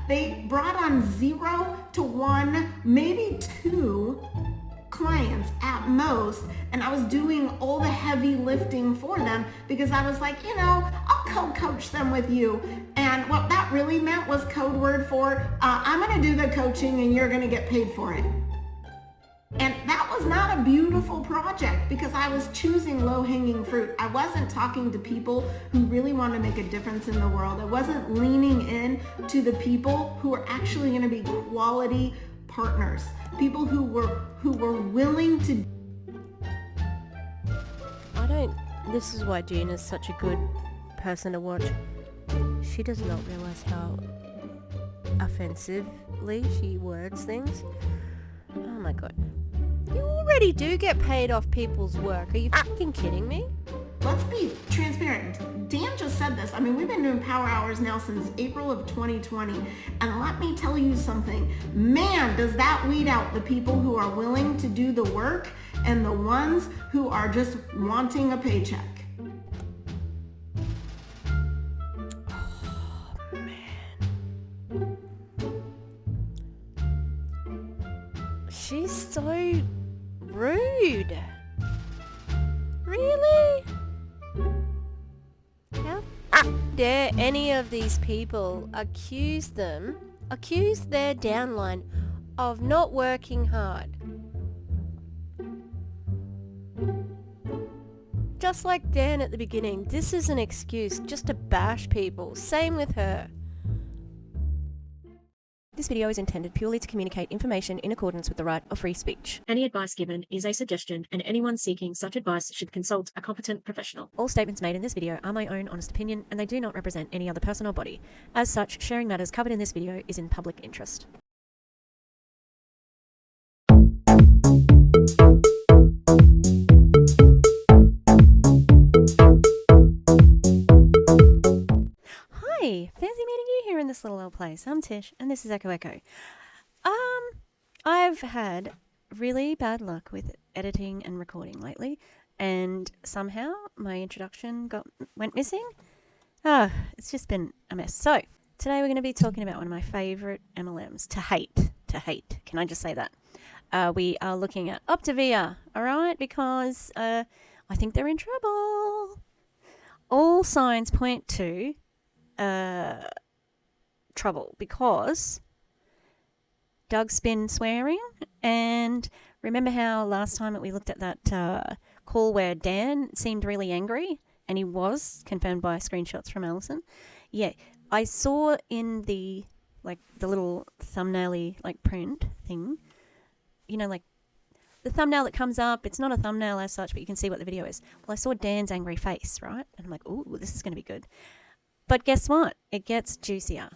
They brought on 0 to 1, maybe 2 clients at most, and I was doing all the heavy lifting for them because I was like, I'll co-coach them with you. And what that really meant was code word for, I'm going to do the coaching and you're going to get paid for it. And that was not a beautiful project because I was choosing low-hanging fruit. I wasn't talking to people who really want to make a difference in the world. I wasn't leaning in to the people who are actually going to be quality partners, people who were willing to. This is why Gina's such a good person to watch. She does not realize how offensively she words things. Oh my god. You already do get paid off people's work. Are you fucking kidding me? Let's be transparent. Dan just said this. I mean, we've been doing Power Hours now since April of 2020. And let me tell you something. Man, does that weed out the people who are willing to do the work and the ones who are just wanting a paycheck. Oh, man. She's so rude. Really? How dare any of these people accuse their downline of not working hard? Just like Dan at the beginning, this is an excuse just to bash people. Same with her. This video is intended purely to communicate information in accordance with the right of free speech. Any advice given is a suggestion, and anyone seeking such advice should consult a competent professional. All statements made in this video are my own honest opinion, and they do not represent any other person or body. As such, sharing matters covered in this video is in public interest. Hi, fancy meeting you here in this little old place. I'm Tish, and this is Echo Echo. I've had really bad luck with editing and recording lately, and somehow my introduction went missing. It's just been a mess. So, today we're going to be talking about one of my favourite MLMs, to hate. Can I just say that? We are looking at Optavia, alright? Because I think they're in trouble. All signs point to trouble because Doug's been swearing, and remember how last time that we looked at that call where Dan seemed really angry, and he was confirmed by screenshots from Alison? Yeah, I saw in the little thumbnail-y print thing, the thumbnail that comes up, it's not a thumbnail as such, but you can see what the video is. Well, I saw Dan's angry face, right? And I'm like, ooh, this is going to be good. But guess what? It gets juicier.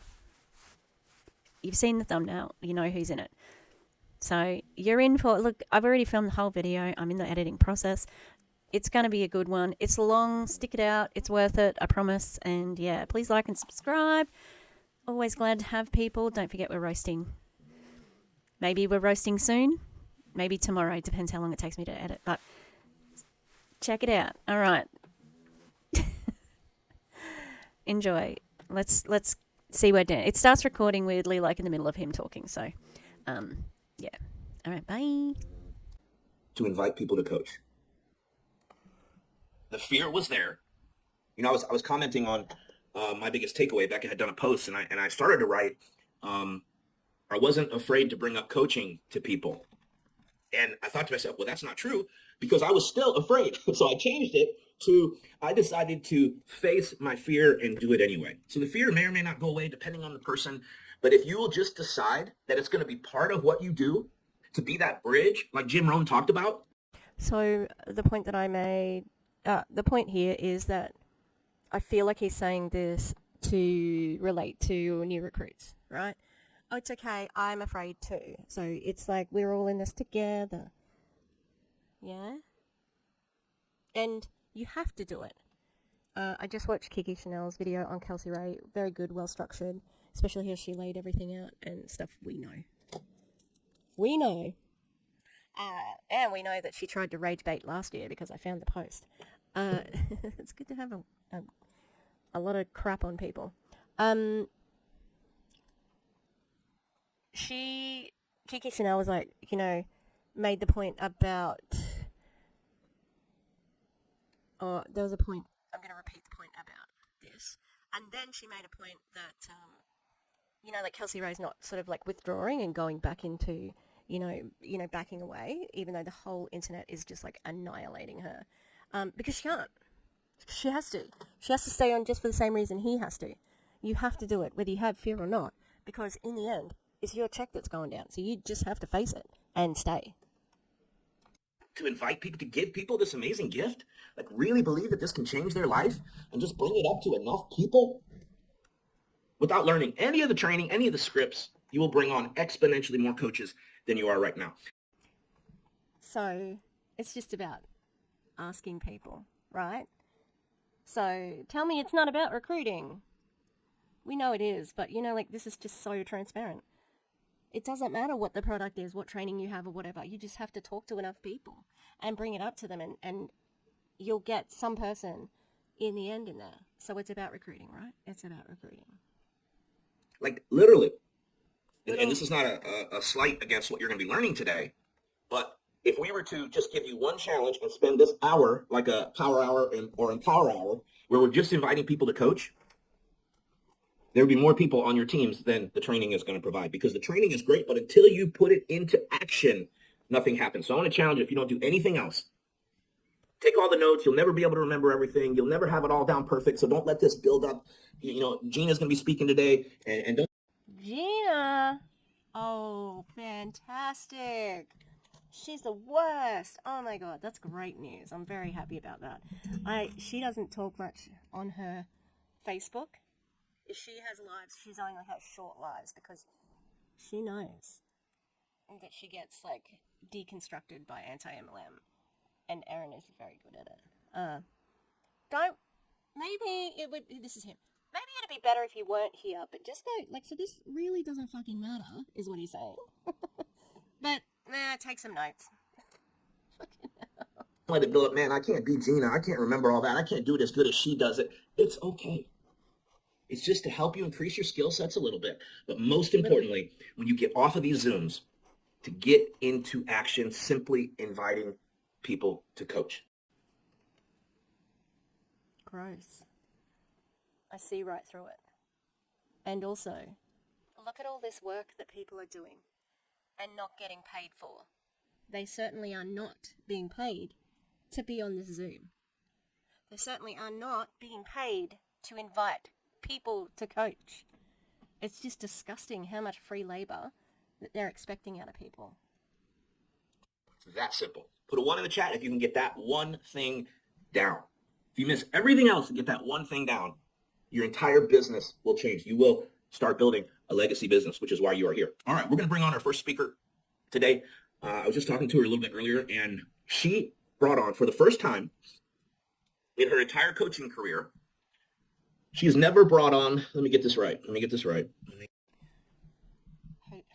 You've seen the thumbnail. You know who's in it. So you're in for... Look, I've already filmed the whole video. I'm in the editing process. It's going to be a good one. It's long. Stick it out. It's worth it. I promise. And yeah, please like and subscribe. Always glad to have people. Don't forget we're roasting. Maybe we're roasting soon. Maybe tomorrow. Depends how long it takes me to edit. But check it out. All right. Enjoy. Let's see where Dan... It starts recording weirdly, in the middle of him talking. So, yeah. All right, bye. To invite people to coach. The fear was there. I was commenting on my biggest takeaway. Becca had done a post, and I started to write. I wasn't afraid to bring up coaching to people, and I thought to myself, well, that's not true, because I was still afraid. So I changed it to, I decided to face my fear and do it anyway. So the fear may or may not go away depending on the person. But if you will just decide that it's going to be part of what you do, to be that bridge, like Jim Rohn talked about. So the point that I made, the point here is that I feel like he's saying this to relate to new recruits, right? Oh, it's okay. I'm afraid too. So it's like we're all in this together. Yeah? And you have to do it. I just watched Kiki Chanel's video on Kelsey Ray. Very good, well structured, especially how she laid everything out and stuff we know. We know. And we know that she tried to rage bait last year because I found the post. It's good to have a lot of crap on people. Kiki Chanel was like, made the point about, there was a point, I'm going to repeat the point about this, and then she made a point that, like Kelsey Ray's not sort of like withdrawing and going back into, backing away, even though the whole internet is just like annihilating her, because she can't. She has to. She has to stay on just for the same reason he has to. You have to do it, whether you have fear or not, because in the end, it's your check that's going down. So you just have to face it and stay. To invite people, to give people this amazing gift, like really believe that this can change their life and just bring it up to enough people without learning any of the training, any of the scripts, you will bring on exponentially more coaches than you are right now. So it's just about asking people, right? So tell me it's not about recruiting. We know it is, but this is just so transparent. It doesn't matter what the product is, what training you have or whatever. You just have to talk to enough people and bring it up to them, and you'll get some person in the end in there. So it's about recruiting, right? It's about recruiting. Like literally. And this is not a slight against what you're going to be learning today, but if we were to just give you one challenge and spend this hour like a power hour or empower hour where we're just inviting people to coach, there would be more people on your teams than the training is going to provide, because the training is great, but until you put it into action, nothing happens. So I want to challenge you, if you don't do anything else, take all the notes. You'll never be able to remember everything. You'll never have it all down perfect. So don't let this build up. Gina's going to be speaking today, and don't. Gina! Oh, fantastic. She's the worst. Oh my god, that's great news. I'm very happy about that. She doesn't talk much on her Facebook. If she has lives, she's only has short lives because she knows that she gets like deconstructed by anti-MLM, and Erin is very good at it. This is him. Maybe it'd be better if you weren't here, but just go, so this really doesn't fucking matter, is what he's saying. But, take some notes. Let it build up, man, I can't be Gina. I can't remember all that. I can't do it as good as she does it. It's okay. It's just to help you increase your skill sets a little bit. But most importantly, when you get off of these Zooms, to get into action, simply inviting people to coach. Gross. I see right through it. And also, look at all this work that people are doing and not getting paid for. They certainly are not being paid to be on this Zoom. They certainly are not being paid to invite people to coach. It's just disgusting how much free labor that they're expecting out of people. It's that simple. Put a 1 in the chat if you can get that one thing down. If you miss everything else and get that one thing down, your entire business will change. You will start building a legacy business, which is why you are here. All right, we're going to bring on our first speaker today. I was just talking to her a little bit earlier, and she brought on, for the first time in her entire coaching career, she's never brought on, let me get this right.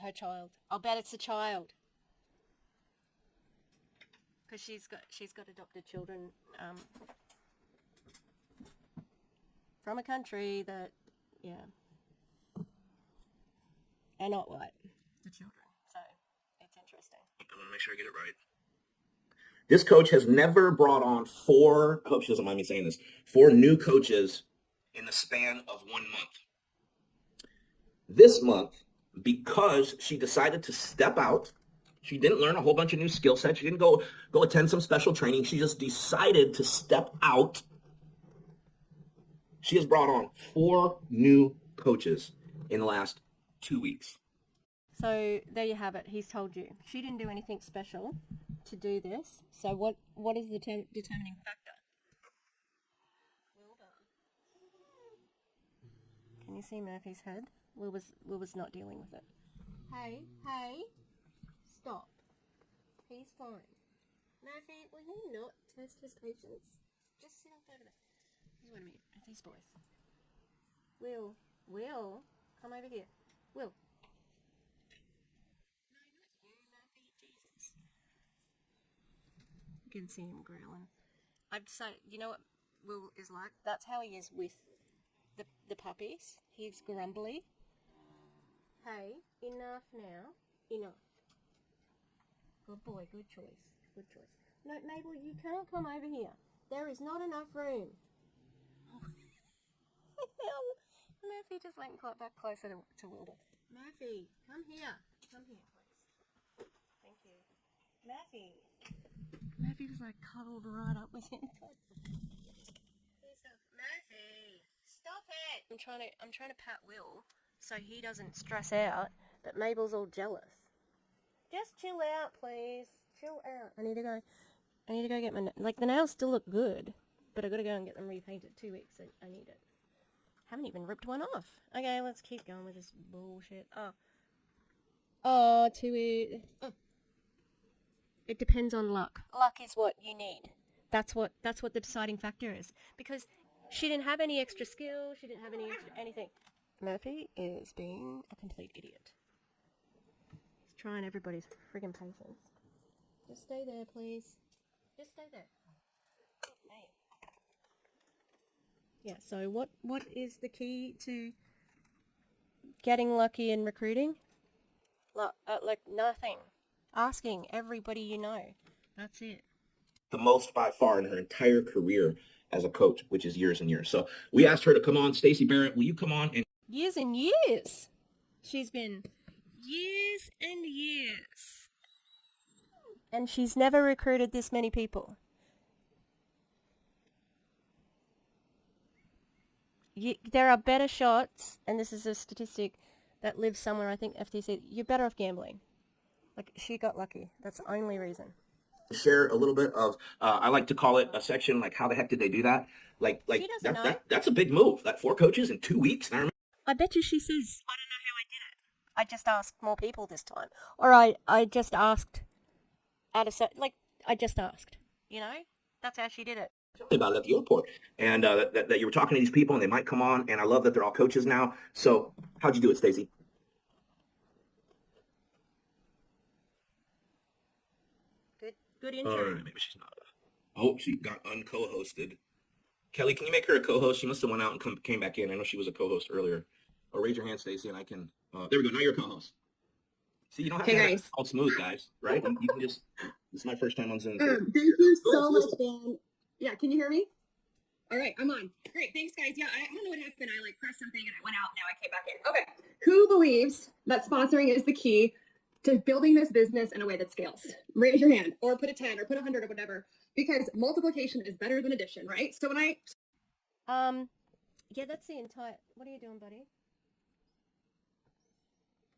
Her child. I'll bet it's a child. Because she's got adopted children from a country that, are not white, the children. So it's interesting. I want to make sure I get it right. This coach has never brought on I hope she doesn't mind me saying this, 4 new coaches in the span of 1 month. This month, because she decided to step out, she didn't learn a whole bunch of new skill sets. She didn't go attend some special training. She just decided to step out. She has brought on 4 new coaches in the last 2 weeks. So there you have it. He's told you. She didn't do anything special to do this. So what is the determining factor? Well done. Can you see Murphy's head? Will was not dealing with it. Hey, stop. He's fine. Murphy, will you not test his patience? Just sit up over there. Just wait a minute. It's these boys. Will, come over here. Will. No, not you, Murphy. Jesus. You can see him growling. I'd say, you know what Will is like? That's how he is with the puppies. He's grumbly. Hey, Enough now. Enough. Good boy. Good choice. Good choice. No, Mabel, you can't come over here. There is not enough room. Murphy just went and got back closer to Wilbur. Murphy, come here. Come here, please. Thank you. Murphy. Murphy just like cuddled right up with him. Murphy, stop it! I'm trying to pat Will so he doesn't stress out, but Mabel's all jealous. Just chill out, please. Chill out. I need to go get my the nails still look good, but I gotta go and get them repainted. 2 weeks. I need it. Haven't even ripped one off. Okay, let's keep going with this bullshit. It depends on luck. Luck is what you need. That's what the deciding factor is. Because she didn't have any extra skill. She didn't have any extra anything. Murphy is being a complete idiot. He's trying everybody's friggin' patience. Just stay there, please. Just stay there. Yeah, so what is the key to getting lucky in recruiting? Like nothing. Asking everybody you know. That's it. The most by far in her entire career as a coach, which is years and years. So we asked her to come on. Stacey Barrett, will you come on? And Years and years. She's been years and years. And she's never recruited this many people. There are better shots, and this is a statistic that lives somewhere, I think FTC, you're better off gambling. Like, she got lucky. That's the only reason. share a little bit of, I like to call it a section, like how the heck did they do that? Like She doesn't know. that's a big move. Like 4 coaches in 2 weeks. And I remember I bet you she says, I don't know how I did it. I just asked more people this time. Or I just asked I just asked. You know? That's how she did it. about it at the airport, and that you were talking to these people, and they might come on. And I love that they're all coaches now. So how'd you do it, Stacey? Good intro. All right, maybe she's not. Oh, she got unco-hosted. Kelly, can you make her a co-host? She must have went out and came back in. I know she was a co-host earlier. Or raise your hand, Stacey, and I can. There we go. Now you're a co-host. See, you don't have to have it all smooth, guys, right? You can just. This is my first time on Zoom. Thank you so much, Dan. Yeah, can you hear me? All right, I'm on. Great, thanks, guys. Yeah, I don't know what happened. I pressed something and I went out. Now I came back in. Okay. Who believes that sponsoring is the key to building this business in a way that scales? Raise your hand, or put a 10, or put 100, or whatever. Because multiplication is better than addition, right? So when yeah, that's the entire. What are you doing, buddy?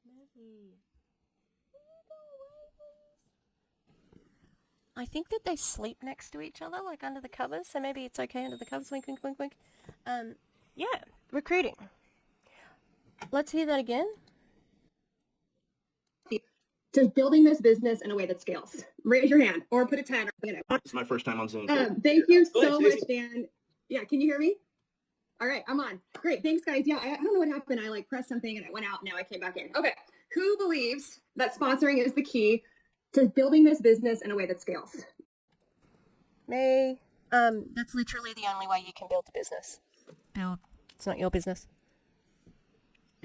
Maggie. I think that they sleep next to each other, like under the covers, so maybe it's okay under the covers. Wink, wink, wink, wink. Yeah, recruiting. Let's hear that again. to building this business in a way that scales. Raise your hand, or put a 10. It's my first time on Zoom. Thank you so much, Dan. Yeah, can you hear me? All right, I'm on. Great, thanks, guys. Yeah, I don't know what happened. I pressed something and I went out. Now I came back in. Okay, who believes that sponsoring is the key to building this business in a way that scales? Me. That's literally the only way you can build the business. It's not your business.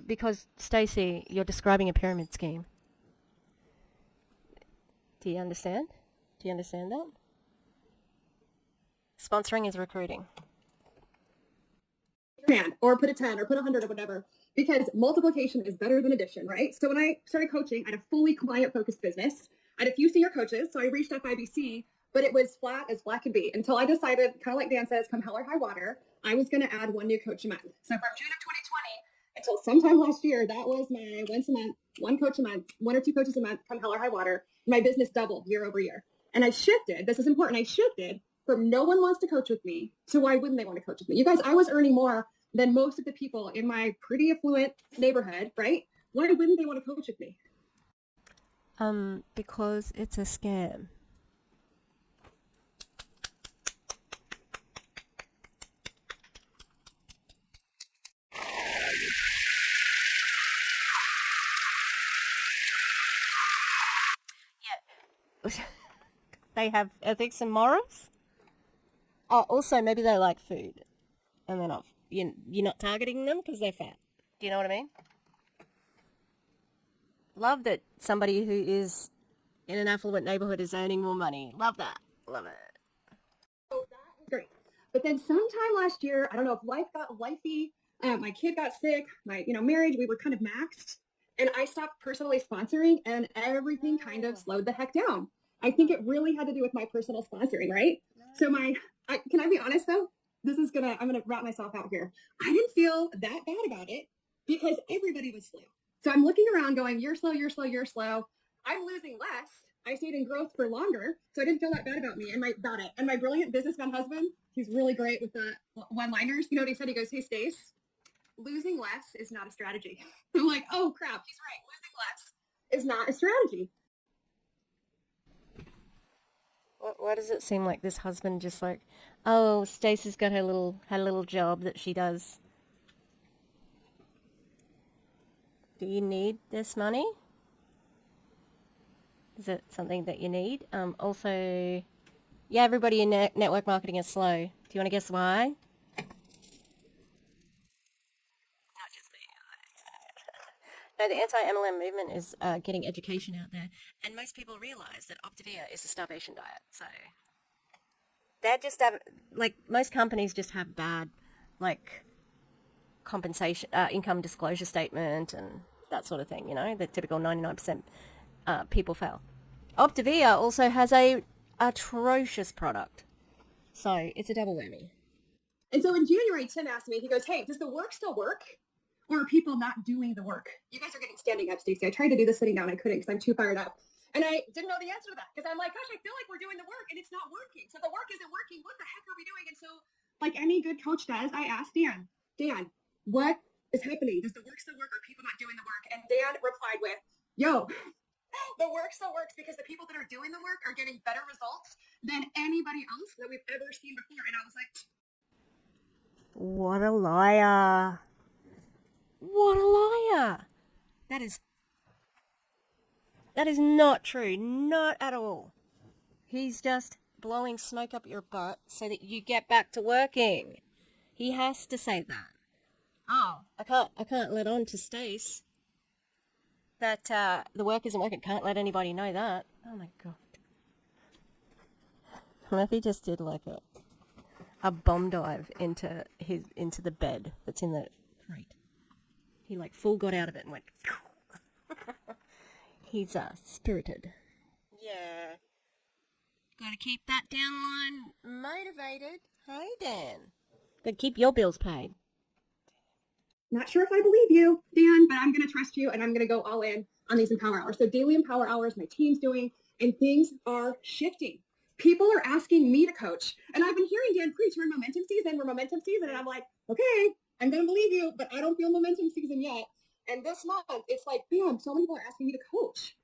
Because, Stacey, you're describing a pyramid scheme. Do you understand? Do you understand that? Sponsoring is recruiting. Hand, or put a 10, or put 100, or whatever, because multiplication is better than addition, right? So when I started coaching, I had a fully client focused business. I had a few senior coaches, so I reached FIBC, but it was flat as flat could be until I decided, kind of like Dan says, come hell or high water, I was going to add one new coach a month. So from June of 2020 until sometime last year, that was my once a month, one coach a month, 1 or 2 coaches a month, come hell or high water. My business doubled year over year. And I shifted, this is important, I shifted from no one wants to coach with me to why wouldn't they want to coach with me? You guys, I was earning more than most of the people in my pretty affluent neighborhood, right? Why wouldn't they want to coach with me? Because it's a scam. Yeah. They have ethics and morals. Oh, also maybe they like food, and they're not. You're not targeting them because they're fat. Do you know what I mean? Love that somebody who is in an affluent neighborhood is earning more money. Love that. Love it. So that was great. But then sometime last year, I don't know if life got lifey, my kid got sick, my marriage, we were kind of maxed, and I stopped personally sponsoring, and everything kind of slowed the heck down. I think it really had to do with my personal sponsoring, right? So can I be honest though? I'm gonna wrap myself out here. I didn't feel that bad about it because everybody was slow. So I'm looking around going, you're slow, you're slow, you're slow. I'm losing less. I stayed in growth for longer, so I didn't feel that bad about me and my brilliant businessman husband. He's really great with the one-liners. You know what he said? He goes, "Hey, Stace, losing less is not a strategy." I'm like, oh crap, he's right. Losing less is not a strategy. Why does it seem like this husband just like, oh, Stacey's got her little job that she does. Do you need this money? Is it something that you need? Also, yeah, everybody in network marketing is slow. Do you want to guess why? Not just me. No, the anti-MLM movement is getting education out there, and most people realize that optavia is a starvation diet. So they just have, like, most companies just have bad, like, compensation, income disclosure statement and that sort of thing, the typical 99% people fail. Optavia also has a atrocious product. So it's a double whammy. And so in January, Tim asked me, he goes, "Hey, does the work still work? Or are people not doing the work?" You guys are getting standing up, Stacey. I tried to do this sitting down. I couldn't because I'm too fired up. And I didn't know the answer to that because I'm like, gosh, I feel like we're doing the work and it's not working. So the work isn't working. What the heck are we doing? And so, like any good coach does, I asked Dan, what is happening? Does the work still work or are people not doing the work? And Dan replied with, yo, the work still works because the people that are doing the work are getting better results than anybody else that we've ever seen before. And I was like, what a liar. What a liar. That is not true. Not at all. He's just blowing smoke up your butt so that you get back to working. He has to say that. Oh, I can't let on to Stace that the work isn't working. Can't let anybody know that. Oh my god. Murphy just did like a bomb dive into the bed that's in the crate. He like full got out of it and went. He's spirited. Yeah. Gotta keep that downline motivated. Hey, Dan. Gotta keep your bills paid. not sure if I believe you, Dan, but I'm going to trust you and I'm going to go all in on these Empower Hours. So daily Empower Hours, my team's doing, and things are shifting. People are asking me to coach. And I've been hearing Dan preach, we're in momentum season, and I'm like, okay, I'm going to believe you, but I don't feel momentum season yet. And this month, it's like, bam, so many people are asking me to coach.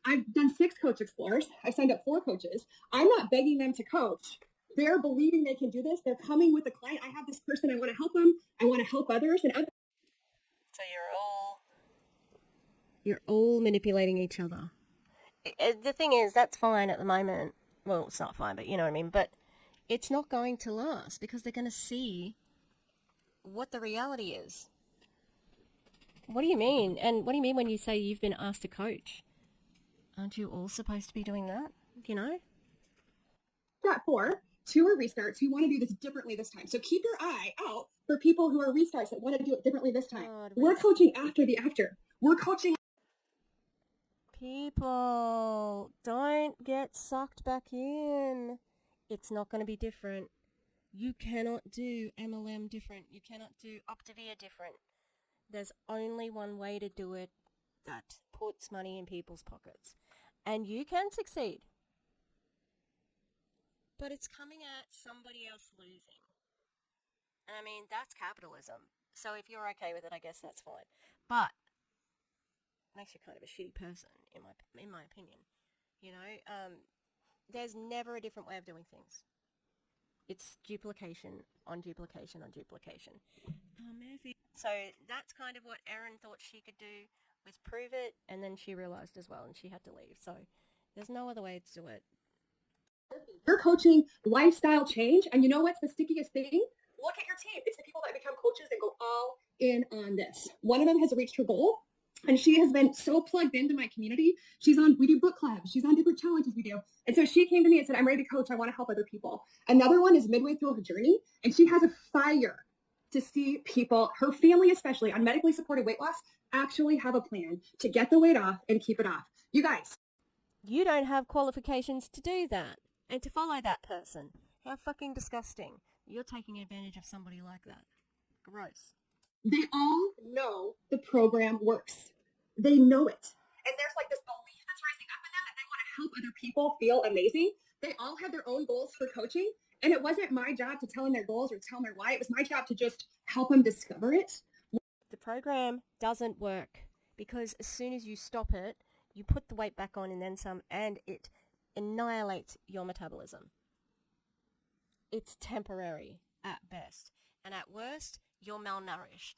I've done 6 Coach Explorers. I've signed up 4 coaches. I'm not begging them to coach. They're believing they can do this. They're coming with a client. I have this person. I want to help them. I want to help others. And others. So you're all manipulating each other. The thing is, that's fine at the moment. Well, it's not fine, but you know what I mean. But it's not going to last because they're going to see what the reality is. What do you mean? And what do you mean when you say you've been asked to coach? Aren't you all supposed to be doing that? You know? Got 4. 2 are restarts who want to do this differently this time. So keep your eye out for people who are restarts that want to do it differently this time. God, we're coaching after the after. We're coaching. People, don't get sucked back in. It's not going to be different. You cannot do MLM different. You cannot do optavia different. There's only one way to do it that puts money in people's pockets. And you can succeed. But it's coming at somebody else losing. I mean, that's capitalism. So if you're okay with it, I guess that's fine. But it makes you kind of a shitty person, in my opinion. You know, there's never a different way of doing things. It's duplication on duplication on duplication. So that's kind of what Erin thought she could do, was prove it, and then she realized as well, and she had to leave. So there's no other way to do it. You're coaching lifestyle change, and you know what's the stickiest thing? Look at your team. It's the people that become coaches and go all in on this. One of them has reached her goal. And she has been so plugged into my community. We do book clubs. She's on different challenges we do. And so she came to me and said, I'm ready to coach. I want to help other people. Another one is midway through her journey. And she has a fire to see people, her family especially, on medically supported weight loss, actually have a plan to get the weight off and keep it off. You guys. You don't have qualifications to do that and to follow that person. How fucking disgusting. You're taking advantage of somebody like that. Gross. They all know the program works. They know it. And there's like this belief that's rising up in them that they want to help other people feel amazing. They all have their own goals for coaching. And it wasn't my job to tell them their goals or tell them their why. It was my job to just help them discover it. The program doesn't work because as soon as you stop it, you put the weight back on and then some, and it annihilates your metabolism. It's temporary at best. And at worst, you're malnourished.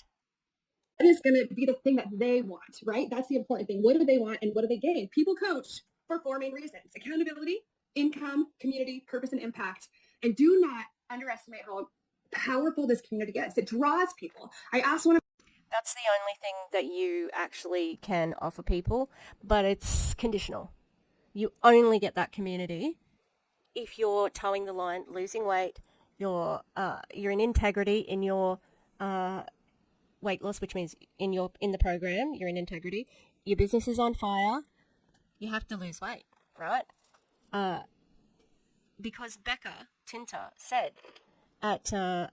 That is going to be the thing that they want, right? That's the important thing. What do they want and what do they gain? People coach for 4 main reasons: accountability, income, community, purpose, and impact. And do not underestimate how powerful this community is. It draws people. I asked one of That's the only thing that you actually can offer people, but it's conditional. You only get that community if you're towing the line, losing weight, you're in integrity in your weight loss, which means in the program you're in integrity. Your business is on fire. You have to lose weight, right? Because Becca Tinter said at the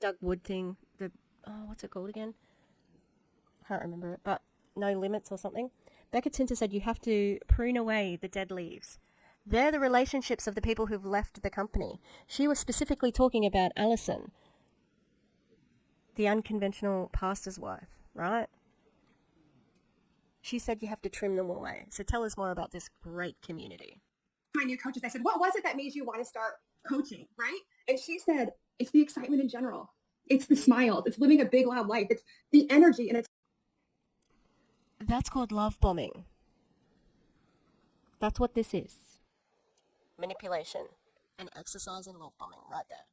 Doug Wood thing, what's it called again? I can't remember it, but No Limits or something. Becca Tinter said you have to prune away the dead leaves. They're the relationships of the people who've left the company. She was specifically talking about Alison, the unconventional pastor's wife, right? She said you have to trim them away. So tell us more about this great community. my new coaches, I said, what was it that made you want to start coaching, right? And she said, it's the excitement in general. It's the smiles. It's living a big, loud life. It's the energy. And it's That's called love bombing. That's what this is. Manipulation and exercise and love bombing right there.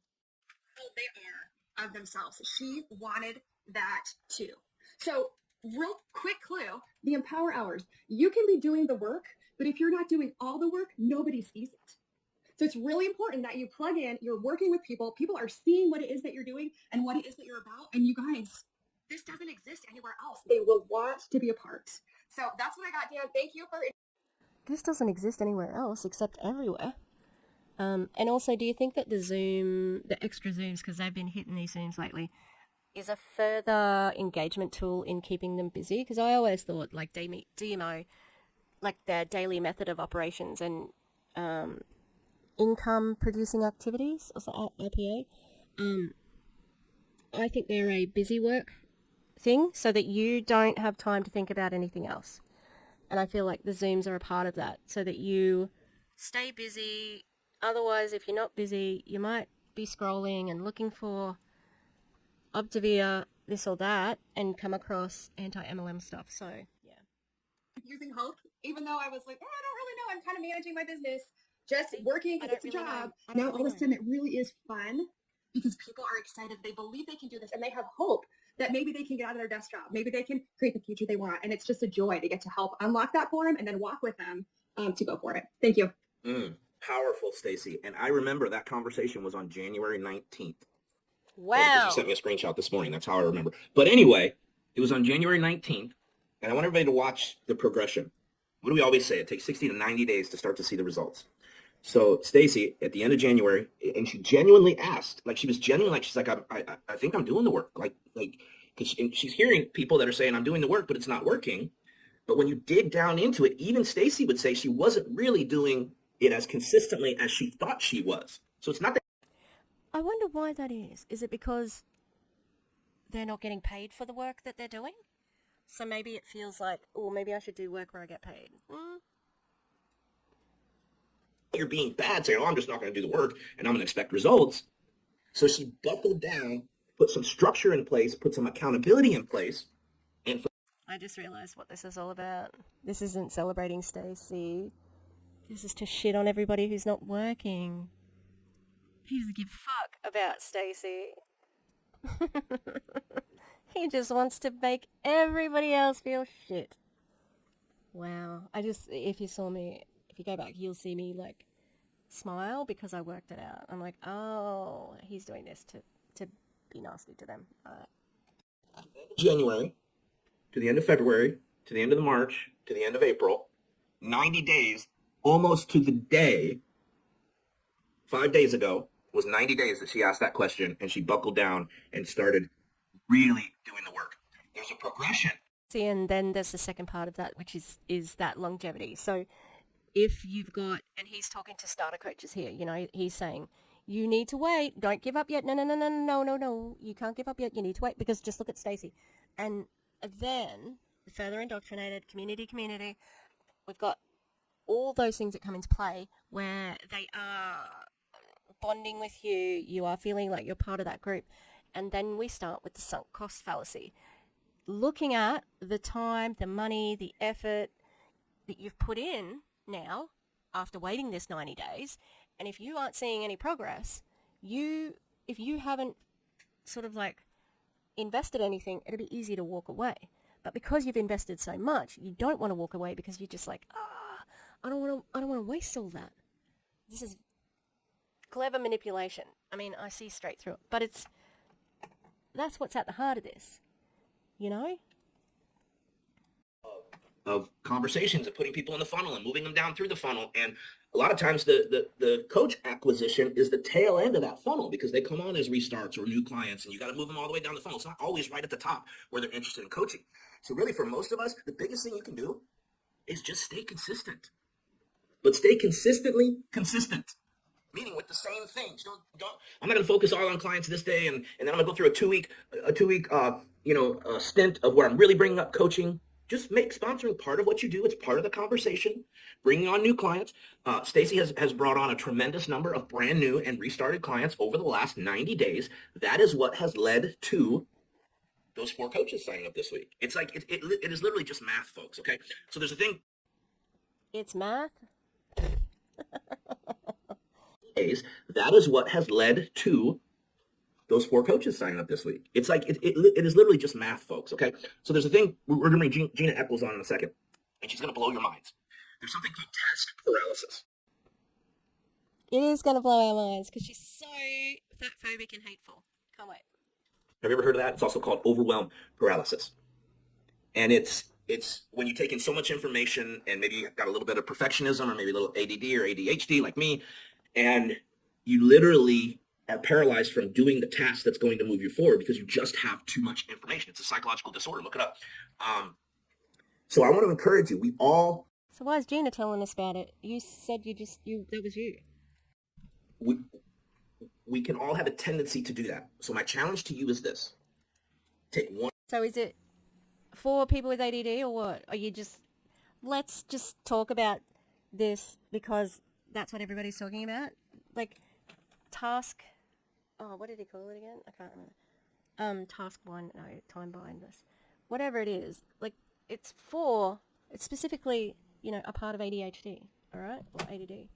who they are of themselves. She wanted that too. So real quick clue, the Empower Hours. You can be doing the work, but if you're not doing all the work, nobody sees it. So it's really important that you plug in, you're working with people, people are seeing what it is that you're doing and what it is that you're about. And you guys, this doesn't exist anywhere else. They will want to be a part. So that's what I got, Dan. Thank you for... This doesn't exist anywhere else except everywhere. And also, do you think that the extra Zooms, because they've been hitting these Zooms lately, is a further engagement tool in keeping them busy? Because I always thought, like, DMO, like their daily method of operations and income-producing activities, also IPA, I think they're a busy work thing so that you don't have time to think about anything else. And I feel like the Zooms are a part of that, so that you stay busy. Otherwise, if you're not busy, you might be scrolling and looking for optavia, this or that, and come across anti-MLM stuff. So, yeah. Using hope, even though I was like, oh, I don't really know. I'm kind of managing my business, just working because it's a job. Now all of a sudden it really is fun because people are excited. They believe they can do this and they have hope that maybe they can get out of their desk job. Maybe they can create the future they want. And it's just a joy to get to help unlock that for them and then walk with them to go for it. Thank you. Powerful, Stacy. And I remember that conversation was on January 19th. Wow. You sent me a screenshot this morning. That's how I remember. But anyway, it was on January 19th. And I want everybody to watch the progression. What do we always say? It takes 60 to 90 days to start to see the results. So Stacy, at the end of January, and she genuinely asked, like she was genuine, like she's like, I think I'm doing the work. Because she's hearing people that are saying I'm doing the work, but it's not working. But when you dig down into it, even Stacy would say she wasn't really doing it as consistently as she thought she was. So it's not that. I wonder why that is. Is it because they're not getting paid for the work that they're doing? So maybe it feels like, oh, maybe I should do work where I get paid. You're being bad, saying, oh, I'm just not going to do the work and I'm going to expect results. So she buckled down, put some structure in place, put some accountability in place. And I just realized what this is all about. This isn't celebrating Stacy. This is to shit on everybody who's not working. Who doesn't give a fuck about Stacy? He just wants to make everybody else feel shit. Wow. If you saw me, if you go back, you'll see me like smile because I worked it out. I'm like, oh, he's doing this to be nasty to them. January to the end of February to the end of the March to the end of April, 90 days, almost to the day, 5 days ago was 90 days that she asked that question, and she buckled down and started really doing the work. There's a progression. See, and then there's the second part of that, which is that longevity. So if you've got, and he's talking to starter coaches here, you know, he's saying, you need to wait. Don't give up yet. No. You can't give up yet. You need to wait, because just look at Stacey. And then the further indoctrinated community, we've got all those things that come into play where they are bonding with you. You are feeling like you're part of that group. And then we start with the sunk cost fallacy. Looking at the time, the money, the effort that you've put in now after waiting this 90 days, and if you aren't seeing any progress, if you haven't sort of like invested anything, it'll be easy to walk away. But because you've invested so much, you don't want to walk away because you're just like, I don't want to waste all that. This is clever manipulation. I mean, I see straight through it, but that's what's at the heart of this, you know? Of conversations and putting people in the funnel and moving them down through the funnel. And a lot of times the coach acquisition is the tail end of that funnel, because they come on as restarts or new clients, and you got to move them all the way down the funnel. It's not always right at the top where they're interested in coaching. So really, for most of us, the biggest thing you can do is just stay consistent, but stay consistently consistent. Meaning with the same things. I'm not going to focus all on clients this day, and then I'm going to go through a two week stint of where I'm really bringing up coaching. Just make sponsoring part of what you do. It's part of the conversation. Bringing on new clients. Stacey has brought on a tremendous number of brand new and restarted clients over the last 90 days. That is what has led to those 4 coaches signing up this week. It's like, it is literally just math, folks, okay? So there's a thing. It's math? That is what has led to those 4 coaches signing up this week. It's like, it is literally just math, folks, okay? So there's a thing, we're going to bring Gina Eccles on in a second, and she's going to blow your minds. There's something called task paralysis. It is going to blow our minds because she's so fat-phobic and hateful. Can't wait. Have you ever heard of that? It's also called overwhelm paralysis. And it's when you take in so much information, and maybe you've got a little bit of perfectionism or maybe a little ADD or ADHD like me, and you literally are paralyzed from doing the task that's going to move you forward because you just have too much information. It's a psychological disorder. Look it up. So I want to encourage you. So why is Gina telling us about it? You said that was you. We can all have a tendency to do that. So my challenge to you is this. Take one. So is it for people with ADD or what? Are you let's just talk about this because that's what everybody's talking about? Like task, what did he call it again? I can't remember. Task one, no, time blindness. Whatever it is, like it's specifically, a part of ADHD, all right? Or ADD.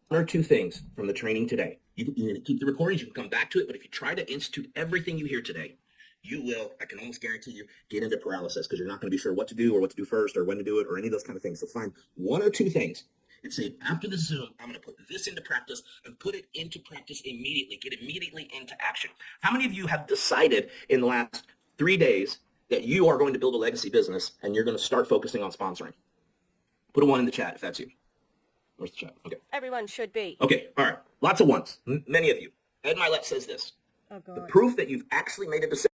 One or 2 things from the training today. You can keep the recordings, you can come back to it, but if you try to institute everything you hear today, you will, I can almost guarantee you, get into paralysis because you're not going to be sure what to do or what to do first or when to do it or any of those kind of things. So find 1 or 2 things and say, after the Zoom, I'm going to put this into practice and put it into practice immediately. Get immediately into action. How many of you have decided in the last 3 days that you are going to build a legacy business and you're going to start focusing on sponsoring? Put a 1 in the chat if that's you. Where's the chat? Okay. Everyone should be. Okay, all right. Lots of 1s. Many of you. Ed Milet says this. Oh, God. The proof that you've actually made a decision.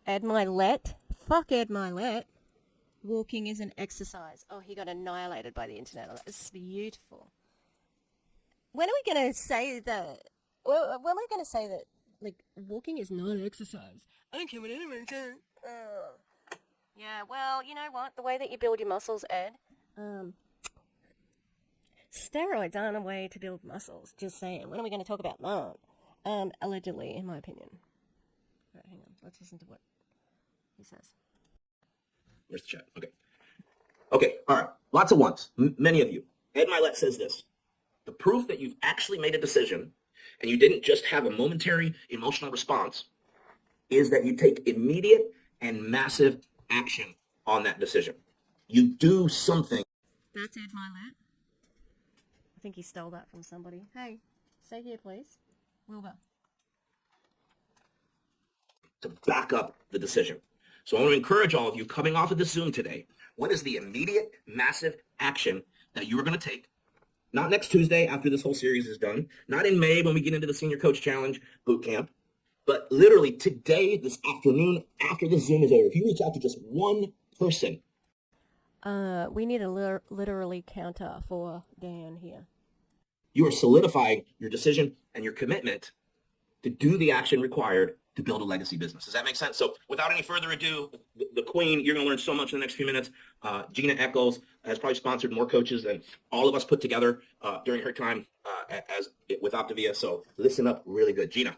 Ed Milet? Fuck Ed Milet. Walking is an exercise. Oh, he got annihilated by the internet. That's beautiful. When are we going to say that? When are we going to say that, like, walking is not an exercise? I don't care what anyone says. Yeah, well, you know what? The way that you build your muscles, Ed, steroids aren't a way to build muscles. Just saying. When are we going to talk about that? Allegedly, in my opinion. All right, hang on. Let's listen to what he says. Where's the chat? Okay, all right. Lots of 1s. Many of you. Ed Milet says this. The proof that you've actually made a decision and you didn't just have a momentary emotional response is that you take immediate and massive action on that decision. You do something. That's Ed Milet. I think he stole that from somebody. Hey, stay here, please. Wilbur. To back up the decision. So I want to encourage all of you coming off of this Zoom today, what is the immediate, massive action that you are going to take? Not next Tuesday after this whole series is done, not in May when we get into the Senior Coach Challenge boot camp, but literally today, this afternoon, after the Zoom is over. If you reach out to just one person. We need a literally counter for Dan here. You are solidifying your decision and your commitment to do the action required to build a legacy business. Does that make sense? So without any further ado, the queen, you're going to learn so much in the next few minutes. Gina Eccles has probably sponsored more coaches than all of us put together during her time with Optavia. So listen up really good. Gina.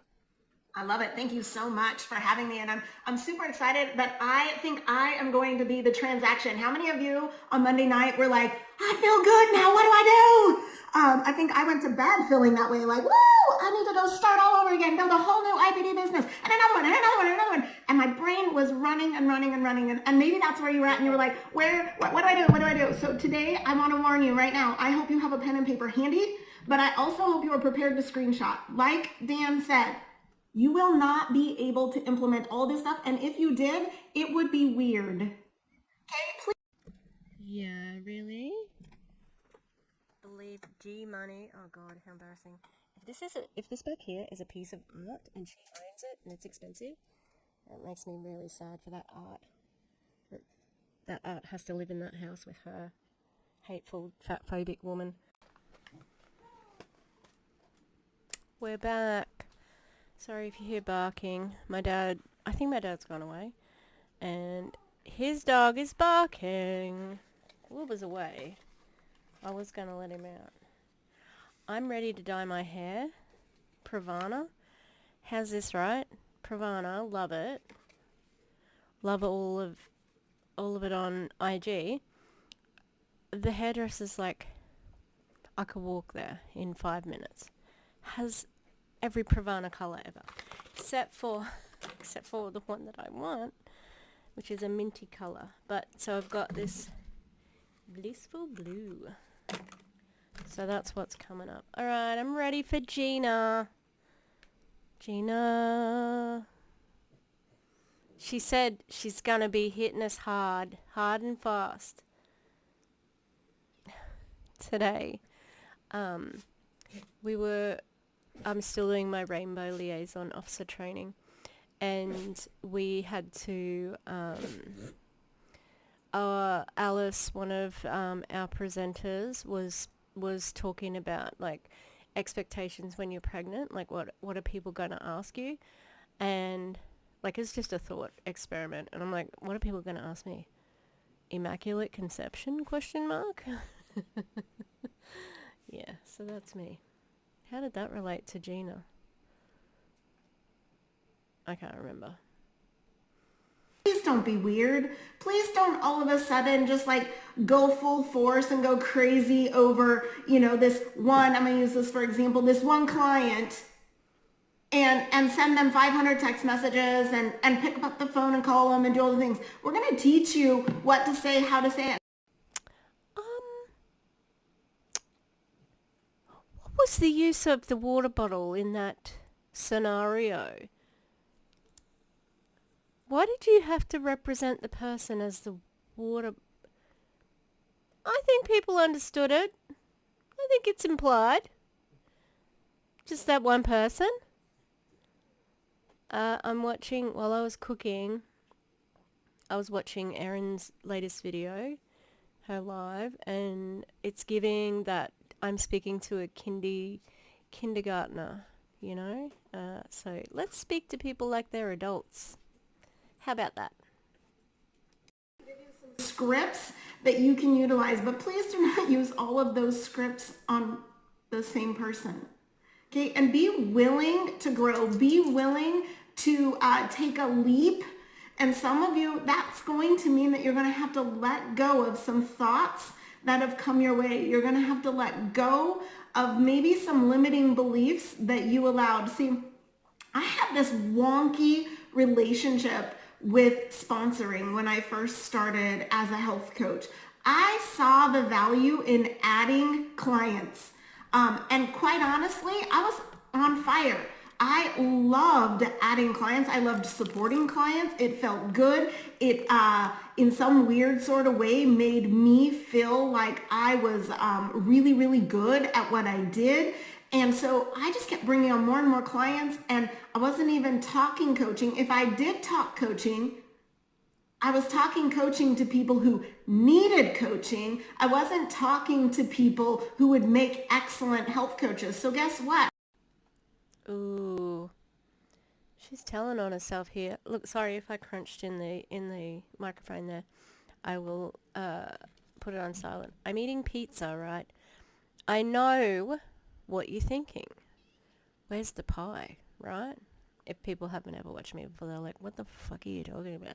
I love it. Thank you so much for having me. And I'm super excited, but I think I am going to be the transaction. How many of you on Monday night were like, I feel good now. What do I do? I think I went to bed feeling that way. Like, woo, I need to go start all over again, build a whole new IPD business and another one and another one and another one. And my brain was running and running and running. And maybe that's where you were at and you were like, what do I do? What do I do? So today I want to warn you right now. I hope you have a pen and paper handy, but I also hope you are prepared to screenshot. Like Dan said, you will not be able to implement all this stuff. And if you did, it would be weird. Okay, please. Yeah, really? Believe G money. Oh god, how embarrassing. If this back here is a piece of art and she owns it and it's expensive, that makes me really sad for that art. That art has to live in that house with her hateful, fat-phobic woman. We're back. Sorry if you hear barking. I think my dad's gone away. And his dog is barking. Wilbur's away. I was going to let him out. I'm ready to dye my hair. Pravana. How's this, right? Pravana, love it. Love all of it on IG. The hairdresser's like, I could walk there in 5 minutes. Has every Pravana colour ever, except for the one that I want, which is a minty colour. But so I've got this blissful blue. So that's what's coming up. All right, I'm ready for Gina. Gina. She said she's gonna be hitting us hard and fast today. I'm still doing my Rainbow Liaison Officer training, and we had to, Alice, one of our presenters, was talking about like expectations when you're pregnant, like what are people going to ask you, and like it's just a thought experiment, and I'm like, what are people going to ask me? Immaculate conception? ? Yeah, so that's me. How did that relate to Gina? I can't remember. Please don't be weird. Please don't all of a sudden just like go full force and go crazy over, this one, I'm going to use this for example, this one client and send them 500 text messages and pick up the phone and call them and do all the things. We're going to teach you what to say, how to say it. What was the use of the water bottle in that scenario? Why did you have to represent the person as the water? I think people understood it. I think it's implied. Just that one person. I'm watching, while I was cooking, I was watching Erin's latest video, her live, and it's giving that I'm speaking to a kindergartner, so let's speak to people like they're adults. How about that? Scripts that you can utilize, but please do not use all of those scripts on the same person. Okay, and be willing to grow. Be willing to take a leap. And some of you, that's going to mean that you're going to have to let go of some thoughts that have come your way. You're going to have to let go of maybe some limiting beliefs that you allowed. See, I have this wonky relationship with sponsoring when I first started as a health coach. I saw the value in adding clients. And quite honestly, I was on fire. I loved adding clients. I loved supporting clients. It felt good. It, in some weird sort of way, made me feel like I was really, really good at what I did. And so I just kept bringing on more and more clients, and I wasn't even talking coaching. If I did talk coaching, I was talking coaching to people who needed coaching. I wasn't talking to people who would make excellent health coaches. So guess what? Ooh, she's telling on herself here. Look, sorry if I crunched in the microphone there. I will put it on silent. I'm eating pizza, right? I know what you're thinking. Where's the pie, right? If people haven't ever watched me before, they're like, what the fuck are you talking about?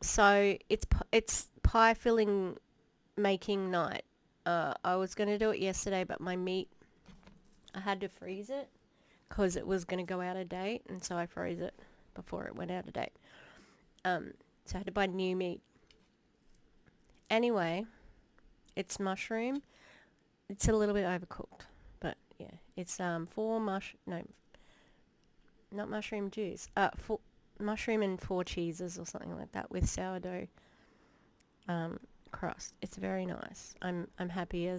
So it's pie filling making night. I was going to do it yesterday, but my meat, I had to freeze it because it was going to go out of date, and so I froze it before it went out of date. So I had to buy new meat. Anyway, it's mushroom. It's a little bit overcooked, but yeah, it's not mushroom juice. Mushroom and 4 cheeses or something like that with sourdough crust. It's very nice. I'm happy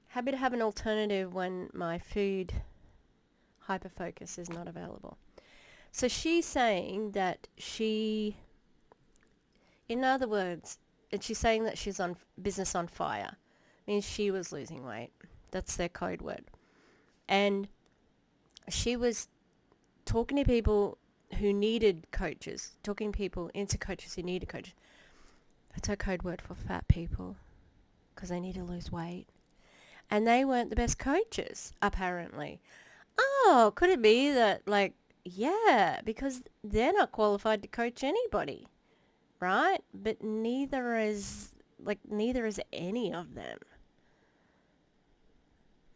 happy to have an alternative when my food hyperfocus is not available. So she's saying that in other words, she's saying that she's on business on fire. Means she was losing weight. That's their code word. And she was talking to people who needed coaches, talking people into coaches who needed coaches. That's her code word for fat people, because they need to lose weight. And they weren't the best coaches, apparently. Oh, could it be that, yeah, because they're not qualified to coach anybody, right? But neither is any of them.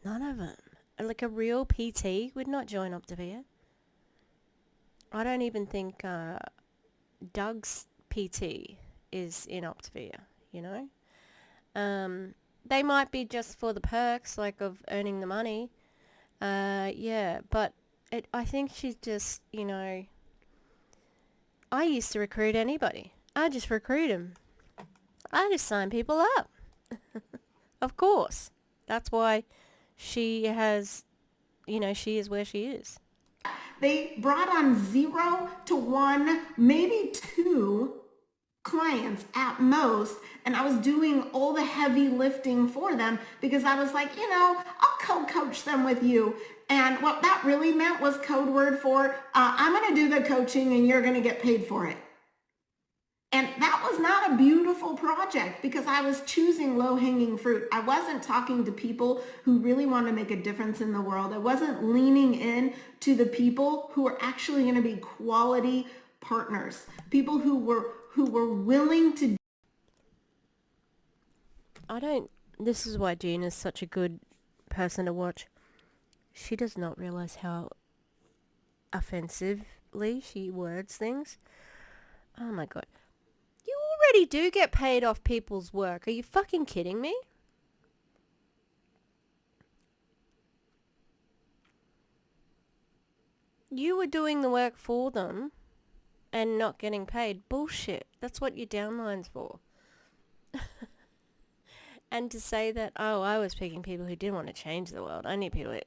None of them. Like a real PT would not join Optavia. I don't even think Doug's PT is in Optavia, you know? They might be just for the perks, of earning the money. Yeah, but I think she's just, I used to recruit anybody. I just recruit them. I just sign people up. Of course. That's why she has, she is where she is. They brought on 0 to 1, maybe 2 clients at most, and I was doing all the heavy lifting for them because I was like, I'll co-coach them with you. And what that really meant was code word for, I'm going to do the coaching and you're going to get paid for it. And that was not a beautiful project because I was choosing low-hanging fruit. I wasn't talking to people who really want to make a difference in the world. I wasn't leaning in to the people who are actually going to be quality partners, people who were willing to. This is why Gina is such a good person to watch. She does not realize how offensively she words things. Oh my God. You already do get paid off people's work. Are you fucking kidding me? You were doing the work for them and not getting paid. Bullshit. That's what your downline's for. And to say that, I was picking people who didn't want to change the world. I need people who...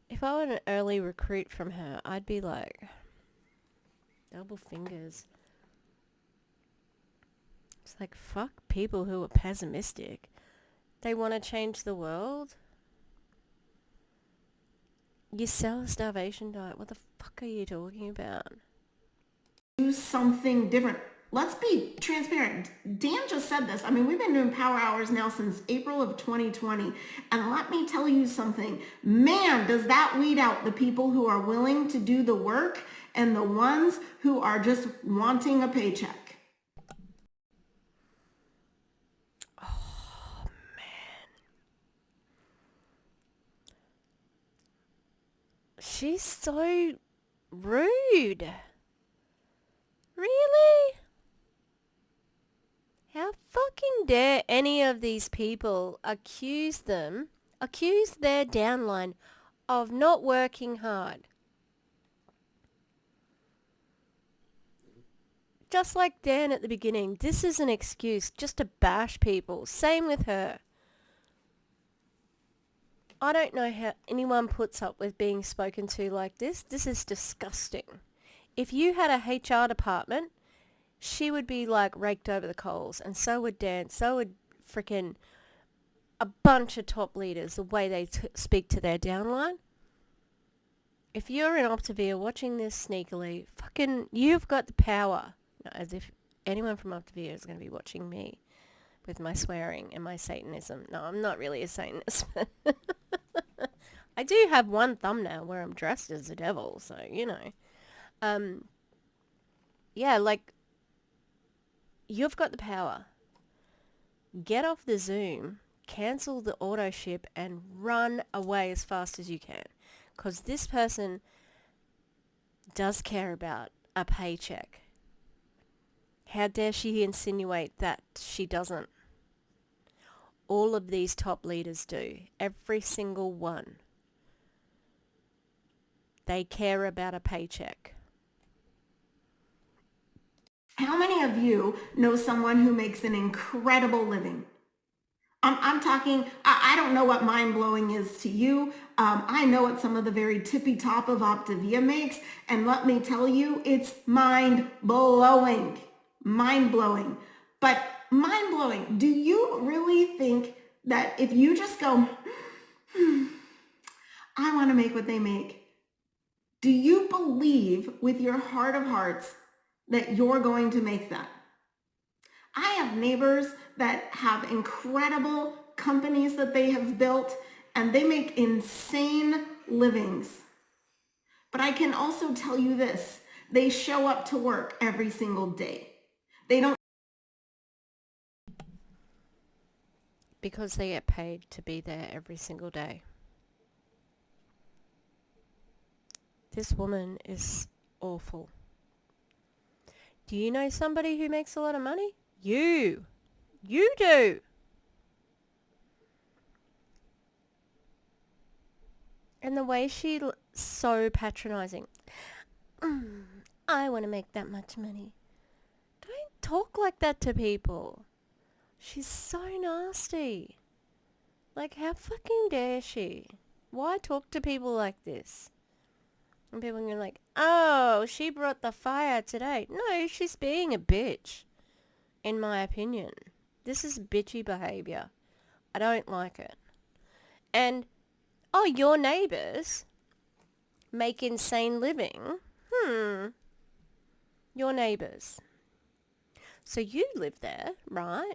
If I were an early recruit from her, I'd be like... double fingers. It's like, fuck people who are pessimistic. They want to change the world. You sell a starvation diet. What the fuck are you talking about? Do something different. Let's be transparent. Dan just said this. I mean, we've been doing power hours now since April of 2020. And let me tell you something. Man, does that weed out the people who are willing to do the work and the ones who are just wanting a paycheck. Oh, man. She's so rude. Really? How fucking dare any of these people accuse their downline of not working hard? Just like Dan at the beginning, this is an excuse just to bash people. Same with her. I don't know how anyone puts up with being spoken to like this. This is disgusting. If you had a HR department, she would be like raked over the coals, and so would Dan, so would freaking a bunch of top leaders, the way they speak to their downline. If you're in Optavia watching this sneakily, fucking, you've got the power. As if anyone from Optavia is going to be watching me with my swearing and my Satanism. No, I'm not really a Satanist. I do have one thumbnail where I'm dressed as the devil, so, you know. Yeah, like, you've got the power. Get off the Zoom, cancel the auto ship, and run away as fast as you can. Because this person does care about a paycheck. How dare she insinuate that she doesn't? All of these top leaders do. Every single one. They care about a paycheck. How many of you know someone who makes an incredible living? I'm talking, I don't know what mind-blowing is to you. I know what some of the very tippy top of Optavia makes, and let me tell you, it's mind-blowing. Mind-blowing. But mind-blowing, do you really think that if you just go, I want to make what they make, do you believe with your heart of hearts that you're going to make that? I have neighbors that have incredible companies that they have built, and they make insane livings. But I can also tell you this, they show up to work every single day. They don't. Because they get paid to be there every single day. This woman is awful. Do you know somebody who makes a lot of money? You. You do. And the way so patronizing. I want to make that much money. Don't talk like that to people. She's so nasty. Like, how fucking dare she? Why talk to people like this? And people are like, oh, she brought the fire today. No, she's being a bitch. In my opinion. This is bitchy behavior. I don't like it. And, oh, your neighbors make insane living. Your neighbors. So you live there, right?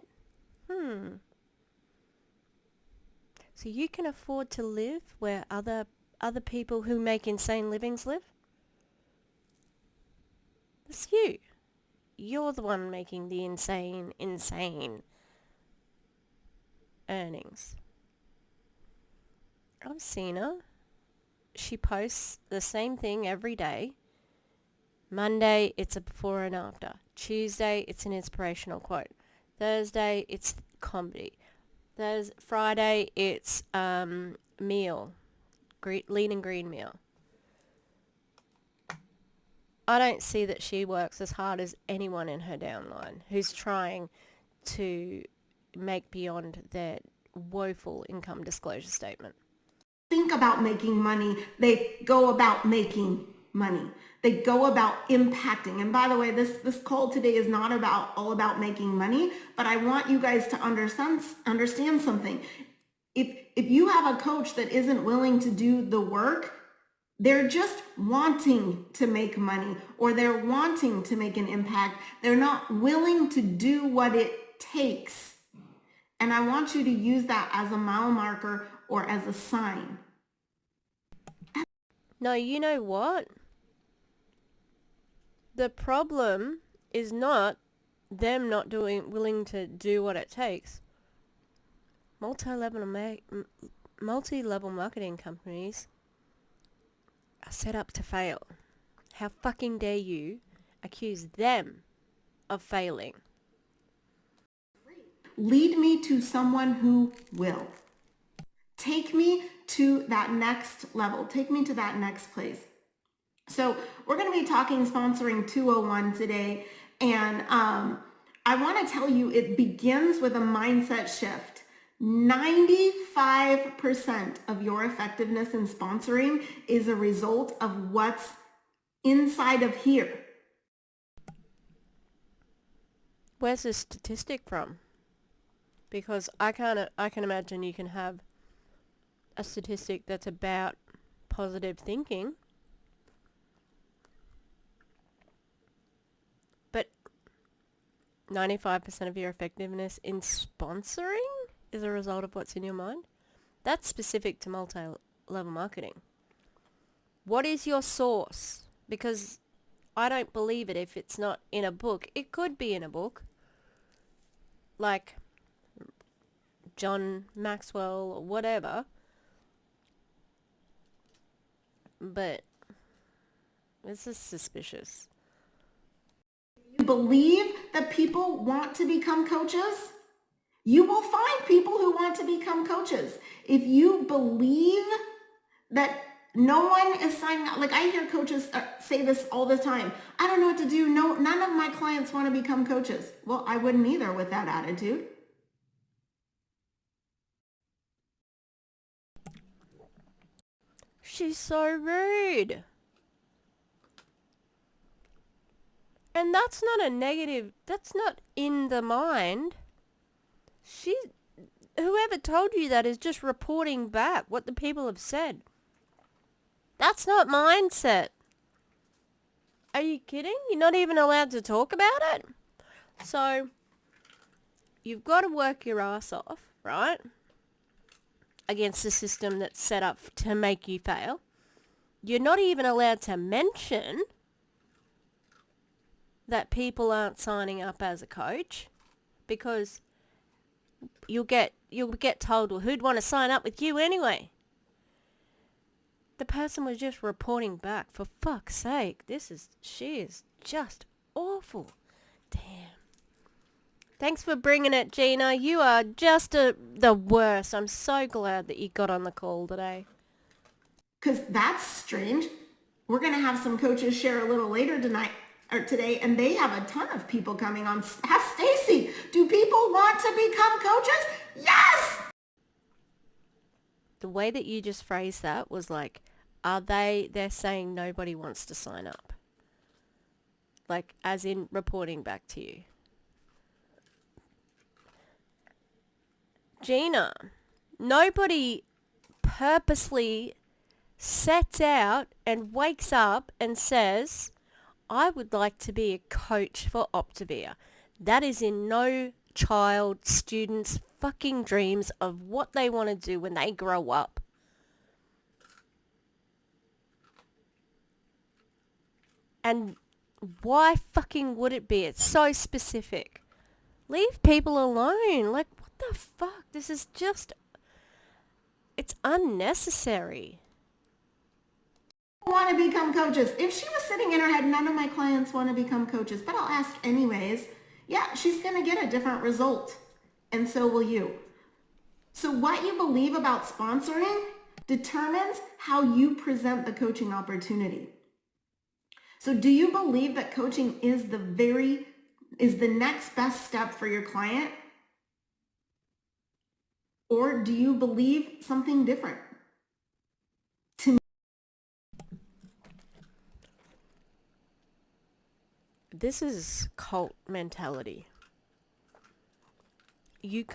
So you can afford to live where other people who make insane livings live? That's you. You're the one making the insane earnings. I've seen her. She posts the same thing every day. Monday, it's a before and after. Tuesday, it's an inspirational quote. Thursday, it's comedy. Friday, it's meal. Lean and green meal. I don't see that she works as hard as anyone in her downline who's trying to make beyond their woeful income disclosure statement. Think about making money. They go about making money. They go about impacting. And by the way, this call today is not all about making money, but I want you guys to understand something. If you have a coach that isn't willing to do the work, they're just wanting to make money, or they're wanting to make an impact. They're not willing to do what it takes. And I want you to use that as a mile marker or as a sign. No, you know what? The problem is not them not willing to do what it takes. Multi-level marketing companies are set up to fail. How fucking dare you accuse them of failing? Lead me to someone who will. Take me to that next level. Take me to that next place. So we're going to be talking sponsoring 201 today. And I want to tell you, it begins with a mindset shift. 95% of your effectiveness in sponsoring is a result of what's inside of here. Where's this statistic from? Because I can imagine you can have a statistic that's about positive thinking, but 95% of your effectiveness in sponsoring is a result of what's in your mind. That's specific to multi-level marketing. What is your source? Because I don't believe it if it's not in a book. It could be in a book, like John Maxwell or whatever, but this is suspicious. You believe that people want to become coaches? You will find people who want to become coaches. If you believe that no one is signing up, like I hear coaches say this all the time. I don't know what to do. No, none of my clients want to become coaches. Well, I wouldn't either with that attitude. She's so rude. And that's not a negative, that's not in the mind. Whoever told you that is just reporting back what the people have said. That's not mindset. Are you kidding? You're not even allowed to talk about it? So, you've got to work your ass off, right? Against the system that's set up to make you fail. You're not even allowed to mention that people aren't signing up as a coach, because you'll get told, well, who'd want to sign up with you anyway? The person was just reporting back. For fuck's sake, she is just awful. Damn. Thanks for bringing it, Gina. You are just the worst. I'm so glad that you got on the call today. Because that's strange. We're going to have some coaches share a little later today, and they have a ton of people coming on. Ask Stacy, do people want to become coaches? Yes! The way that you just phrased that was like, they're saying nobody wants to sign up. Like, as in reporting back to you. Gina, nobody purposely sets out and wakes up and says, I would like to be a coach for Optavia. That is in no child, student's fucking dreams of what they want to do when they grow up. And why fucking would it be? It's so specific. Leave people alone. Like, what the fuck? This is just... It's unnecessary. Want to become coaches. If she was sitting in her head, none of my clients want to become coaches, but I'll ask anyways. Yeah, she's going to get a different result. And so will you. So what you believe about sponsoring determines how you present the coaching opportunity. So do you believe that coaching is the next best step for your client? Or do you believe something different? This is cult mentality. Your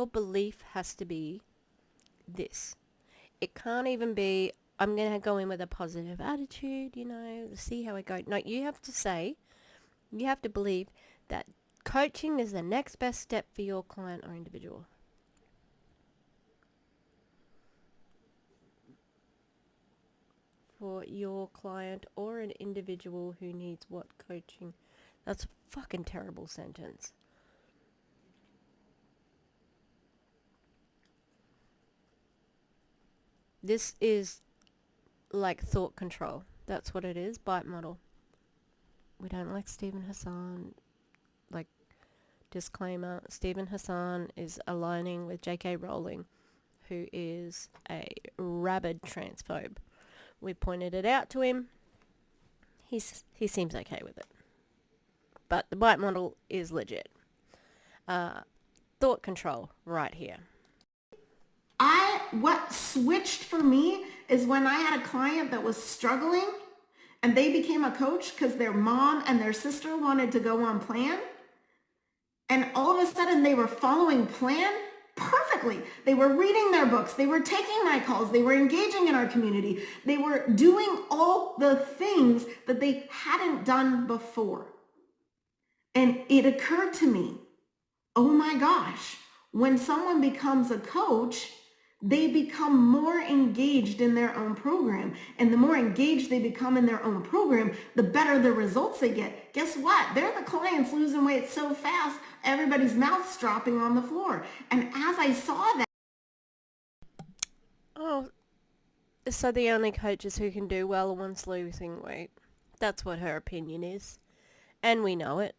belief has to be this. It can't even be, I'm going to go in with a positive attitude, see how I go. No, you have to believe that coaching is the next best step for your client or individual. For your client or an individual who needs what coaching. That's a fucking terrible sentence. This is like thought control. That's what it is. Bite model. We don't like Stephen Hassan. Like, disclaimer, Stephen Hassan is aligning with J.K. Rowling, who is a rabid transphobe. We pointed it out to him. He seems okay with it. But the bite model is legit. Thought control right here. What switched for me is when I had a client that was struggling and they became a coach because their mom and their sister wanted to go on plan. And all of a sudden they were following plan perfectly. They were reading their books. They were taking my calls. They were engaging in our community. They were doing all the things that they hadn't done before. And it occurred to me, oh my gosh, when someone becomes a coach, they become more engaged in their own program. And the more engaged they become in their own program, the better the results they get. Guess what? They're the clients losing weight so fast, everybody's mouth's dropping on the floor. And as I saw that, Oh, so the only coaches who can do well are ones losing weight. That's what her opinion is. And we know it.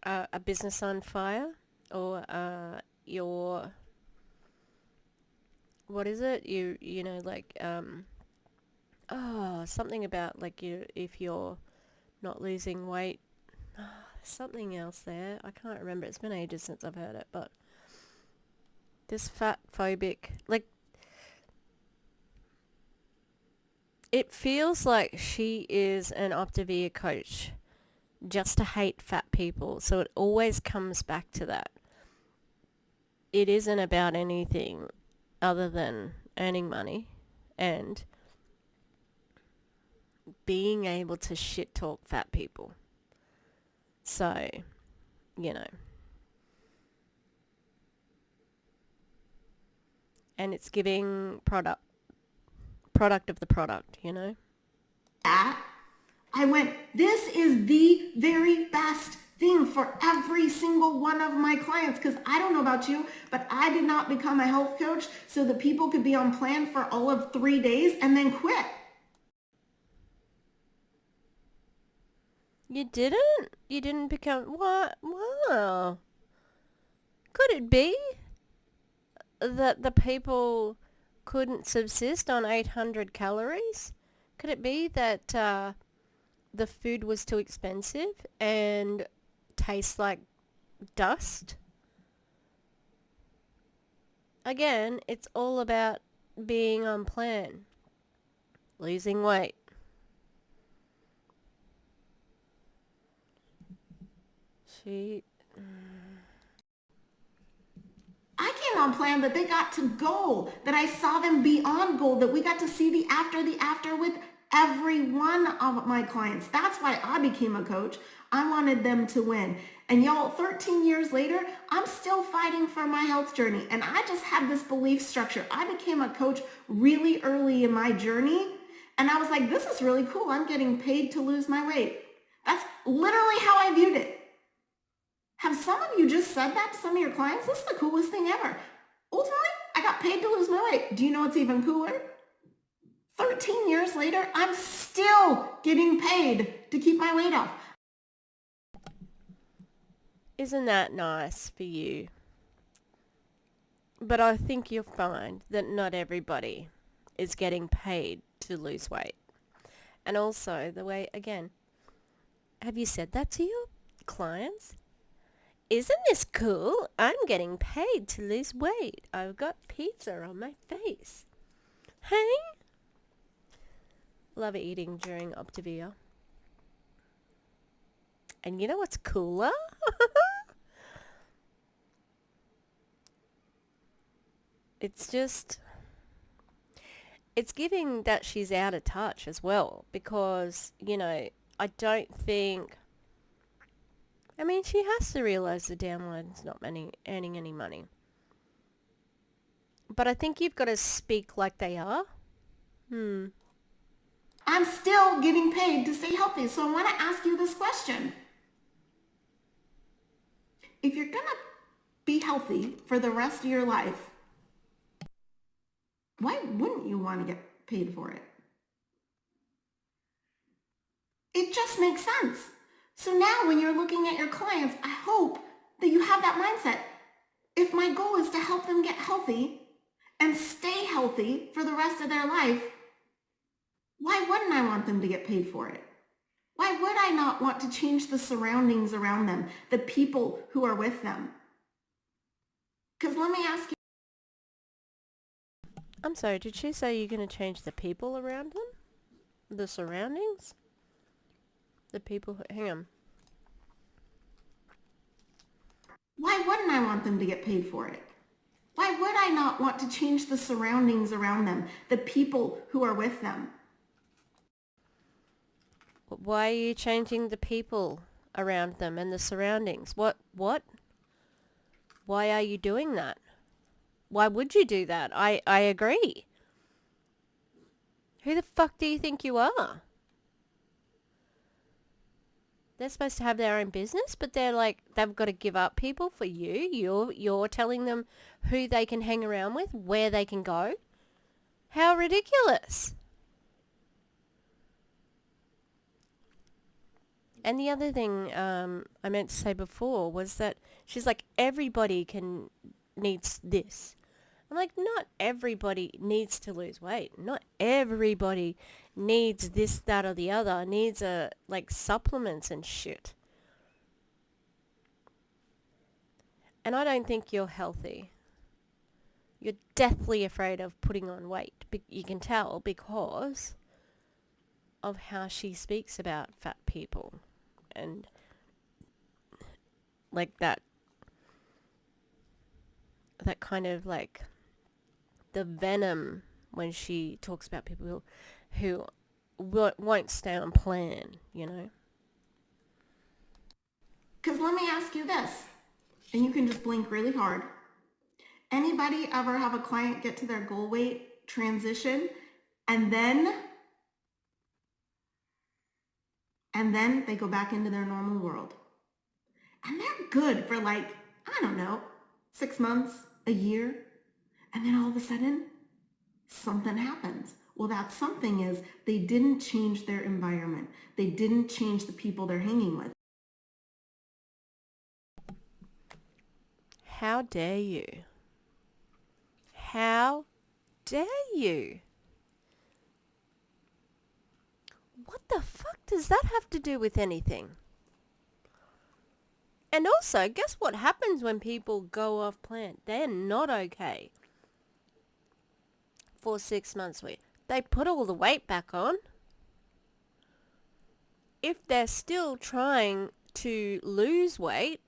A business on fire, or your... What is it? You know, like, something about, like, if you're not losing weight. Something else there. I can't remember. It's been ages since I've heard it, but this fat phobic, like, it feels like she is an optavia coach just to hate fat people. So it always comes back to that. It isn't about anything other than earning money and being able to shit talk fat people. So, you know. And it's giving product of the product, you know. I went, this is the very best thing for every single one of my clients, because I don't know about you, but I did not become a health coach so that people could be on plan for all of 3 days and then quit. You didn't? You didn't become... What? Wow. Could it be that the people couldn't subsist on 800 calories? Could it be that the food was too expensive and tastes like dust? Again, it's all about being on plan. Losing weight. I came on plan that they got to goal, that I saw them beyond goal, that we got to see the after with every one of my clients. That's why I became a coach. I wanted them to win. And y'all, 13 years later, I'm still fighting for my health journey. And I just had this belief structure. I became a coach really early in my journey. And I was like, this is really cool. I'm getting paid to lose my weight. That's literally how I viewed it. Have some of you just said that to some of your clients? This is the coolest thing ever. Ultimately, I got paid to lose my weight. Do you know what's even cooler? 13 years later, I'm still getting paid to keep my weight off. Isn't that nice for you? But I think you'll find that not everybody is getting paid to lose weight. And also the way, again, have you said that to your clients? Isn't this cool? I'm getting paid to lose weight. I've got pizza on my face. Hey? Love eating during optavia. And you know what's cooler? It's just... It's giving that she's out of touch as well. Because, you know, I don't think... I mean, she has to realise the downline's not earning any money. But I think you've got to speak like they are. I'm still getting paid to stay healthy. So I want to ask you this question. If you're going to be healthy for the rest of your life, Why wouldn't you want to get paid for it? It just makes sense. So now when you're looking at your clients, I hope that you have that mindset. If my goal is to help them get healthy and stay healthy for the rest of their life, why wouldn't I want them to get paid for it? Why would I not want to change the surroundings around them, the people who are with them? Because let me ask you. I'm sorry, did she say you're going to change the people around them? The surroundings? The people who... Hang on. Why wouldn't I want them to get paid for it? Why would I not want to change the surroundings around them, the people who are with them? Why are you changing the people around them and the surroundings? What? Why are you doing that? Why would you do that? I agree. Who the fuck do you think you are? They're supposed to have their own business, but they're like, they've got to give up people for you. You're telling them who they can hang around with, where they can go. How ridiculous. And the other thing I meant to say before was that she's like, everybody needs this. I'm like, not everybody needs to lose weight. Not everybody needs this, that, or the other. Needs like supplements and shit. And I don't think you're healthy. You're deathly afraid of putting on weight. You can tell because of how she speaks about fat people. And like that kind of like the venom when she talks about people who won't stay on plan, you know? Because let me ask you this, and you can just blink really hard. Anybody ever have a client get to their goal weight, transition, and then they go back into their normal world? And they're good for like, I don't know, 6 months, a year, and then all of a sudden, something happens. Well, that something is they didn't change their environment. They didn't change the people they're hanging with. How dare you? How dare you? What the fuck does that have to do with anything? And also, guess what happens when people go off plan? They're not okay for 6 months. They put all the weight back on. If they're still trying to lose weight,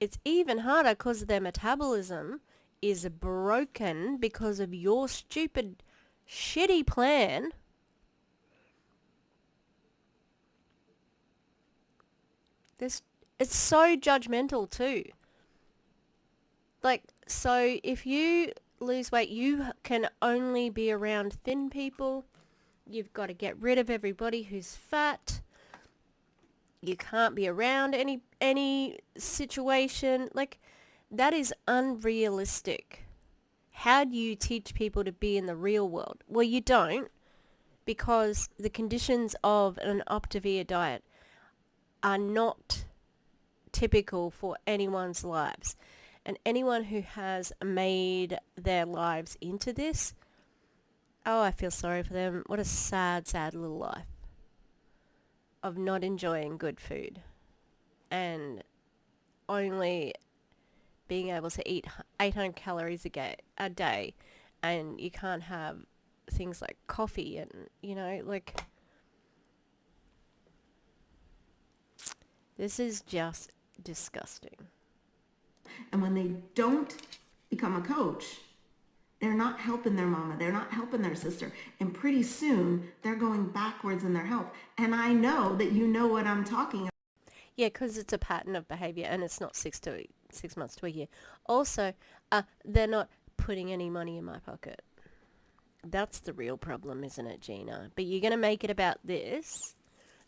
it's even harder because their metabolism is broken because of your stupid, shitty plan. It's so judgmental too. Like, so if you lose weight, you can only be around thin people. You've got to get rid of everybody who's fat. You can't be around any situation. Like, that is unrealistic. How do you teach people to be in the real world? Well, you don't, because the conditions of an optavia diet are not typical for anyone's lives. And anyone who has made their lives into this, oh, I feel sorry for them. What a sad, sad little life of not enjoying good food and only being able to eat 800 calories a day, and you can't have things like coffee and, you know, like, this is just disgusting. And when they don't become a coach, they're not helping their mama. They're not helping their sister. And pretty soon, they're going backwards in their health. And I know that you know what I'm talking about. Yeah, because it's a pattern of behavior, and it's not 6 months to a year. Also, they're not putting any money in my pocket. That's the real problem, isn't it, Gina? But you're going to make it about this,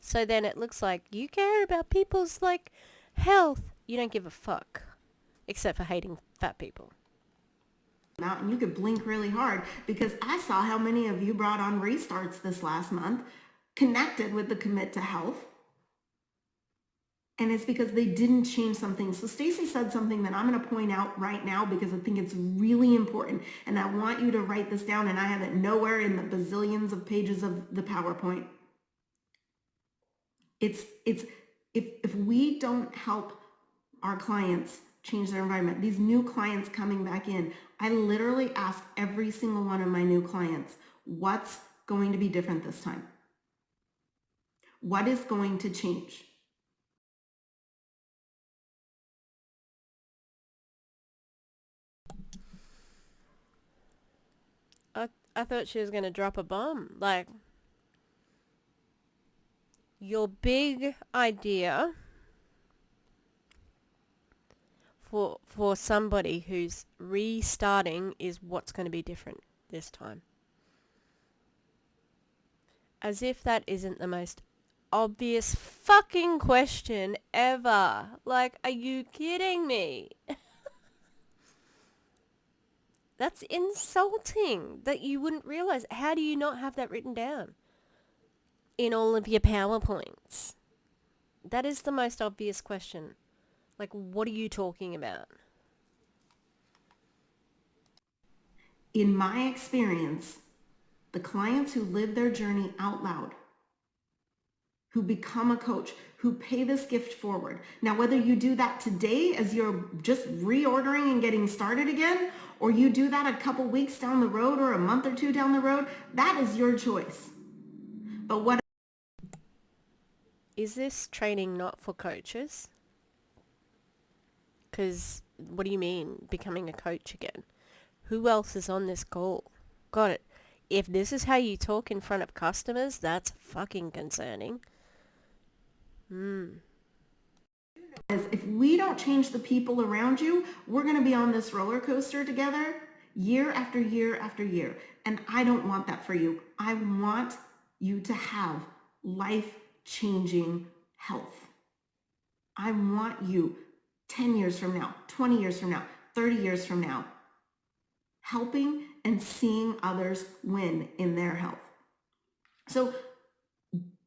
so then it looks like you care about people's, like, health. You don't give a fuck, except for hating fat people. out, and you could blink really hard because I saw how many of you brought on restarts this last month connected with the commit to health. And it's because they didn't change something. So Stacy said something that I'm going to point out right now because I think it's really important. And I want you to write this down, and I have it nowhere in the bazillions of pages of the PowerPoint. If we don't help our clients change their environment, these new clients coming back in, I literally ask every single one of my new clients, what's going to be different this time? What is going to change? I thought she was going to drop a bomb. Like, your big idea for somebody who's restarting is what's going to be different this time. As if that isn't the most obvious fucking question ever. Like, are you kidding me? That's insulting that you wouldn't realize. How do you not have that written down in all of your PowerPoints? That is the most obvious question. Like, what are you talking about? In my experience, the clients who live their journey out loud, who become a coach, who pay this gift forward. Now, whether you do that today as you're just reordering and getting started again, or you do that a couple weeks down the road or a month or two down the road, that is your choice. But what Is this training not for coaches? Because what do you mean, becoming a coach again? Who else is on this call? Got it. If this is how you talk in front of customers, that's fucking concerning. is, if we don't change the people around you, we're going to be on this roller coaster together year after year after year. And I don't want that for you. I want you to have life-changing health. I want you 10 years from now, 20 years from now, 30 years from now, helping and seeing others win in their health. So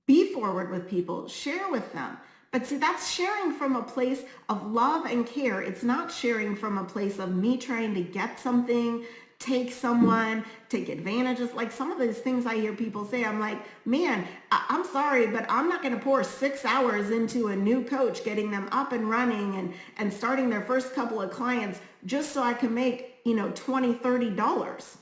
be forward with people, share with them. But see, that's sharing from a place of love and care. It's not sharing from a place of me trying to get something, take someone, take advantage of. Like some of these things I hear people say, I'm like, man, I'm sorry, but I'm not going to pour 6 hours into a new coach, getting them up and running and starting their first couple of clients just so I can make, $20, $30.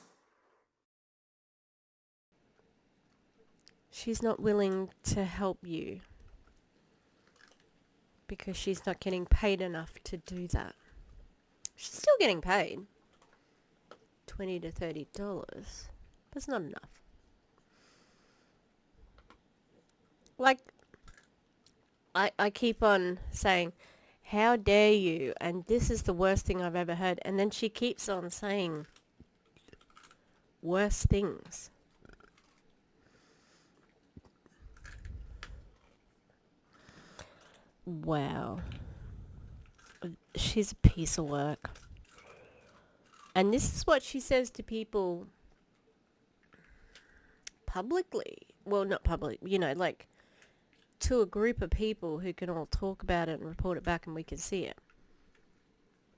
She's not willing to help you because she's not getting paid enough to do that. She's still getting paid $20 to $30, but it's not enough. Like, I keep on saying, how dare you, and this is the worst thing I've ever heard, and then she keeps on saying worse things. Wow. She's a piece of work. And this is what she says to people publicly. Well, not public, like to a group of people who can all talk about it and report it back and we can see it.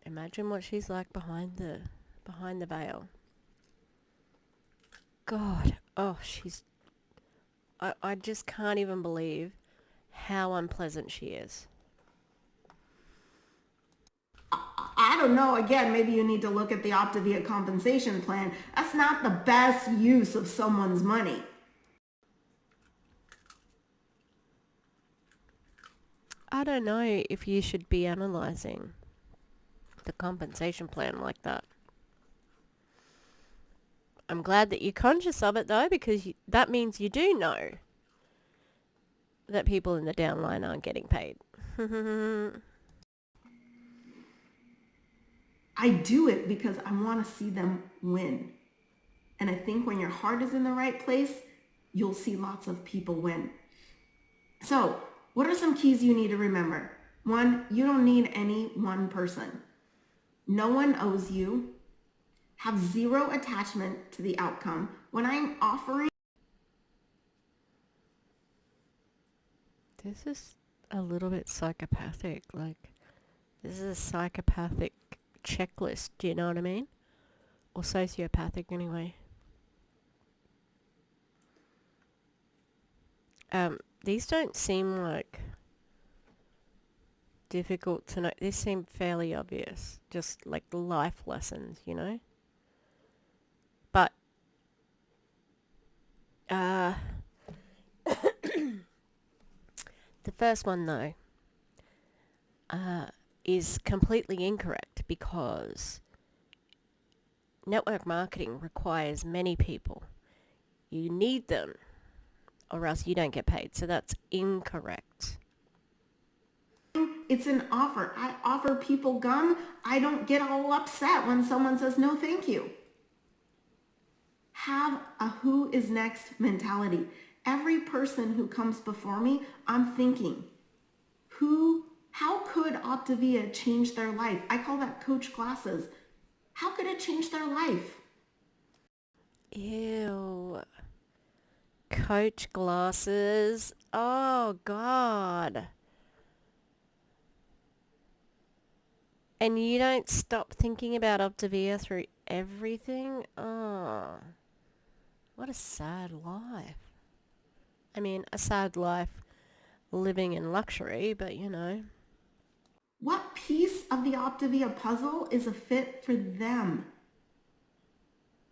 Imagine what she's like behind the veil. God. Oh, I just can't even believe how unpleasant she is. I don't know. Again, maybe you need to look at the optavia compensation plan. That's not the best use of someone's money. I don't know if you should be analysing the compensation plan like that. I'm glad that you're conscious of it though, because that means you do know that people in the downline aren't getting paid. I do it because I want to see them win. And I think when your heart is in the right place, you'll see lots of people win. So, what are some keys you need to remember? 1, you don't need any one person. No one owes you. have zero attachment to the outcome. When I'm offering, This is a little bit psychopathic. Like, this is a psychopathic checklist. Do you know what I mean? Or sociopathic, anyway. These don't seem like difficult to know. These seem fairly obvious. Just like life lessons, you know? But, the first one, though, is completely incorrect because network marketing requires many people. You need them or else you don't get paid. So that's incorrect. it's an offer. I offer people gum. I don't get all upset when someone says no thank you. Have a who is next mentality. Every person who comes before me, I'm thinking, how could Optavia change their life? I call that coach glasses. How could it change their life? Ew. Coach glasses. Oh, God. And you don't stop thinking about Optavia through everything? Oh. What a sad life. I mean, a sad life living in luxury, but you know. What piece of the Optavia puzzle is a fit for them?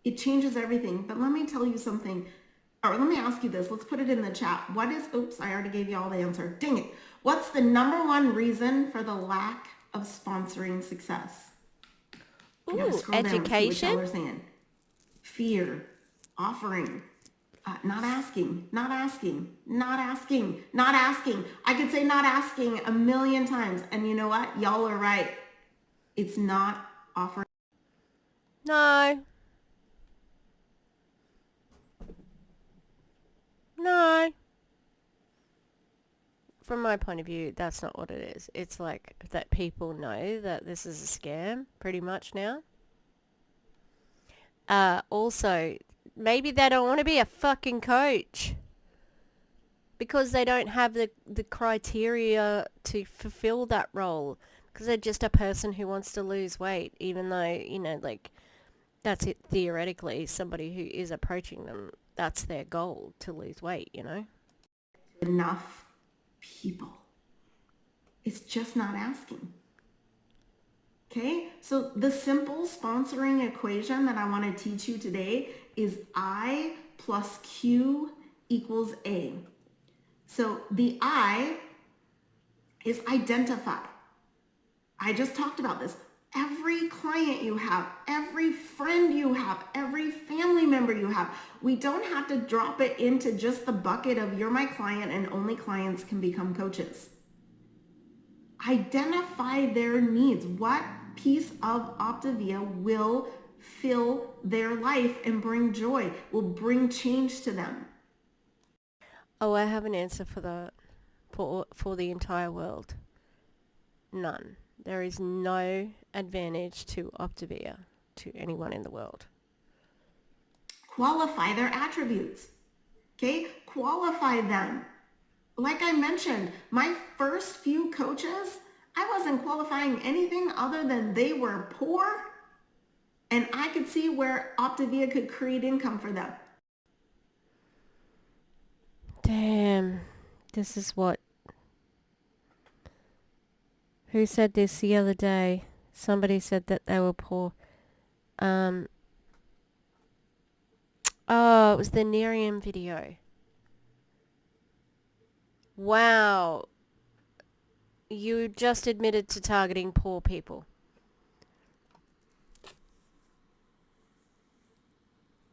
It changes everything. But let me tell you something. Or let me ask you this. Let's put it in the chat. Oops, I already gave you all the answer. Dang it. What's the number one reason for the lack of sponsoring success? You gotta Ooh, scroll down and see what y'all education? are saying. Fear, offering, not asking. I could say not asking a million times. And you know what? Y'all are right. It's not offering. No. No. From my point of view, that's not what it is. It's like that people know that this is a scam pretty much now. Also, maybe they don't want to be a fucking coach because they don't have the criteria to fulfill that role because they're just a person who wants to lose weight, even though, you know, like, that's it theoretically. Somebody who is approaching them, that's their goal, to lose weight, you know? Enough people. It's just not asking. Okay, so the simple sponsoring equation that I want to teach you today is I plus Q equals A. So the I is identify. I just talked about this. Every client you have, every friend you have, every family member you have, we don't have to drop it into just the bucket of you're my client and only clients can become coaches. Identify their needs. What piece of Optavia will fill their life and bring joy, will bring change to them? Oh, I have an answer for that. For the entire world. None. There is no advantage to Optavia to anyone in the world. Qualify their attributes. Okay? Qualify them. Like I mentioned, my first few coaches, I wasn't qualifying anything other than they were poor and I could see where Optavia could create income for them. Damn. This is what... Who said this the other day? Somebody said that they were poor. Oh, it was the Nerium video. Wow. You just admitted to targeting poor people.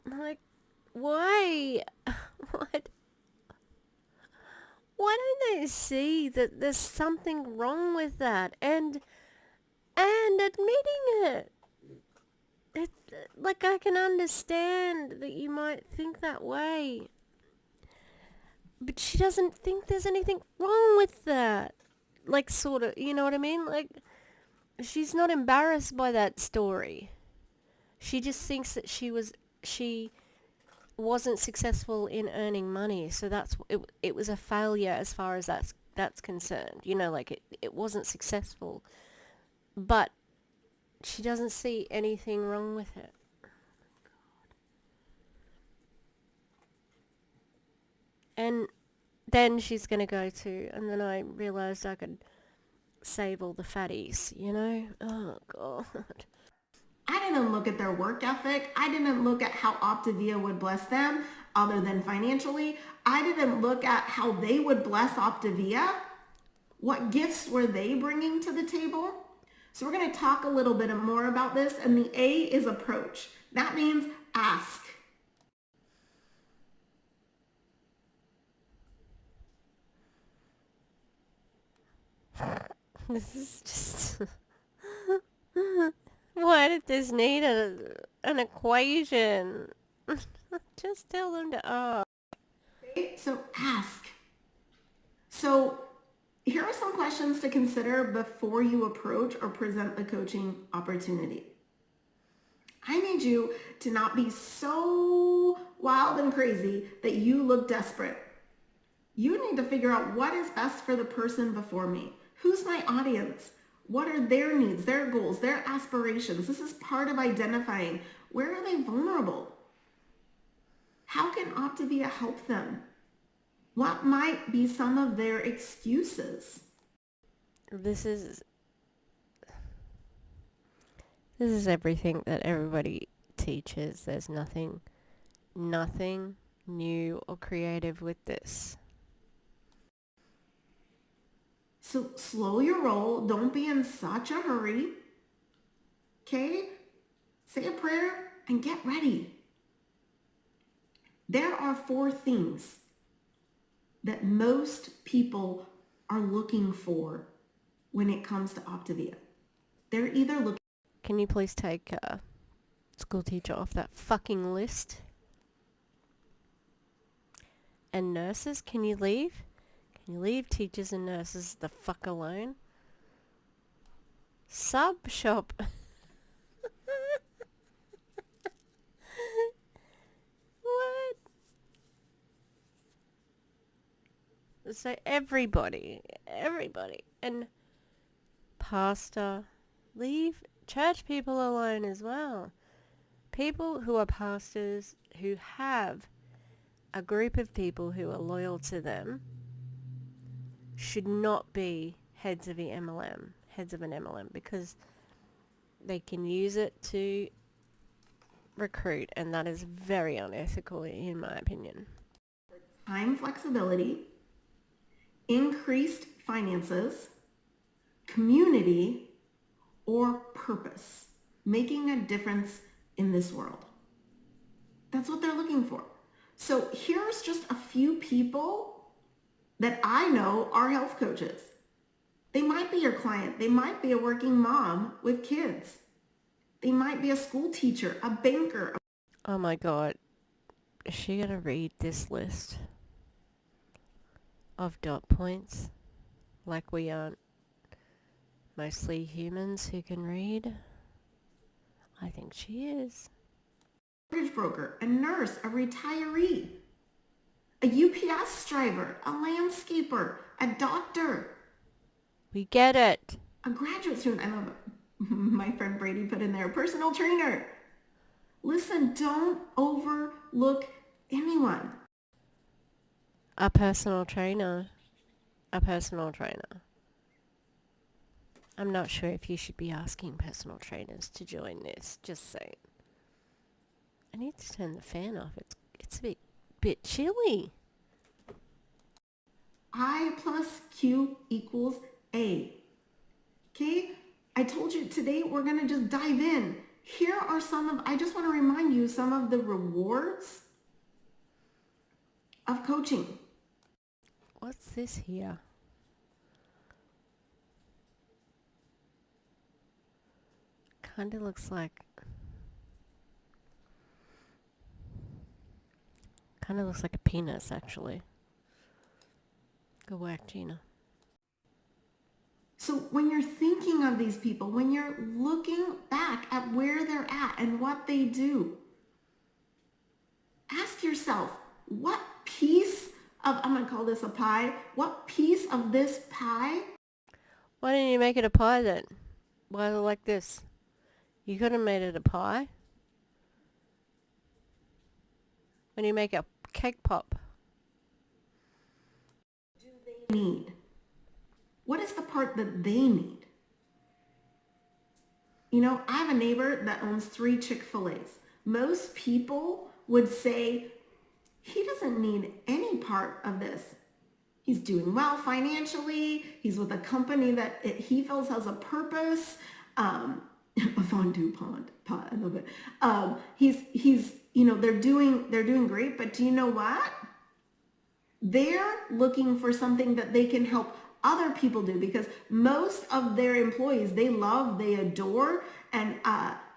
Like, why? What? Why don't they see that there's something wrong with that and admitting it? It's like, I can understand that you might think that way, but she doesn't think there's anything wrong with that. Like, sort of, you know what I mean? Like, she's not embarrassed by that story. She just thinks that she wasn't successful in earning money, so it was a failure as far as that's concerned. You know, like it wasn't successful. But she doesn't see anything wrong with it. And then she's going to go to, and then I realised I could save all the fatties, you know? Oh, God. I didn't look at their work ethic. I didn't look at how Optavia would bless them other than financially. I didn't look at how they would bless Optavia. What gifts were they bringing to the table? So we're going to talk a little bit more about this. And the A is approach. That means ask. This is just... Why did this need an equation? Just tell them to ask. Okay, so ask. So here are some questions to consider before you approach or present the coaching opportunity. I need you to not be so wild and crazy that you look desperate. You need to figure out what is best for the person before me. Who's my audience? What are their needs, their goals, their aspirations? This is part of identifying where are they vulnerable? How can Optavia help them? What might be some of their excuses? This is everything that everybody teaches. There's nothing new or creative with this. So slow your roll. Don't be in such a hurry. Okay? Say a prayer and get ready. There are 4 things that most people are looking for when it comes to Optavia. They're either looking... Can you please take school teacher off that fucking list? And nurses, can you leave? Can you leave teachers and nurses the fuck alone? Sub shop. What? So everybody, and pastor, leave church people alone as well. People who are pastors who have a group of people who are loyal to them should not be heads of an MLM, because they can use it to recruit, and that is very unethical in my opinion. time flexibility, increased finances, community, or purpose, making a difference in this world. That's what they're looking for. So here's just a few people that I know are health coaches. They might be your client. They might be a working mom with kids. They might be a school teacher, a banker. Oh my God. Is she going to read this list of dot points like we aren't mostly humans who can read? I think she is. Mortgage broker, a nurse, a retiree, a UPS driver, a landscaper, a doctor. We get it. A graduate student. I love it. My friend Brady put in there, a personal trainer. Listen, don't overlook anyone. A personal trainer. I'm not sure if you should be asking personal trainers to join this. Just saying. I need to turn the fan off. It's a bit chilly. I plus Q equals A. Okay? I told you today we're going to just dive in. Here are I just want to remind you some of the rewards of coaching. What's this here? Kind of looks like a penis, actually. Good work, Gina. So when you're thinking of these people, when you're looking back at where they're at and what they do, ask yourself, what piece of, I'm going to call this a pie, what piece of this pie? Why didn't you make it a pie then? Why is it like this? You could have made it a pie. When you make a cake pop. Need? What is the part that they need? You know, I have a neighbor that owns 3 Chick-fil-A's. Most people would say he doesn't need any part of this. He's doing well financially. He's with a company that he feels has a purpose. A fondue pot, I love it. He's, you know, they're doing great, but do you know what? They're looking for something that they can help other people do, because most of their employees, they love, they adore, and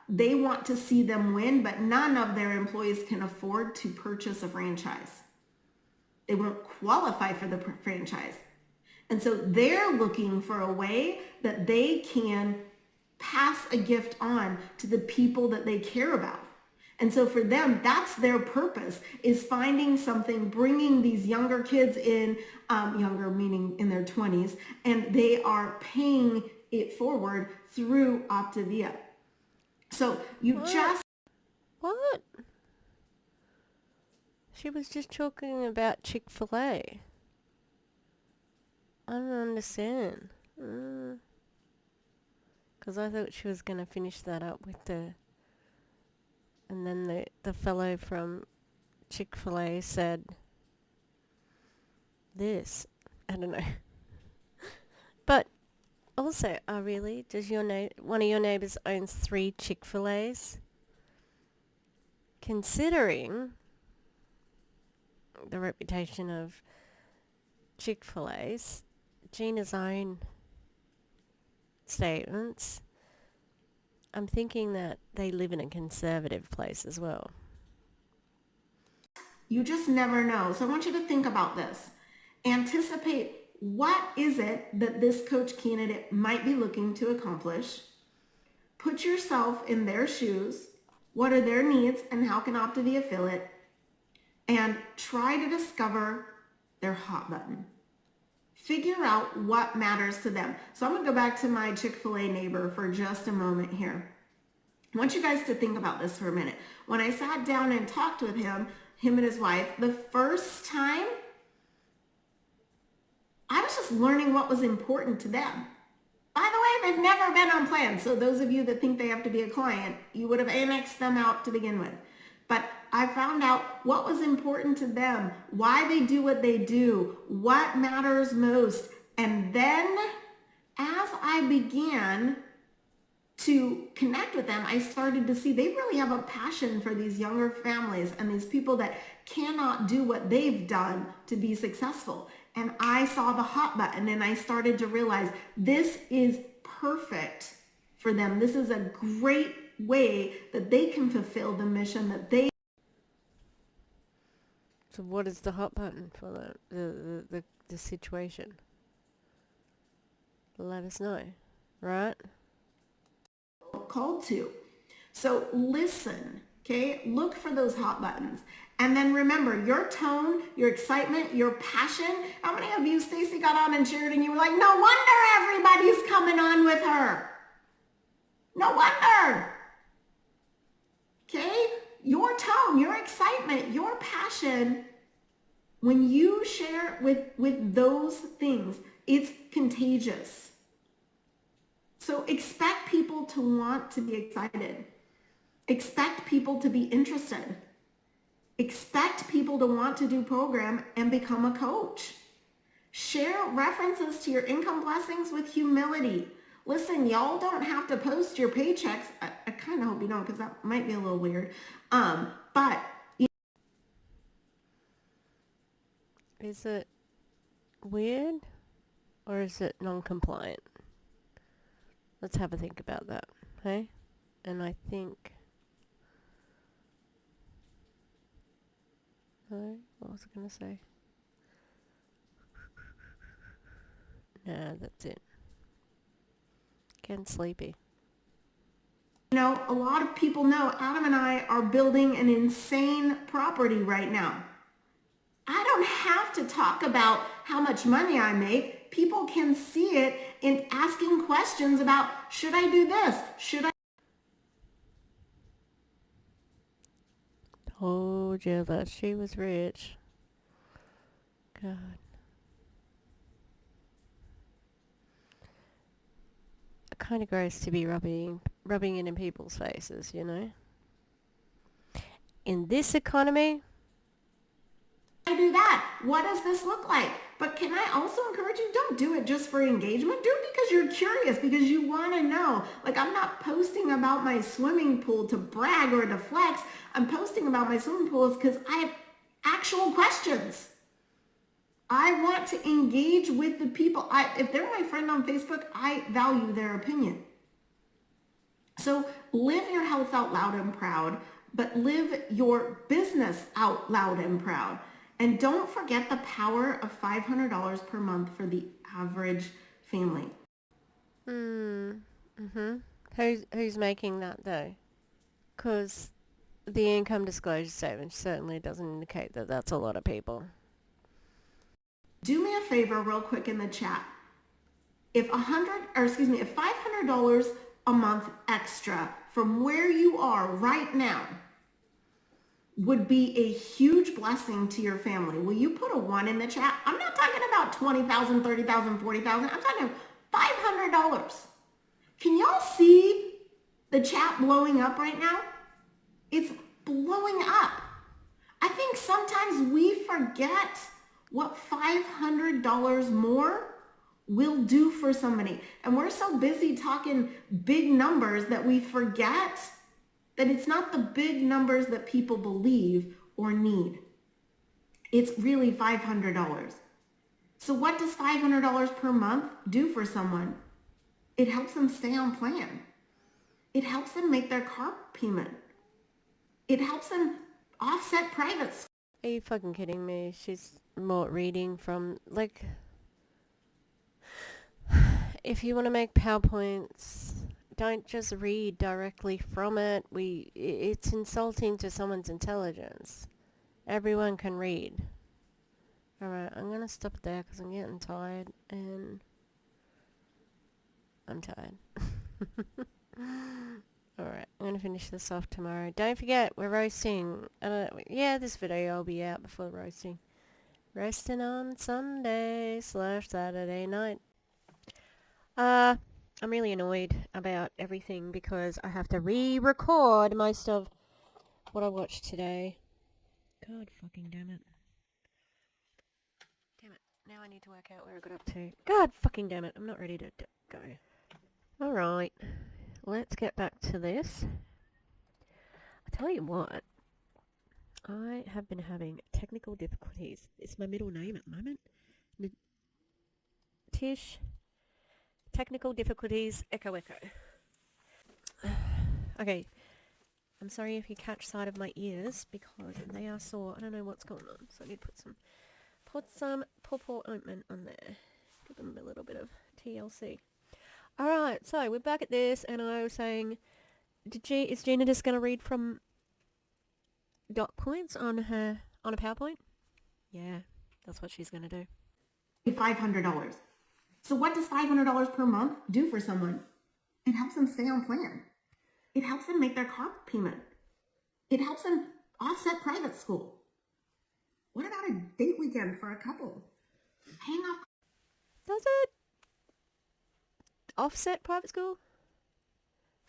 they want to see them win, but none of their employees can afford to purchase a franchise. They won't qualify for the franchise. And so they're looking for a way that they can pass a gift on to the people that they care about. And so for them, that's their purpose, is finding something, bringing these younger kids in, younger meaning in their 20s, and they are paying it forward through optavia. So you just... What? She was just talking about Chick-fil-A. I don't understand. Because I thought she was going to finish that up with the... And then the fellow from Chick-fil-A said this. I don't know. But also, really? Does one of your neighbours owns 3 Chick-fil-A's? Considering the reputation of Chick-fil-A's, Gina's own statements, I'm thinking that they live in a conservative place as well. You just never know. So I want you to think about this. Anticipate, what is it that this coach candidate might be looking to accomplish? Put yourself in their shoes. What are their needs and how can Optavia fill it? And try to discover their hot button. Figure out what matters to them. So I'm going to go back to my Chick-fil-A neighbor for just a moment here. I want you guys to think about this for a minute. When I sat down and talked with him and his wife, the first time, I was just learning what was important to them. By the way, they've never been on plan. So those of you that think they have to be a client, you would have annexed them out to begin with. But I found out what was important to them, why they do what they do, what matters most. And then as I began to connect with them, I started to see they really have a passion for these younger families and these people that cannot do what they've done to be successful. And I saw the hot button and I started to realize this is perfect for them. This is a great way that they can fulfill the mission that they... So what is the hot button for the situation? Let us know, right? Called to. So listen, okay? Look for those hot buttons. And then remember, your tone, your excitement, your passion. How many of you, Stacy, got on and cheered and you were like, no wonder everybody's coming on with her. No wonder. Okay? Your tone, your excitement, your passion, when you share with those things, it's contagious. So expect people to want to be excited. Expect people to be interested. Expect people to want to do program and become a coach. Share references to your income blessings with humility. Listen, y'all don't have to post your paychecks. I kind of hope you don't, because that might be a little weird. But is it weird or is it non-compliant? Let's have a think about that, hey? And I think... No, what was I going to say? No, that's it. Getting sleepy. You know, a lot of people know Adam and I are building an insane property right now. I don't have to talk about how much money I make. People can see it in asking questions about, should I do this? Should I? Told you that she was rich. God. Kind of gross to be rubbing it in people's faces, you know? In this economy, I do that? What does this look like? But can I also encourage you, don't do it just for engagement. Do it because you're curious, because you want to know. Like, I'm not posting about my swimming pool to brag or to flex. I'm posting about my swimming pools because I have actual questions. I want to engage with the people. If they're my friend on Facebook, I value their opinion. So live your health out loud and proud, but live your business out loud and proud. And don't forget the power of $500 per month for the average family. Who's making that though? Because the income disclosure statement certainly doesn't indicate that that's a lot of people. Do me a favor real quick in the chat. If $500 a month extra from where you are right now would be a huge blessing to your family, will you put a 1 in the chat? I'm not talking about 20,000, 30,000, 40,000. I'm talking $500. Can y'all see the chat blowing up right now? It's blowing up. I think sometimes we forget what $500 more will do for somebody. And we're so busy talking big numbers that we forget that it's not the big numbers that people believe or need. It's really $500. So what does $500 per month do for someone? It helps them stay on plan. It helps them make their car payment. It helps them offset private school. Are you fucking kidding me? She's more reading from, like, if you want to make PowerPoints, don't just read directly from it. It's insulting to someone's intelligence. Everyone can read. Alright, I'm gonna stop it there because I'm getting tired, and I'm tired. Alright, I'm gonna finish this off tomorrow. Don't forget, we're roasting. This video will be out before roasting. Roasting on Sunday/Saturday night. I'm really annoyed about everything because I have to re-record most of what I watched today. God fucking damn it. Damn it. Now I need to work out where I got up to. God fucking damn it. I'm not ready to go. Alright. Let's get back to this. I tell you what. I have been having technical difficulties. It's my middle name at the moment. Tish. Technical difficulties. Echo. Okay. I'm sorry if you catch sight of my ears because they are sore. I don't know what's going on. So I need to put some pawpaw ointment on there. Give them a little bit of TLC. Alright, so we're back at this, and I was saying, is Gina just going to read from dot points on a PowerPoint? Yeah, that's what she's going to do. $500. So what does $500 per month do for someone? It helps them stay on plan. It helps them make their car payment. It helps them offset private school. What about a date weekend for a couple? Hang off. Does it offset private school?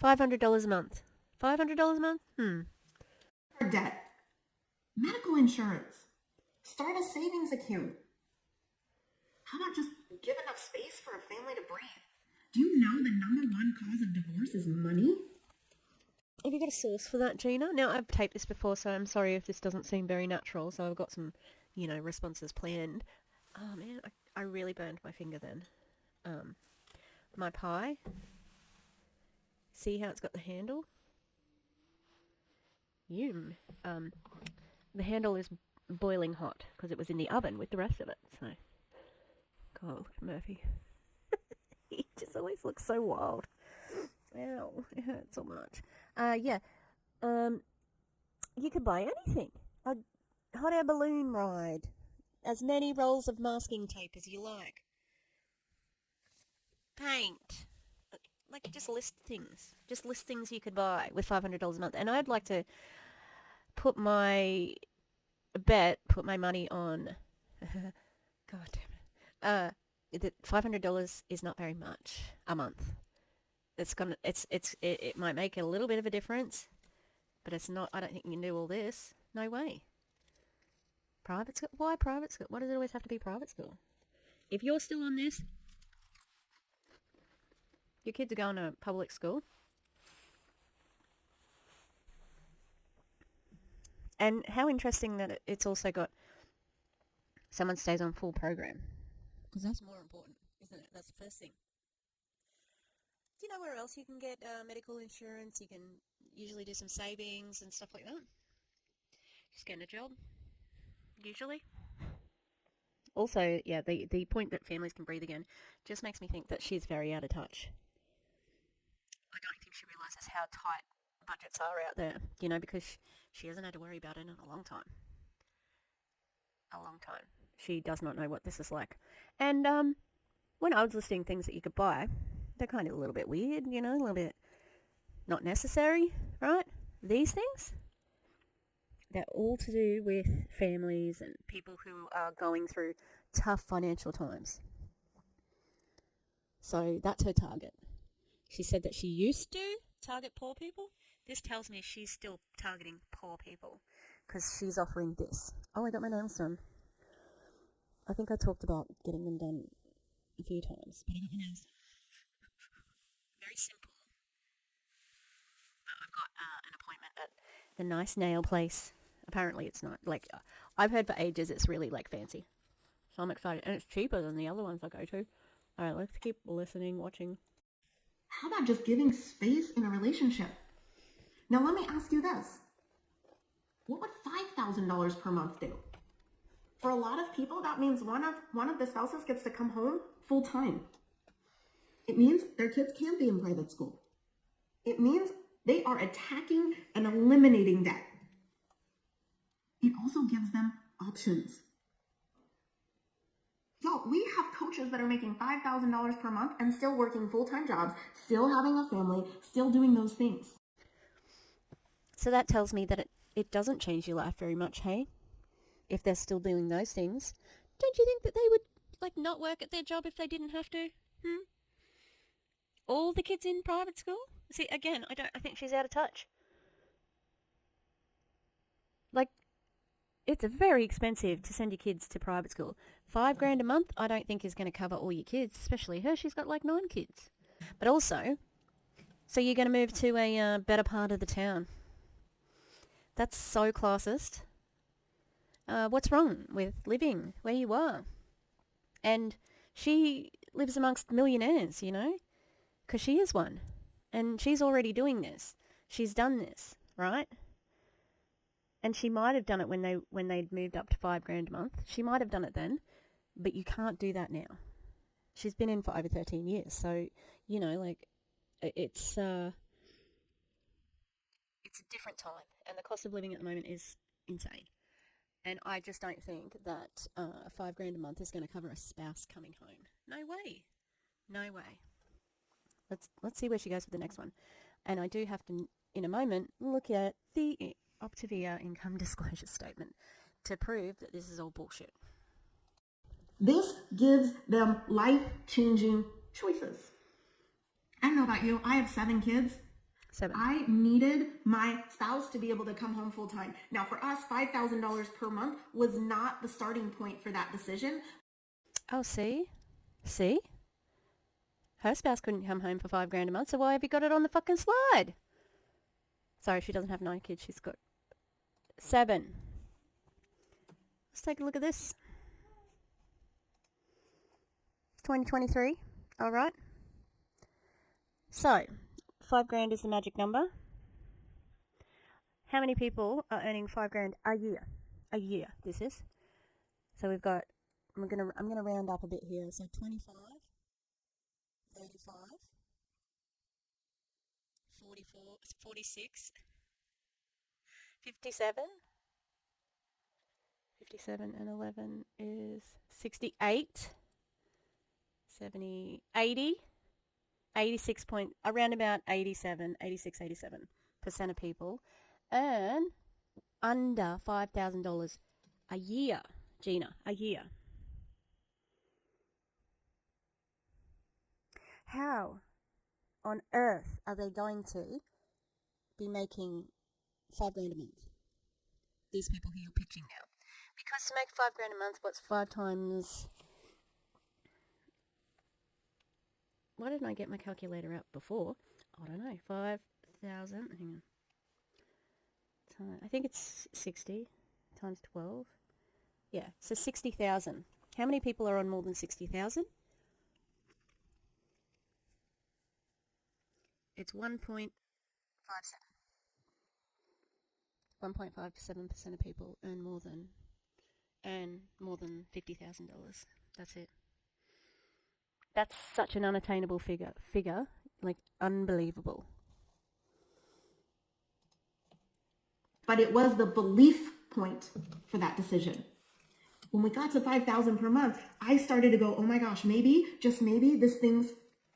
$500 a month. $500 a month? Debt. Medical insurance. Start a savings account. How about just give enough space for a family to breathe? Do you know the number 1 cause of divorce is money? Have you got a source for that, Gina? Now, I've taped this before, so I'm sorry if this doesn't seem very natural, so I've got some, responses planned. Oh, man, I really burned my finger then. My pie. See how it's got the handle? The handle is boiling hot, because it was in the oven with the rest of it, so... God, look at Murphy. He just always looks so wild. Ow, it hurts so much. Yeah. You could buy anything. A hot air balloon ride. As many rolls of masking tape as you like. Paint. Like, just list things. Just list things you could buy with $500 a month. And I'd like to put my money on... God damn it. That $500 is not very much a month. It might make a little bit of a difference, but it's not. I don't think you can do all this. No way. Private school? Why private school? Why does it always have to be private school? If you're still on this, your kids are going to public school, and how interesting that it's also got someone stays on full program, because that's more important, isn't it? That's the first thing. Do you know where else you can get medical insurance? You can usually do some savings and stuff like that. Just getting a job, usually. Also, yeah, the point that families can breathe again just makes me think that she's very out of touch. I don't think she realises how tight budgets are out there, because she hasn't had to worry about it in a long time. A long time. She does not know what this is like. And when I was listing things that you could buy, they're kind of a little bit weird, a little bit not necessary, right? These things, they're all to do with families and people who are going through tough financial times. So that's her target. She said that she used to target poor people. This tells me she's still targeting poor people because she's offering this. Oh, I got my nails done. I think I talked about getting them done a few times, but I got my nails done. Very simple. I've got an appointment at the nice nail place. Apparently it's not. Like, I've heard for ages it's really, fancy. So I'm excited. And it's cheaper than the other ones I go to. Alright, let's keep listening, watching. How about just giving space in a relationship? Now let me ask you this. What would $5,000 per month do? For a lot of people, that means one of the spouses gets to come home full time. It means their kids can't be in private school. It means they are attacking and eliminating debt. It also gives them options. Y'all, we have coaches that are making $5,000 per month and still working full-time jobs, still having a family, still doing those things. So that tells me that it doesn't change your life very much, hey? If they're still doing those things. Don't you think that they would, not work at their job if they didn't have to? All the kids in private school? See, again, I think she's out of touch. It's very expensive to send your kids to private school. $5,000 a month, I don't think is going to cover all your kids, especially her. She's got 9 kids. But also, so you're going to move to a better part of the town. That's so classist. What's wrong with living where you are? And she lives amongst millionaires, because she is one. And she's already doing this. She's done this, right? And she might have done it when they'd moved up to $5,000 a month. She might have done it then, but you can't do that now. She's been in for over 13 years, so it's a different time, and the cost of living at the moment is insane. And I just don't think that $5,000 a month is going to cover a spouse coming home. No way, no way. Let's see where she goes with the next one, and I do have to in a moment look at the optavia income disclosure statement to prove that this is all bullshit. This gives them life-changing choices. I don't know about you. I have 7 kids. 7. I needed my spouse to be able to come home full time. Now for us, $5,000 per month was not the starting point for that decision. Oh, see? Her spouse couldn't come home for $5,000 a month, so why have you got it on the fucking slide? Sorry, she doesn't have 9 kids. She's got 7. Let's take a look at this. 2023. All right. So, $5,000 is the magic number. How many people are earning $5,000 a year? A year, this is. So we've got, I'm gonna round up a bit here. So 25, 35, 46, 57. 57 and 11 is 68, 70, 80, 86 point, around about 87, 86, 87% of people earn under $5,000 a year, Gina, a year. How on earth are they going to be making $5,000 a month? These people who you're pitching now. Because to make $5,000 a month, what's 5 times... Why didn't I get my calculator out before? I don't know. 5,000. Hang on. I think it's 60 times 12. Yeah, so 60,000. How many people are on more than 60,000? It's 1.57. 1.57% of people earn more than $50,000. That's it. That's such an unattainable figure, like unbelievable. But it was the belief point for that decision. When we got to 5,000 per month, I started to go, oh my gosh, maybe, just maybe, this thing's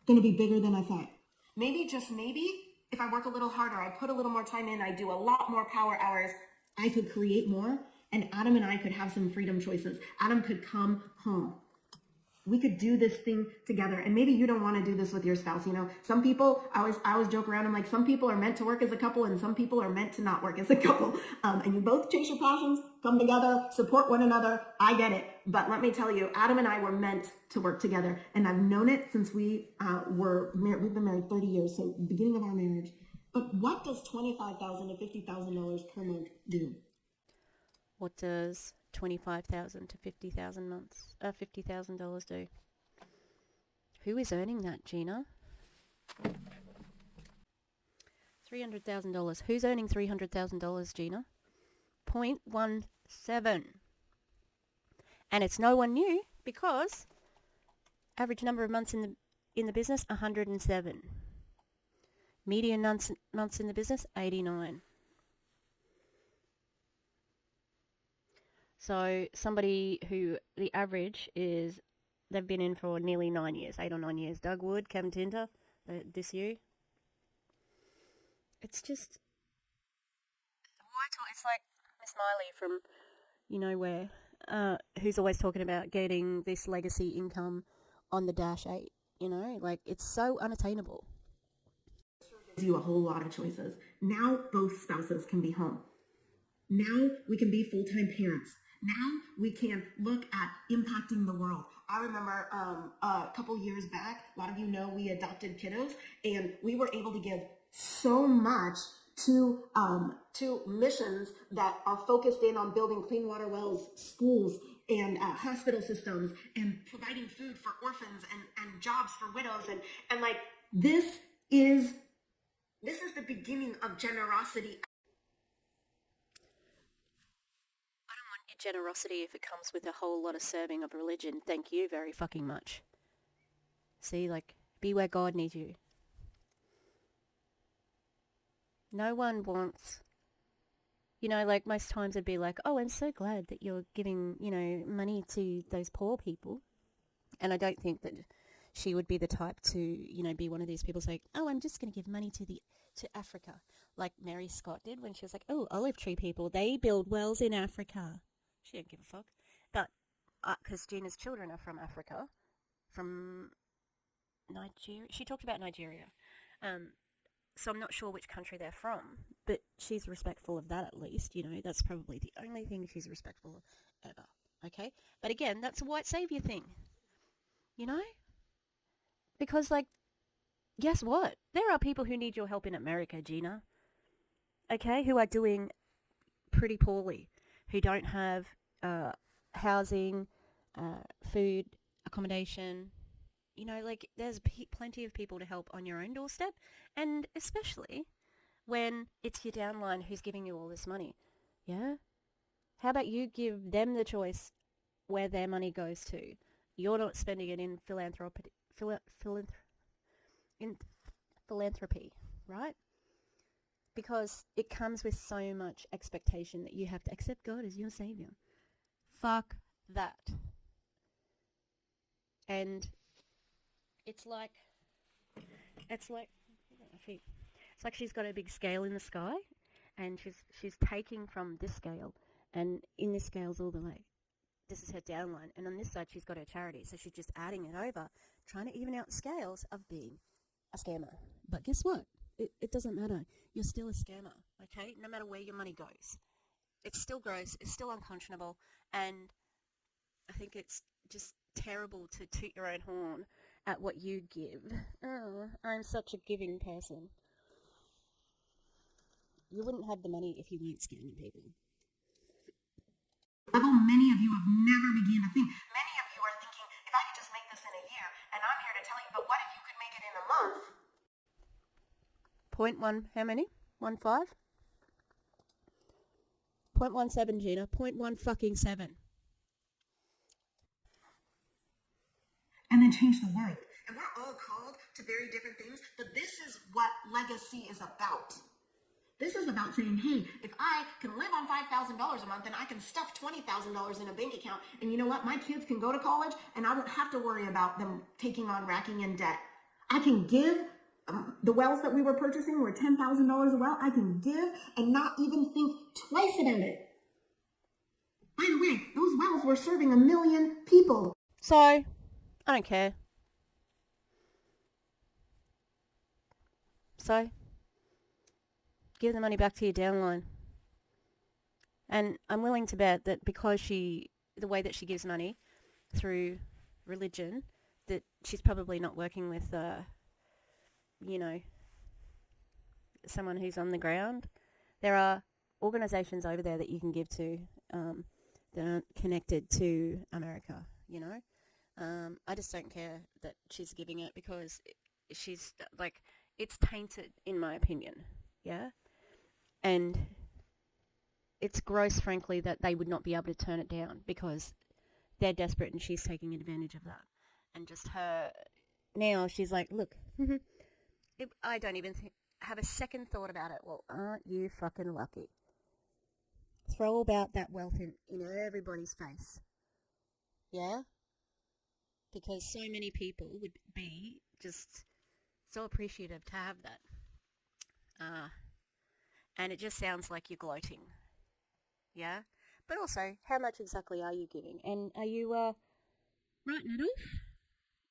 gonna be bigger than I thought. Maybe, just maybe, if I work a little harder, I put a little more time in, I do a lot more power hours, I could create more, and Adam and I could have some freedom choices. Adam could come home. We could do this thing together. And maybe you don't want to do this with your spouse. You know, some people, I always joke around. I'm like, some people are meant to work as a couple and some people are meant to not work as a couple. And you both chase your passions, come together, support one another. I get it. But let me tell you, Adam and I were meant to work together. And I've known it since we were married. We've been married 30 years. So the beginning of our marriage. But what does $25,000 to $50,000 per month do? What does $25,000 to $50,000 do? Who is earning that, Gina? $300,000. Who's earning $300,000, Gina? 0.17. And it's no one new because average number of months in the business 107. Median months in the business 89. So somebody who the average is, they've been in for nearly 9 years, 8 or 9 years. Doug Wood, Kevin Tinter, this year. It's just, it's like Miss Miley from, you know where, who's always talking about getting this legacy income on the Dash 8, you know, like it's so unattainable. Gives you a whole lot of choices. Now both spouses can be home. Now we can be full-time parents. Now we can look at impacting the world. I remember a couple years back, a lot of you know we adopted kiddos, and we were able to give so much to missions that are focused in on building clean water wells, schools, and hospital systems, and providing food for orphans and jobs for widows, and like this is the beginning of generosity. Generosity if it comes with a whole lot of serving of religion. Thank you very fucking much. See, like, be where God needs you. No one wants, you know, like most times it'd be like, oh, I'm so glad that you're giving, you know, money to those poor people. And I don't think that she would be the type to, you know, be one of these people like, oh, I'm just going to give money to Africa. Like Mary Scott did when she was like, oh, olive tree people, they build wells in Africa. She didn't give a fuck. But, because Gina's children are from Africa, from Nigeria. She talked about Nigeria. So I'm not sure which country they're from, but she's respectful of that at least, you know. That's probably the only thing she's respectful of ever, okay? But again, that's a white savior thing, you know? Because, like, guess what? There are people who need your help in America, Gina, okay, who are doing pretty poorly, who don't have housing, food, accommodation. You know, like, there's plenty of people to help on your own doorstep, and especially when it's your downline who's giving you all this money, yeah? How about you give them the choice where their money goes to? You're not spending it in philanthropy, right? because it comes with so much expectation that you have to accept God as your savior. Fuck that. And it's like she's got a big scale in the sky, and she's taking from this scale, and in this scale's all the like, this is her downline, and on this side she's got her charity, so she's just adding it over, trying to even out the scales of being a scammer. But guess what? It doesn't matter. You're still a scammer, okay? No matter where your money goes. It's still gross, it's still unconscionable, and I think it's just terrible to toot your own horn at what you give. Oh, I'm such a giving person. You wouldn't have the money if you weren't scamming people. Level many of you have never begun to think. Many of you are thinking, if I could just make this in a year, and I'm here to tell you, but what if you could make it in a month? 0.1, how many? 1.5? 0.17, Gina. 0.1 fucking 7. And then change the world. And we're all called to very different things, but this is what legacy is about. This is about saying, hey, if I can live on $5,000 a month and I can stuff $20,000 in a bank account, and you know what? My kids can go to college and I won't have to worry about them racking in debt. I can give. The wells that we were purchasing were $10,000 a well. I can give and not even think twice about it. By the way, those wells were serving 1 million people. So, I don't care. So, give the money back to your downline. And I'm willing to bet that because the way that she gives money through religion, that she's probably not working with, someone who's on the ground. There are organisations over there that you can give to that aren't connected to America, I just don't care that she's giving it because she's, like, it's tainted, in my opinion, yeah? And it's gross, frankly, that they would not be able to turn it down because they're desperate and she's taking advantage of that. And just her, now she's like, look, I don't even have a second thought about it. Well, aren't you fucking lucky? Throw about that wealth in everybody's face. Yeah? Because so many people would be just so appreciative to have that. And it just sounds like you're gloating. Yeah? But also, how much exactly are you giving? And are you, writing it off?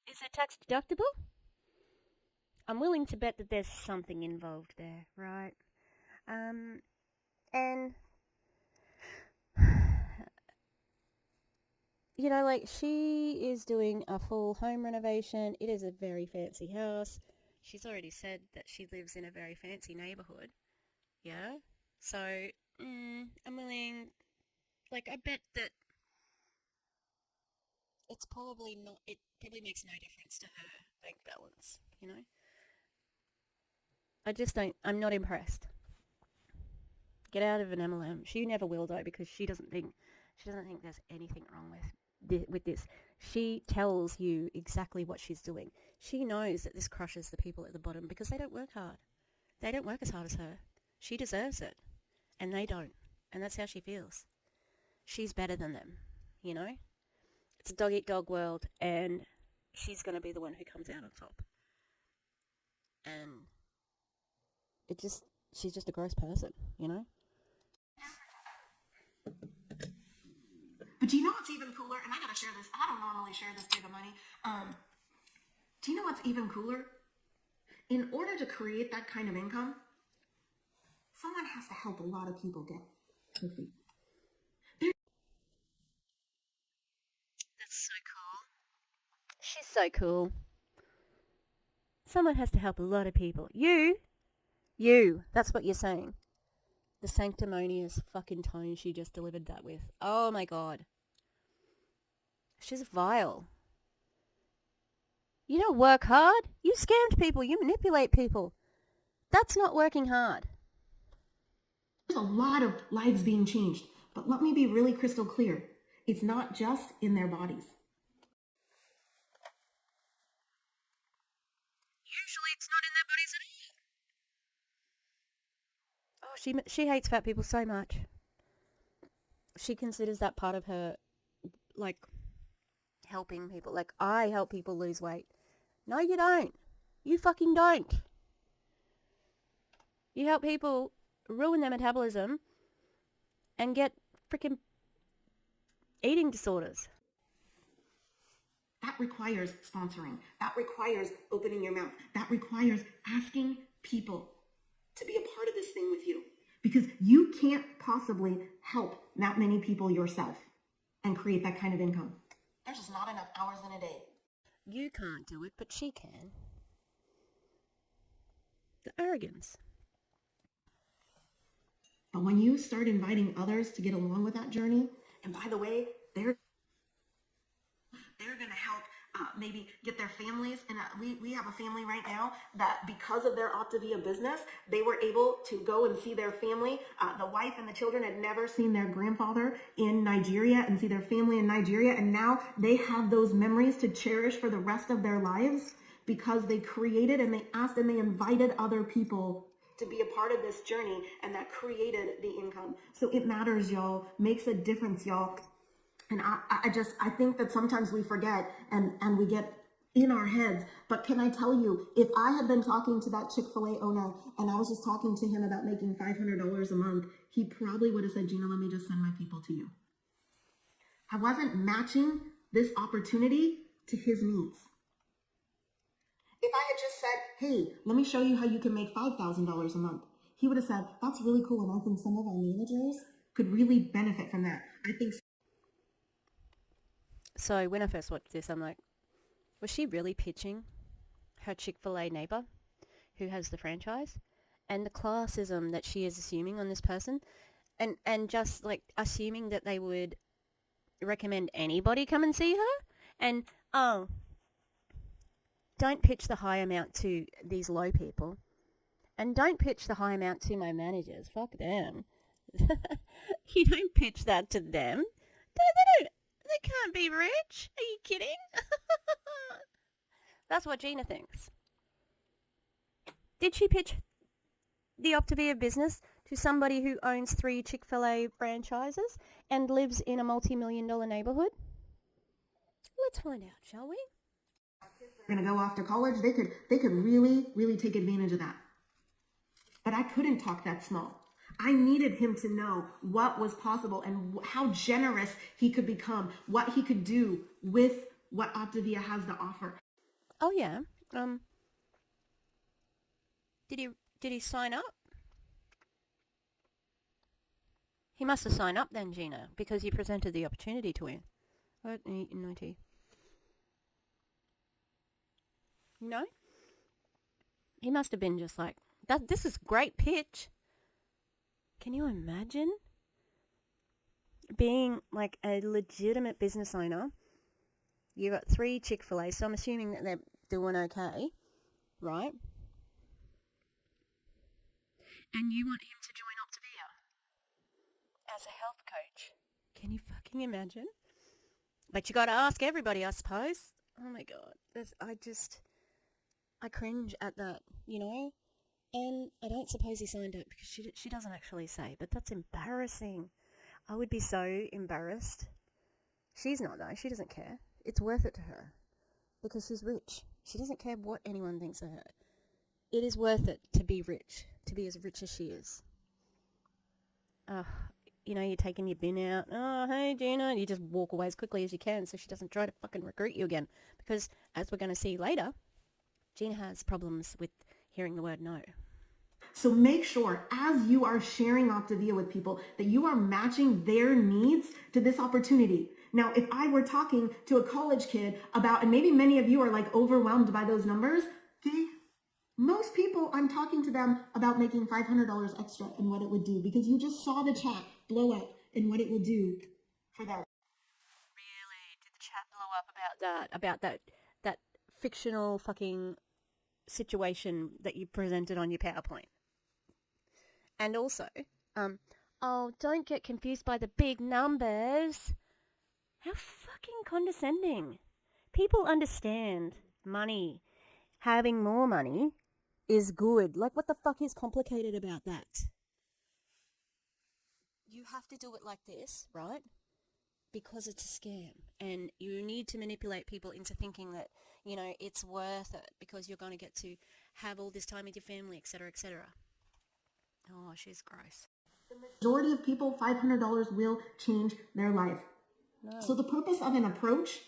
Is it tax deductible? I'm willing to bet that there's something involved there, right? And she is doing a full home renovation. It is a very fancy house. She's already said that she lives in a very fancy neighborhood. Yeah? So, I'm willing, I bet that it probably makes no difference to her bank balance, I'm not impressed. Get out of an MLM. She never will though, because she doesn't think there's anything wrong with this. She tells you exactly what she's doing. She knows that this crushes the people at the bottom because they don't work hard. They don't work as hard as her. She deserves it, and they don't. And that's how she feels. She's better than them, It's a dog-eat-dog world, and she's going to be the one who comes out on top. And she's just a gross person, But do you know what's even cooler? And I gotta share this. I don't normally share this type of money. Do you know what's even cooler? In order to create that kind of income, someone has to help a lot of people get healthy. That's so cool. She's so cool. Someone has to help a lot of people. You, that's what you're saying. The sanctimonious fucking tone she just delivered that with. Oh my god. She's vile. You don't work hard. You scammed people. You manipulate people. That's not working hard. There's a lot of lives being changed, but let me be really crystal clear. It's not just in their bodies. Usually it's not in their bodies at all. She hates fat people so much. She considers that part of her, like, helping people. Like, I help people lose weight. No, you don't. You fucking don't. You help people ruin their metabolism and get freaking eating disorders. That requires sponsoring. That requires opening your mouth. That requires asking people to be a part of this thing with you. Because you can't possibly help that many people yourself and create that kind of income. There's just not enough hours in a day. You can't do it, but she can. The arrogance. But when you start inviting others to get along with that journey, and by the way, they're going to help maybe get their families. And we have a family right now that because of their optavia business, they were able to go and see their family. The wife and the children had never seen their grandfather in Nigeria and see their family in Nigeria. And now they have those memories to cherish for the rest of their lives because they created and they asked and they invited other people to be a part of this journey, and that created the income. So it matters, y'all. Makes a difference, y'all. And I think that sometimes we forget and we get in our heads. But can I tell you, if I had been talking to that Chick-fil-A owner and I was just talking to him about making $500 a month, he probably would have said, Gina, let me just send my people to you. I wasn't matching this opportunity to his needs. If I had just said, hey, let me show you how you can make $5,000 a month, he would have said, that's really cool. And I think some of our managers could really benefit from that. I think So when I first watched this, I'm like, was she really pitching her Chick-fil-A neighbor who has the franchise? And the classism that she is assuming on this person, and just like assuming that they would recommend anybody come and see her? And, oh, don't pitch the high amount to these low people. And don't pitch the high amount to my managers. Fuck them. You don't pitch that to them. They can't be rich. Are you kidding? That's what Gina thinks. Did she pitch the optavia business to somebody who owns 3 Chick-fil-A franchises and lives in a multi-million-dollar neighborhood? Let's find out, shall we? They're going to go off to college. They could really, really take advantage of that. But I couldn't talk that small. I needed him to know what was possible and how generous he could become, what he could do with what Optavia has to offer. Oh yeah. Did he sign up? He must have signed up then, Gina, because you presented the opportunity to him. What? 90. No? He must have been just like, this is great pitch. Can you imagine being like a legitimate business owner? You got 3 Chick-fil-A, so I'm assuming that they're doing okay, right? And you want him to join Optavia as a health coach. Can you fucking imagine? But you got to ask everybody, I suppose. Oh my God. I cringe at that, you know? And I don't suppose he signed up because she doesn't actually say, but that's embarrassing. I would be so embarrassed. She's not though. She doesn't care. It's worth it to her because she's rich. She doesn't care what anyone thinks of her. It is worth it to be rich, to be as rich as she is. You know, you're taking your bin out. Oh, hey, Gina. You just walk away as quickly as you can so she doesn't try to fucking recruit you again. Because as we're going to see later, Gina has problems with hearing the word no. So make sure as you are sharing Optavia with people that you are matching their needs to this opportunity. Now, if I were talking to a college kid about, and maybe many of you are like overwhelmed by those numbers, okay? Most people, I'm talking to them about making $500 extra and what it would do because you just saw the chat blow up and what it will do for them. Really? Did the chat blow up about that fictional fucking situation that you presented on your PowerPoint? And also, don't get confused by the big numbers. How fucking condescending. People understand money. Having more money is good. Like, what the fuck is complicated about that? you have to do it like this, right? Because it's a scam, and you need to manipulate people into thinking that, you know, it's worth it because you're going to get to have all this time with your family, etc., etc. Oh, she's gross. Majority of people, $500 will change their life. No. So the purpose of an approach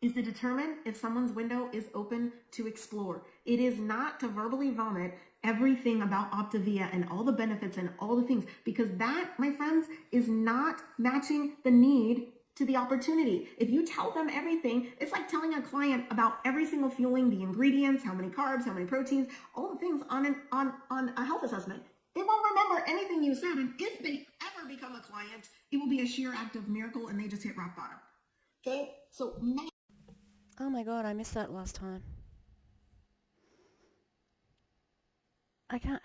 is to determine if someone's window is open to explore. It is not to verbally vomit everything about optavia and all the benefits and all the things, because that, my friends, is not matching the need to the opportunity. If you tell them everything, it's like telling a client about every single fueling, the ingredients, how many carbs, how many proteins, all the things on a health assessment. They won't remember anything you said, and if they ever become a client, it will be a sheer act of miracle and they just hit rock bottom. Okay? So Oh my god, I missed that last time. I can't.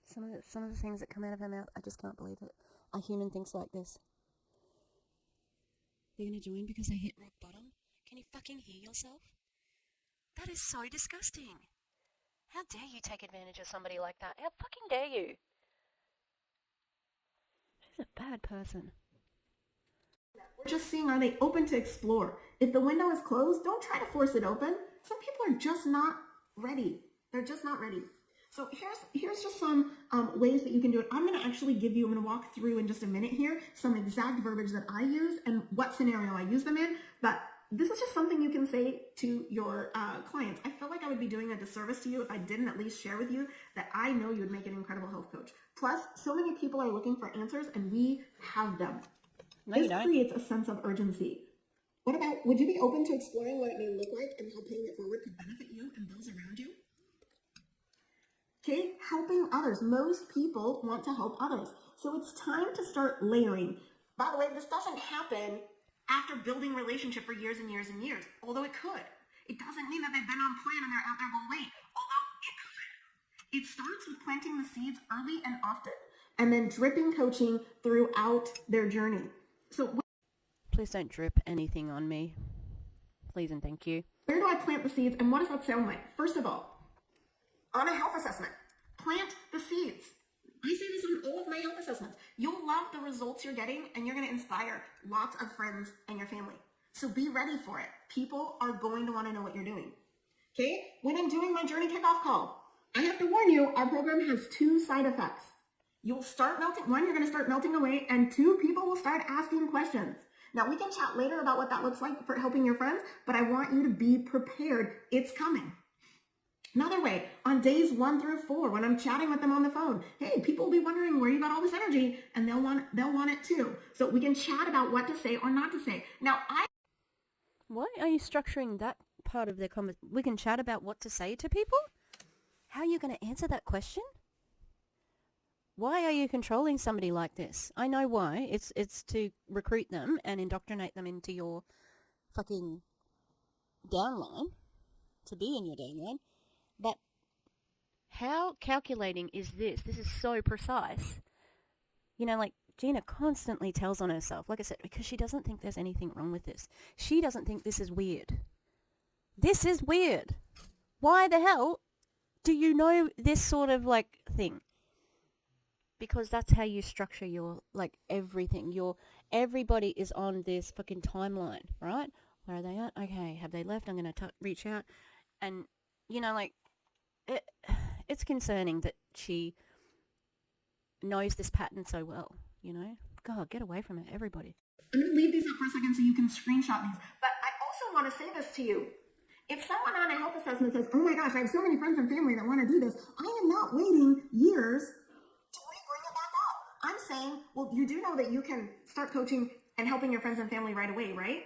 Some of the things that come out of her mouth, I just can't believe it. A human thinks like this. They're gonna join because they hit rock bottom? Can you fucking hear yourself? That is so disgusting. How dare you take advantage of somebody like that? How fucking dare you? She's a bad person. we're just seeing, are they open to explore? If the window is closed, don't try to force it open. Some people are just not ready. They're just not ready. So here's just some ways that you can do it. I'm going to actually give you, I'm going to walk through in just a minute here some exact verbiage that I use and what scenario I use them in. But this is just something you can say to your clients. I feel like I would be doing a disservice to you if I didn't at least share with you that I know you would make an incredible health coach. Plus, so many people are looking for answers and we have them. No, you This don't. creates a sense of urgency. What about, would you be open to exploring what it may look like and how paying it forward could benefit you and those around you? Okay, helping others. Most people want to help others. So it's time to start layering. By the way, this doesn't happen after building relationship for years and years and years, although it could. It doesn't mean that they've been on plan and they're out there going, wait, although it could. It starts with planting the seeds early and often, and then dripping coaching throughout their journey. So Please don't drip anything on me. Please and thank you. where do I plant the seeds and what does that sound like? First of all, on a health assessment, plant the seeds. I say this on all of my health assessments. You'll love the results you're getting and you're going to inspire lots of friends and your family. So be ready for it. People are going to want to know what you're doing. Okay? When I'm doing my journey kickoff call, I have to warn you, our program has 2 side effects. You'll start melting, 1, you're going to start melting away, and 2, people will start asking questions. Now, we can chat later about what that looks like for helping your friends, but I want you to be prepared. It's coming. Another way, on days 1 through 4, when I'm chatting with them on the phone, hey, people will be wondering where you got all this energy, and they'll want it too. So we can chat about what to say or not to say. Now, Why are you structuring that part of the conversation? We can chat about what to say to people? How are you going to answer that question? Why are you controlling somebody like this? I know why. It's to recruit them and indoctrinate them into your fucking downline, to be in your downline. But how calculating is this? This is so precise. You know, like Gina constantly tells on herself, like I said, because she doesn't think there's anything wrong with this. She doesn't think this is weird. This is weird. Why the hell do you know this sort of like thing? Because that's how you structure your, like, everything. Everybody is on this fucking timeline, right? Where are they at? Okay, have they left? I'm going to reach out. And, you know, like, it's concerning that she knows this pattern so well, you know? God, get away from it, everybody. I'm going to leave these up for a second so you can screenshot these. But I also want to say this to you. If someone on a health assessment says, oh my gosh, I have so many friends and family that want to do this, I am not waiting years to bring it back up. I'm saying, well, you do know that you can start coaching and helping your friends and family right away, right?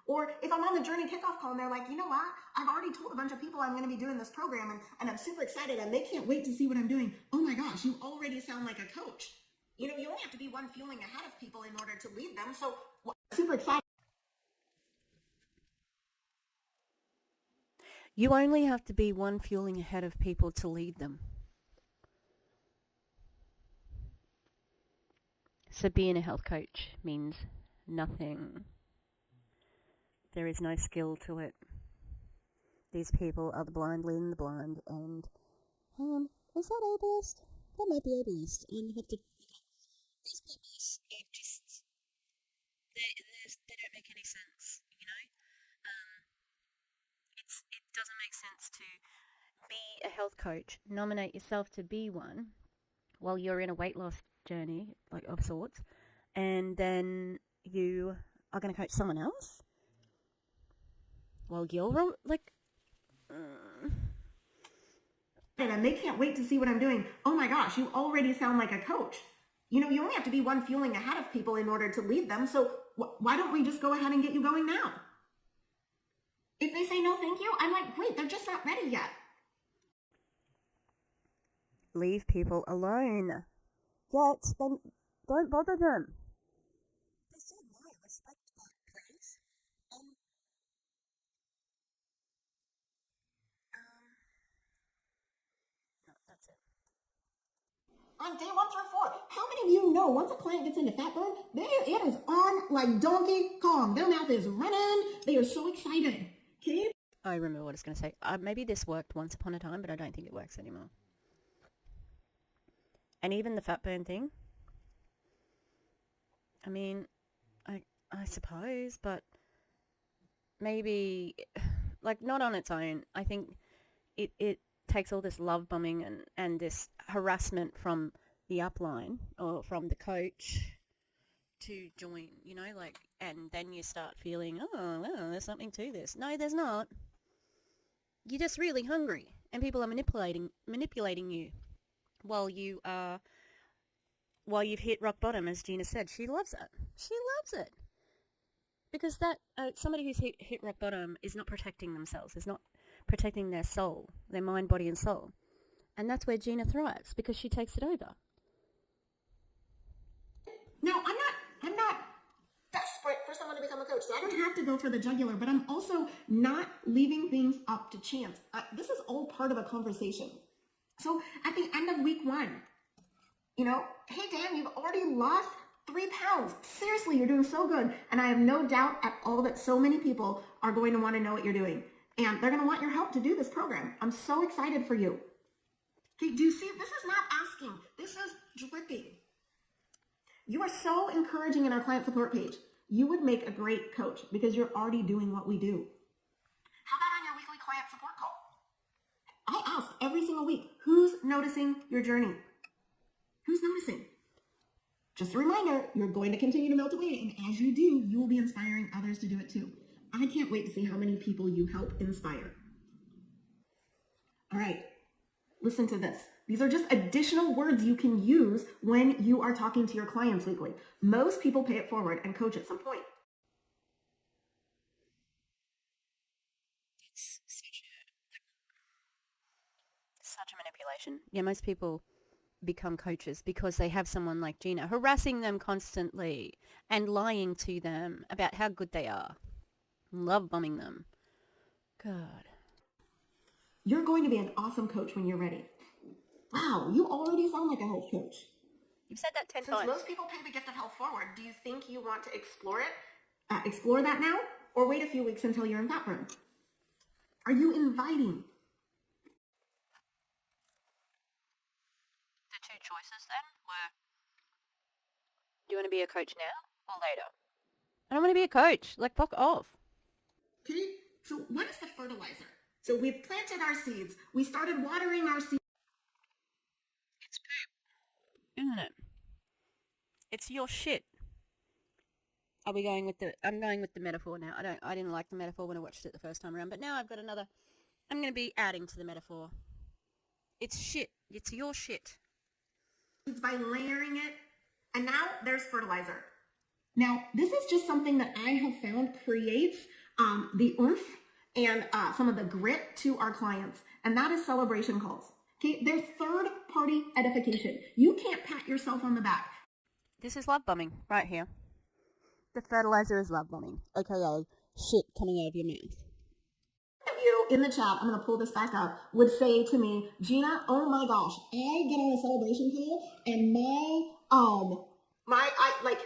Or if I'm on the journey kickoff call and they're like, you know what? I've already told a bunch of people I'm going to be doing this program and I'm super excited and they can't wait to see what I'm doing. Oh my gosh, you already sound like a coach. You know, you only have to be one feeling ahead of people in order to lead them. So super excited. You only have to be one feeling ahead of people to lead them. So being a health coach means nothing. There is no skill to it. These people are the blind leading the blind, and hang on, is that ableist? That might be ableist. And you have to these people's, it just, they don't make any sense, you know? It doesn't make sense to be a health coach, nominate yourself to be one while you're in a weight loss journey, like of sorts, and then you are going to coach someone else while you're like. And they can't wait to see what I'm doing. Oh my gosh, you already sound like a coach. You know, you only have to be one feeling ahead of people in order to lead them. So why don't we just go ahead and get you going now? If they say no, thank you, I'm like, great, they're just not ready yet. Leave people alone. Yet, then don't bother them. They said no, respect that, please. No, that's it. On day 1 through 4, how many of you know once a client gets into fat burn, it is on like Donkey Kong. Their mouth is running. They are so excited. Okay? I remember what I was going to say. Maybe this worked once upon a time, but I don't think it works anymore. And even the fat burn thing. I mean, I suppose, but maybe, like, not on its own. I think it takes all this love bombing and this harassment from the upline or from the coach to join, you know, like, and then you start feeling, oh, well, there's something to this. No, there's not. You're just really hungry, and people are manipulating you while you've hit rock bottom, as Gina said. She loves it. She loves it. Because that somebody who's hit rock bottom is not protecting themselves, is not protecting their soul, their mind, body, and soul. And that's where Gina thrives, because she takes it over. Now, I'm not desperate for someone to become a coach, so I don't have to go for the jugular, but I'm also not leaving things up to chance. This is all part of a conversation. So at the end of week 1, you know, hey Dan, you've already lost 3 pounds. Seriously, you're doing so good. And I have no doubt at all that so many people are going to want to know what you're doing. And they're going to want your help to do this program. I'm so excited for you. Okay, do you see? This is not asking. This is dripping. You are so encouraging in our client support page. You would make a great coach because you're already doing what we do. How about on your weekly client support call? I ask every single week, who's noticing your journey? Who's noticing? Just a reminder, you're going to continue to melt away, and as you do, you will be inspiring others to do it too. I can't wait to see how many people you help inspire. All right, listen to this. These are just additional words you can use when you are talking to your clients weekly. Most people pay it forward and coach at some point. It's such a manipulation. Yeah, most people become coaches because they have someone like Gina harassing them constantly and lying to them about how good they are. Love bombing them. God. You're going to be an awesome coach when you're ready. Wow, you already sound like a health coach. You've said that 10 Since times. most people pay the gift of health forward, do you think you want to explore it? Explore that now, or wait a few weeks until you're in fat burn? Are you inviting? The 2 choices then were, do you want to be a coach now or later? I don't want to be a coach. Like, fuck off. Okay, so what is the fertilizer? So we've planted our seeds. We started watering our seeds. It's poop, isn't it? It's your shit. I'm going with the metaphor now. I didn't like the metaphor when I watched it the first time around, but now I've got another. I'm going to be adding to the metaphor. It's shit. It's your shit. By layering it, and now there's fertilizer. Now, this is just something that I have found creates the oomph and some of the grit to our clients, and that is celebration calls. Okay, they're third-party edification. You can't pat yourself on the back. This is love bombing right here. The fertilizer is love bombing, aka shit coming out of your mouth. You in the chat, I'm going to pull this back up, would say to me, Gina, oh my gosh, I get on a celebration call and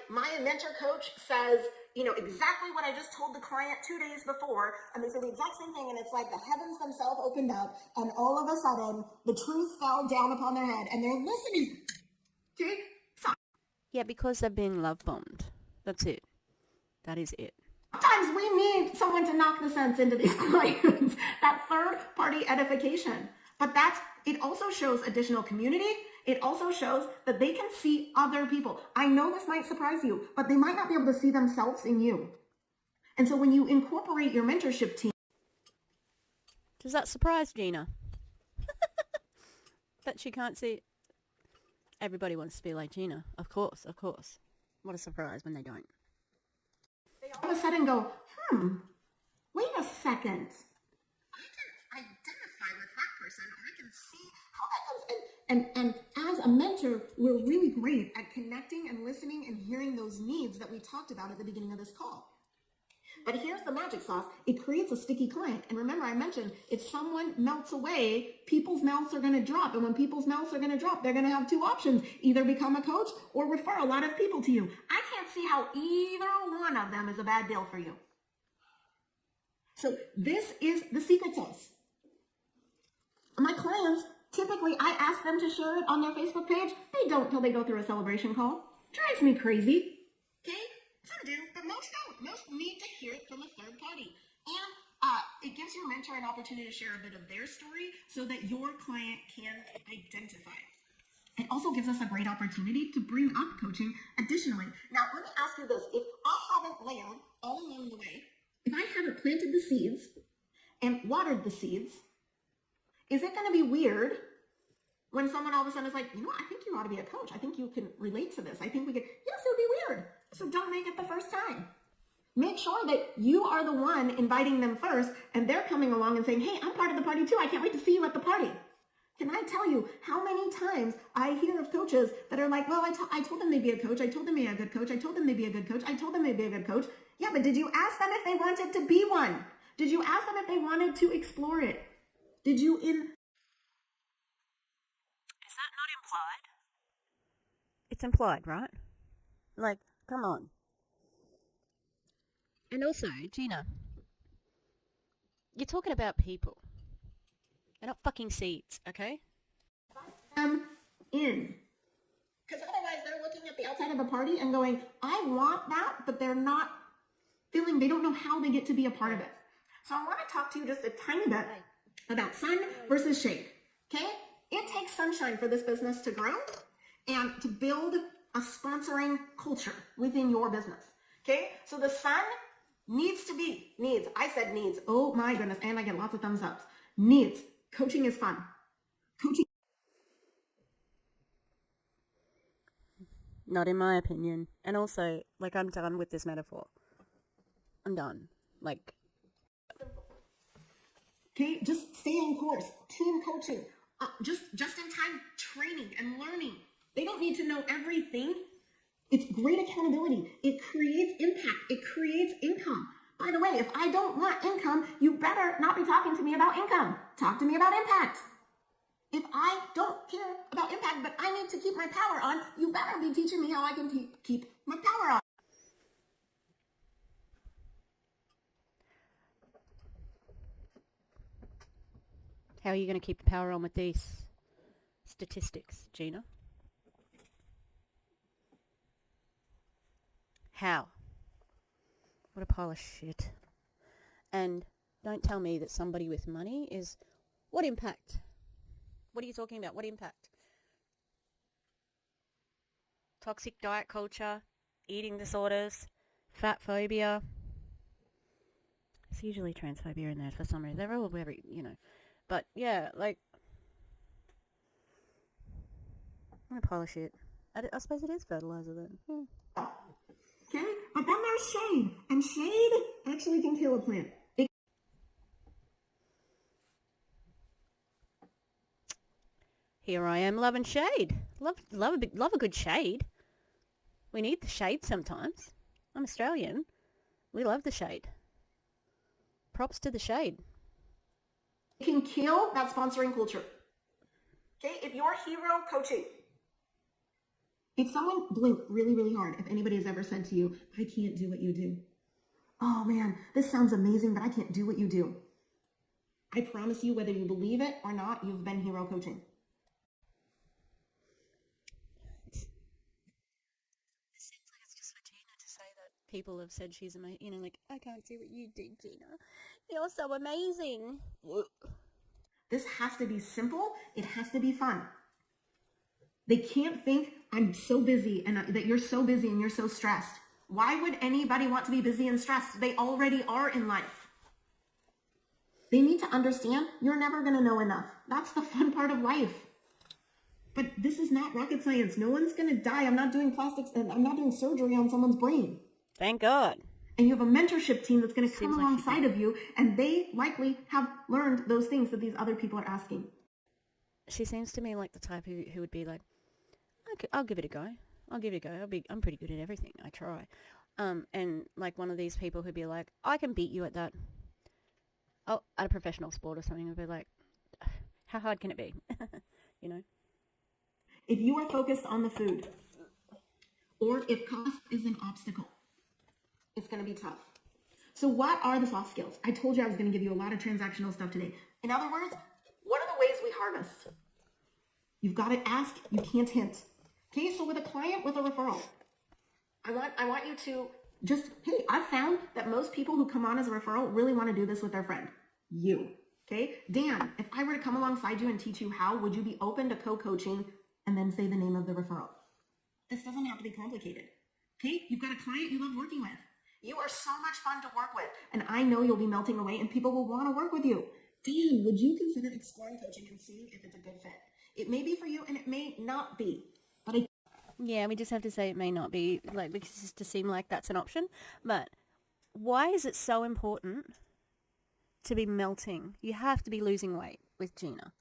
my mentor coach says, you know, exactly what I just told the client 2 days before, and they say the exact same thing, and it's like the heavens themselves opened up, and all of a sudden, the truth fell down upon their head, and they're listening. Okay? So, Yeah, because they're being love bombed. That's it. That is it. Sometimes we need someone to knock the sense into these clients, that third party edification. But it also shows additional community. It also shows that they can see other people. I know this might surprise you, but they might not be able to see themselves in you. And so when you incorporate your mentorship team. Does that surprise Gina? That she can't see? Everybody wants to be like Gina. Of course, of course. What a surprise when they don't. They all of a sudden go, wait a second. I can identify with that person. I can see how that goes. And as a mentor, we're really great at connecting and listening and hearing those needs that we talked about at the beginning of this call. But here's the magic sauce. It creates a sticky client. And remember, I mentioned if someone melts away, people's mouths are going to drop. And when people's mouths are going to drop, they're going to have two options. Either become a coach or refer a lot of people to you. I can't see how either one of them is a bad deal for you. So this is the secret sauce. My clients, typically, I ask them to share it on their Facebook page. They don't till they go through a celebration call. Drives me crazy. Okay? Some do, but most don't. Most need to hear it from a third party. And it gives your mentor an opportunity to share a bit of their story so that your client can identify it. It also gives us a great opportunity to bring up coaching additionally. Now, let me ask you this. If I haven't layered all along the way, if I haven't planted the seeds and watered the seeds, is it going to be weird when someone all of a sudden is like, I think you ought to be a coach. I think you can relate to this. I think we could, yes, it would be weird. So don't make it the first time. Make sure that you are the one inviting them first and they're coming along and saying, hey, I'm part of the party too. I can't wait to see you at the party. Can I tell you how many times I hear of coaches that are like, well, I told them they'd be a coach. I told them they'd be a good coach. I told them they'd be a good coach. I told them they'd be a good coach. Yeah, but did you ask them if they wanted to be one? Did you ask them if they wanted to explore it? Did you Is that not implied? It's implied, right? Like, come on. And also, Gina, you're talking about people. They're not fucking seeds, okay? In? Because otherwise they're looking at the outside of the party and going, I want that, but they're not feeling, they don't know how they get to be a part of it. So I want to talk to you just a tiny bit about sun versus shade, okay? It takes sunshine for this business to grow and to build a sponsoring culture within your business, okay? So the sun needs. I said needs. Oh my goodness. And I get lots of thumbs ups. Needs. Coaching is fun. Coaching. Not in my opinion. And also, like, I'm done with this metaphor. I'm done. Like, okay, just stay on course. Team coaching. Just in time training and learning. They don't need to know everything. It's great accountability. It creates impact. It creates income. By the way, if I don't want income, you better not be talking to me about income. Talk to me about impact. If I don't care about impact, but I need to keep my power on, you better be teaching me how I can keep my power on. how are you going to keep the power on with these statistics, Gina? How? What a pile of shit. And don't tell me that somebody with money is... What impact? What are you talking about? What impact? Toxic diet culture, eating disorders, fat phobia. It's usually transphobia in there for some reason. They're all very, But yeah, like... What a pile of shit. I suppose it is fertilizer then. Yeah. Okay? But then there's shade. And shade actually can kill a plant. Here I am loving shade. Love a good shade. We need the shade sometimes. I'm Australian. We love the shade. Props to the shade. It can kill that sponsoring culture. Okay? If you're hero coaching, if someone blink really, really hard, if anybody has ever said to you, I can't do what you do. Oh man, this sounds amazing, but I can't do what you do. I promise you, whether you believe it or not, you've been hero coaching. people have said she's amazing. You know, like, I can't do what you did, Gina. You're so amazing. This has to be simple. It has to be fun. They can't think I'm so busy and that you're so busy and you're so stressed. Why would anybody want to be busy and stressed? They already are in life. They need to understand you're never going to know enough. That's the fun part of life. But this is not rocket science. No one's going to die. I'm not doing plastics and I'm not doing surgery on someone's brain. Thank God. And you have a mentorship team that's going to come Seems like alongside of you, and they likely have learned those things that these other people are asking. She seems to me like the type who would be like, I'll give it a go. I'll give it a go. I'm pretty good at everything. I try. And like one of these people who'd be like, I can beat you at that. Oh, at a professional sport or something, would be like, how hard can it be? You know? If you are focused on the food, or if cost is an obstacle, it's going to be tough. So what are the soft skills? I told you I was going to give you a lot of transactional stuff today. In other words, what are the ways we harvest? You've got to ask, you can't hint. Okay, so with a client with a referral, I want you to just, hey, I've found that most people who come on as a referral really want to do this with their friend. You. Okay? Dan, if I were to come alongside you and teach you how, would you be open to co-coaching and then say the name of the referral? This doesn't have to be complicated. Okay? You've got a client you love working with. You are so much fun to work with. And I know you'll be melting away and people will want to work with you. Dan, would you consider exploring coaching and seeing if it's a good fit? It may be for you and it may not be. But Yeah, we just have to say it may not be, like, because it's to seem like that's an option. But why is it so important to be melting? You have to be losing weight with Gina.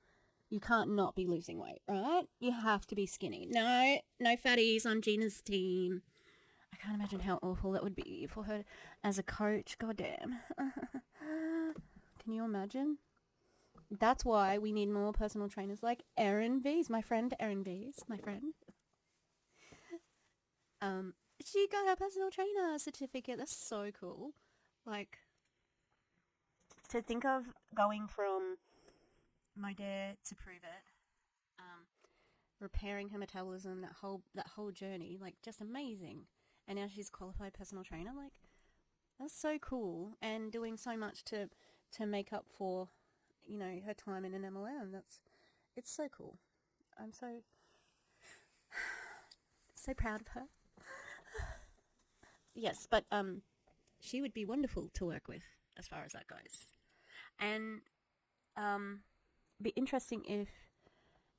You can't not be losing weight, right? You have to be skinny. No fatties on Gina's team. I can't imagine how awful that would be for her as a coach. Goddamn. Can you imagine? That's why we need more personal trainers like Erin V's, my friend Erin V's, my friend. She got her personal trainer certificate. That's so cool. Like, to think of going from my dare to prove it, repairing her metabolism, that whole journey, like, just amazing. And now she's a qualified personal trainer. Like, that's so cool. And doing so much to make up for, you know, her time in an MLM. It's so cool. I'm so proud of her. Yes, but she would be wonderful to work with as far as that goes. And be interesting if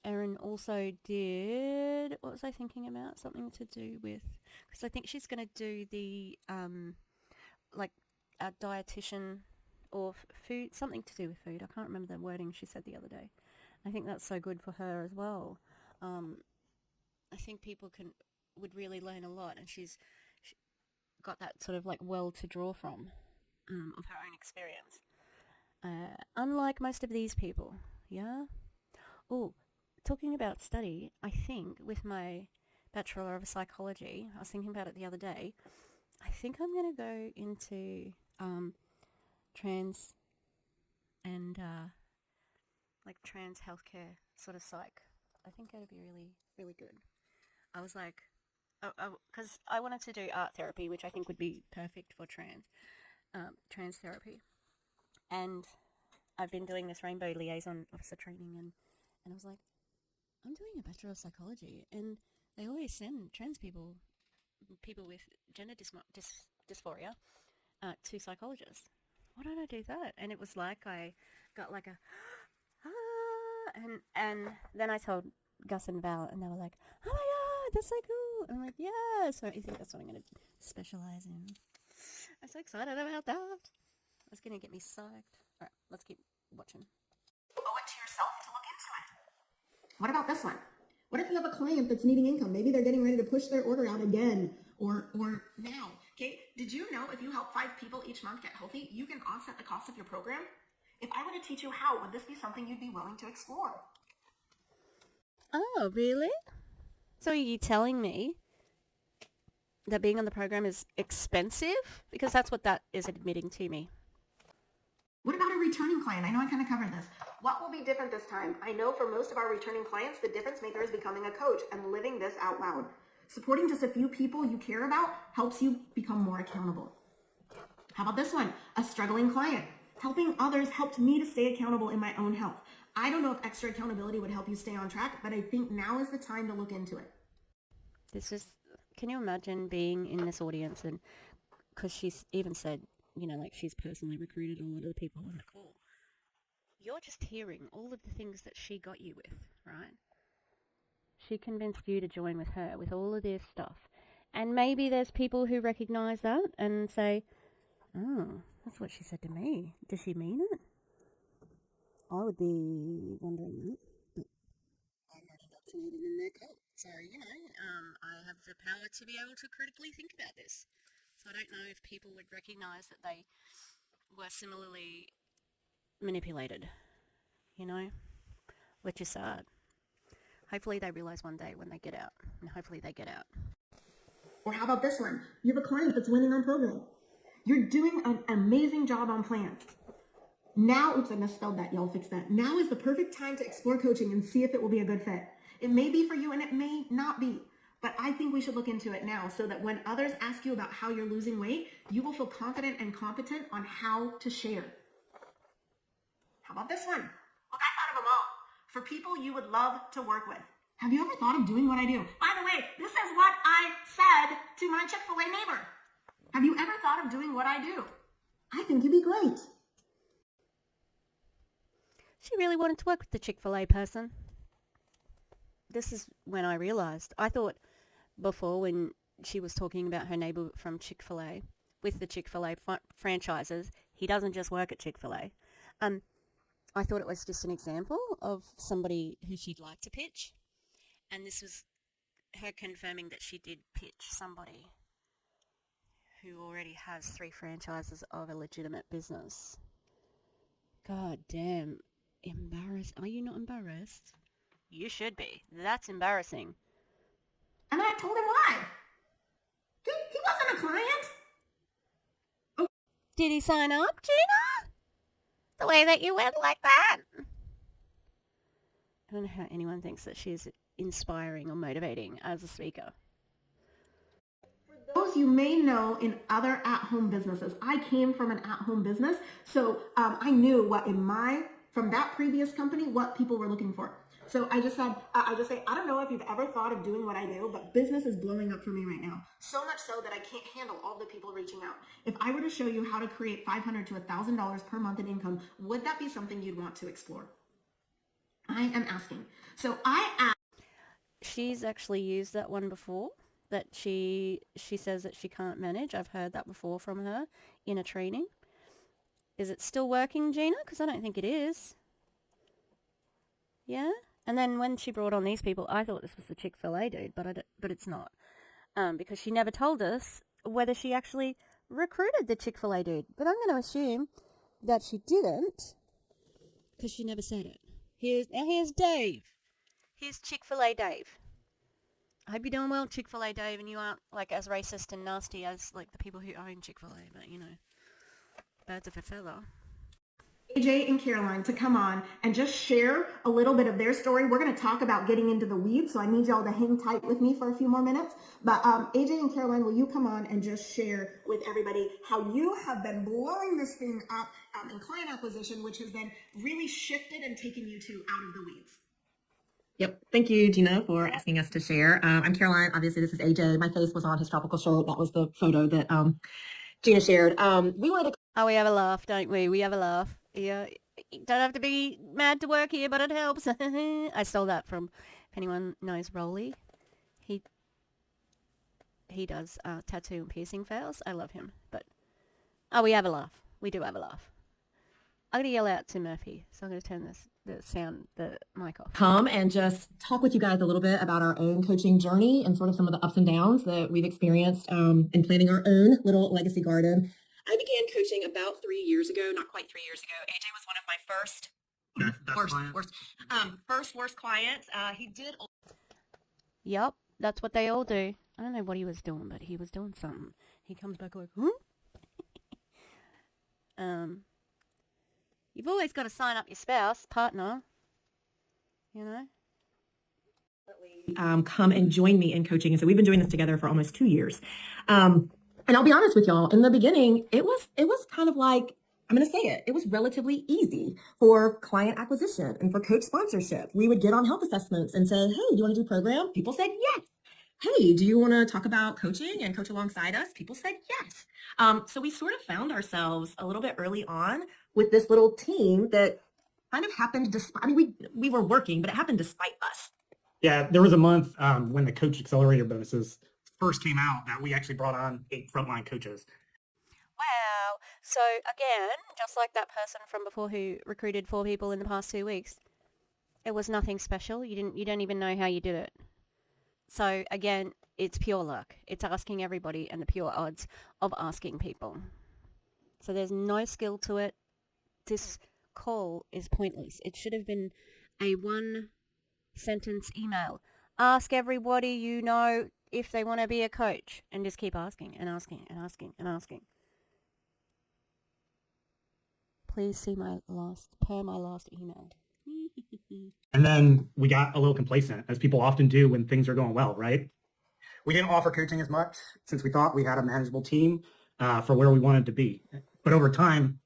Erin also did, what was I thinking about? Something to do with, because I think she's going to do the, like, a dietitian or food, something to do with food. I can't remember the wording she said the other day. I think that's so good for her as well. I think people would really learn a lot, and she's got that sort of like well to draw from of her own experience. Unlike most of these people, yeah? Oh, talking about study, I think with my Bachelor of Psychology, I was thinking about it the other day, I think I'm going to go into trans and like trans healthcare sort of psych. I think it'd be really, really good. I was like, because I wanted to do art therapy, which I think would be perfect for trans therapy. And I've been doing this rainbow liaison officer training, and I was like, I'm doing a Bachelor of Psychology, and they always send trans people with gender dysphoria, to psychologists. Why don't I do that? And it was like I got like a, and then I told Gus and Val, and they were like, oh my god, that's so cool. And I'm like, yeah, so I think that's what I'm going to specialize in. I'm so excited about that. That's going to get me psyched. All right, let's keep watching. owe it to yourself to look into it. What about this one? What if you have a client that's needing income? Maybe they're getting ready to push their order out again or now. Okay, did you know if you help 5 people each month get healthy, you can offset the cost of your program? If I were to teach you how, would this be something you'd be willing to explore? Oh, really? So are you telling me that being on the program is expensive? Because that's what that is admitting to me. What about a returning client? I know I kind of covered this. What will be different this time? I know for most of our returning clients, the difference maker is becoming a coach and living this out loud. Supporting just a few people you care about helps you become more accountable. How about this one? A struggling client. Helping others helped me to stay accountable in my own health. I don't know if extra accountability would help you stay on track, but I think now is the time to look into it. Can you imagine being in this audience? And because she's even said, like she's personally recruited a lot of the people on the call. You're just hearing all of the things that she got you with, right? She convinced you to join with her with all of this stuff. And maybe there's people who recognize that and say, oh, that's what she said to me. Does she mean it? I would be wondering that. But I'm not indoctrinated in their cult. So, I have the power to be able to critically think about this. So I don't know if people would recognize that they were similarly manipulated, which is sad. Hopefully they realize one day when they get out, and hopefully they get out. Or how about this one? You have a client that's winning on program. You're doing an amazing job on plan. Now, oops, I misspelled that. Y'all fix that. Now is the perfect time to explore coaching and see if it will be a good fit. It may be for you and it may not be, but I think we should look into it now so that when others ask you about how you're losing weight, you will feel confident and competent on how to share. How about this one? Well, I thought of them all. For people you would love to work with. Have you ever thought of doing what I do? By the way, this is what I said to my Chick-fil-A neighbor. Have you ever thought of doing what I do? I think you'd be great. She really wanted to work with the Chick-fil-A person. This is when I realised. I thought before when she was talking about her neighbour from Chick-fil-A, with the Chick-fil-A franchises, he doesn't just work at Chick-fil-A. I thought it was just an example of somebody who she'd like to pitch. And this was her confirming that she did pitch somebody who already has 3 franchises of a legitimate business. God damn. Embarrassed. Are you not embarrassed? You should be. That's embarrassing. And I told him why. He wasn't a client. Oh. Did he sign up, Gina? The way that you went like that? I don't know how anyone thinks that she's inspiring or motivating as a speaker. For those you may know in other at-home businesses, I came from an at-home business, so I knew from that previous company, what people were looking for. So I just say, I don't know if you've ever thought of doing what I do, but business is blowing up for me right now. So much so that I can't handle all the people reaching out. If I were to show you how to create $500 to $1,000 per month in income, would that be something you'd want to explore? I am asking. So I asked. She's actually used that one before, that she says that she can't manage. I've heard that before from her in a training. Is it still working, Gina? Because I don't think it is. Yeah? And then when she brought on these people, I thought this was the Chick-fil-A dude, but it's not. Because she never told us whether she actually recruited the Chick-fil-A dude. But I'm going to assume that she didn't, because she never said it. Here's Dave. Here's Chick-fil-A Dave. I hope you're doing well, Chick-fil-A Dave, and you aren't like as racist and nasty as like the people who own Chick-fil-A, but birds of a feather. AJ and Caroline to come on and just share a little bit of their story. We're going to talk about getting into the weeds, so I need y'all to hang tight with me for a few more minutes. But AJ and Caroline, will you come on and just share with everybody how you have been blowing this thing up in client acquisition, which has then really shifted and taken you to out of the weeds? Yep. Thank you, Gina, for asking us to share. I'm Caroline. Obviously, this is AJ. My face was on his tropical shirt. That was the photo that Gina shared. We wanted to... Oh, we have a laugh, don't we? We have a laugh. Yeah, you don't have to be mad to work here, but it helps. I stole that from, if anyone knows Rolly, he does tattoo and piercing fails. I love him. But, we have a laugh. We do have a laugh. I'm going to yell out to Murphy, so I'm going to turn the mic off. Come and just talk with you guys a little bit about our own coaching journey and sort of some of the ups and downs that we've experienced in planning our own little legacy garden. I began coaching about 3 years ago, not quite 3 years ago. AJ was one of my first worst clients. He did. Yep, that's what they all do. I don't know what he was doing, but he was doing something. He comes back like, huh? You've always got to sign up your spouse, partner, come and join me in coaching. And so we've been doing this together for almost 2 years. And I'll be honest with y'all, in the beginning, it was kind of like, I'm going to say it, it was relatively easy for client acquisition and for coach sponsorship. We would get on health assessments and say, hey, do you want to do a program? People said yes. Hey, do you want to talk about coaching and coach alongside us? People said yes. So we sort of found ourselves a little bit early on with this little team that kind of happened despite, I mean, we were working, but it happened despite us. Yeah, there was a month when the Coach Accelerator bonuses first came out that we actually brought on 8 frontline coaches. Wow. So again, just like that person from before who recruited 4 people in the past 2 weeks, it was nothing special. You don't even know how you did it. So again, it's pure luck. It's asking everybody and the pure odds of asking people. So there's no skill to it. This call is pointless. It should have been a 1-sentence email. Ask everybody you know if they want to be a coach, and just keep asking and asking and asking and asking. Please see my last email. And then we got a little complacent, as people often do when things are going well, right? We didn't offer coaching as much since we thought we had a manageable team for where we wanted to be. But over time,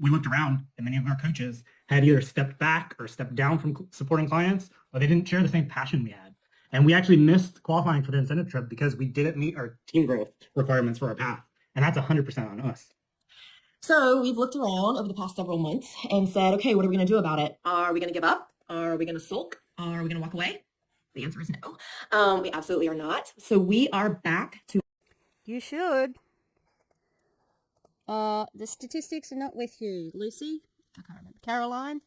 we looked around and many of our coaches had either stepped back or stepped down from supporting clients, or they didn't share the same passion we had. And we actually missed qualifying for the incentive trip because we didn't meet our team growth requirements for our path. And that's 100% on us. So we've looked around over the past several months and said, okay, what are we going to do about it? Are we going to give up? Are we going to sulk? Are we going to walk away? The answer is no. We absolutely are not. So we are back to. You should. The statistics are not with you, Lucy. I can't remember. Caroline.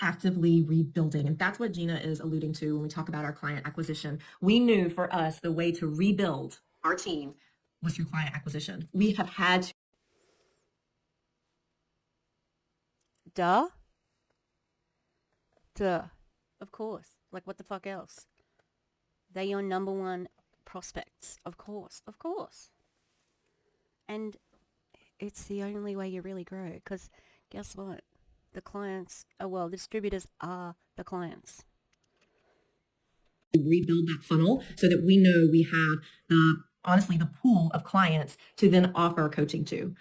Actively rebuilding. And that's what Gina is alluding to when we talk about our client acquisition. We knew for us the way to rebuild our team was through client acquisition. We have had to. Duh. Of course. Like, what the fuck else? They're your number one prospects. Of course. And it's the only way you really grow. Because guess what? The clients, distributors are the clients. Rebuild that funnel so that we know we have honestly the pool of clients to then offer coaching to.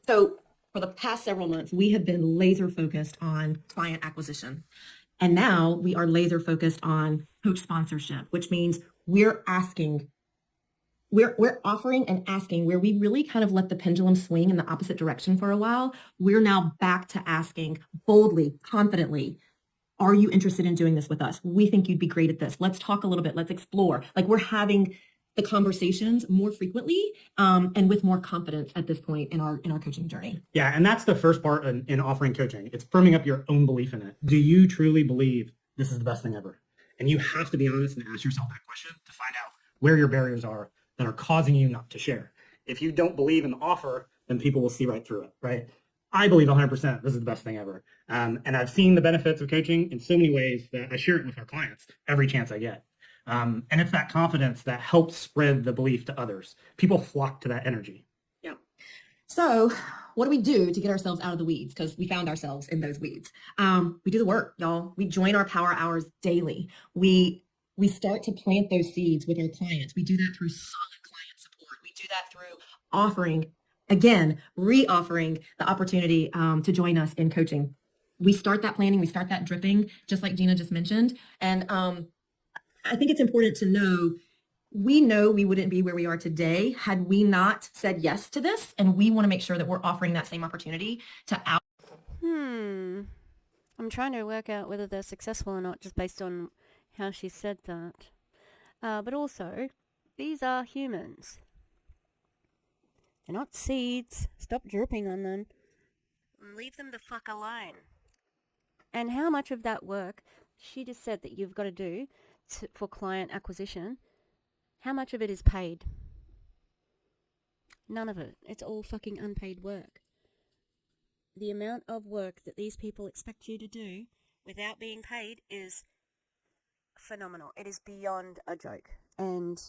So for the past several months, we have been laser focused on client acquisition. And now we are laser focused on coach sponsorship, which means we're offering and asking where we really kind of let the pendulum swing in the opposite direction for a while. We're now back to asking boldly, confidently, are you interested in doing this with us? We think you'd be great at this. Let's talk a little bit. Let's explore. Like, we're having the conversations more frequently and with more confidence at this point in our coaching journey. Yeah, and that's the first part in offering coaching. It's firming up your own belief in it. Do you truly believe this is the best thing ever? And you have to be honest and ask yourself that question to find out where your barriers are that are causing you not to share. If you don't believe in the offer, then people will see right through it, right? I believe 100% this is the best thing ever. And I've seen the benefits of coaching in so many ways that I share it with our clients every chance I get. And it's that confidence that helps spread the belief to others. People flock to that energy. Yeah. So what do we do to get ourselves out of the weeds? Because we found ourselves in those weeds. We do the work, y'all. We join our power hours daily. We start to plant those seeds with our clients. We do that through solid client support. We do that through offering, again, re-offering the opportunity to join us in coaching. We start that planning. We start that dripping, just like Gina just mentioned. And I think it's important to know we wouldn't be where we are today had we not said yes to this. And we want to make sure that we're offering that same opportunity to out. I'm trying to work out whether they're successful or not just based on how she said that. But also, these are humans. They're not seeds. Stop dripping on them. Leave them the fuck alone. And how much of that work she just said that you've got to do for client acquisition, how much of it is paid? None of it. It's all fucking unpaid work. The amount of work that these people expect you to do without being paid is phenomenal. It is beyond a joke. And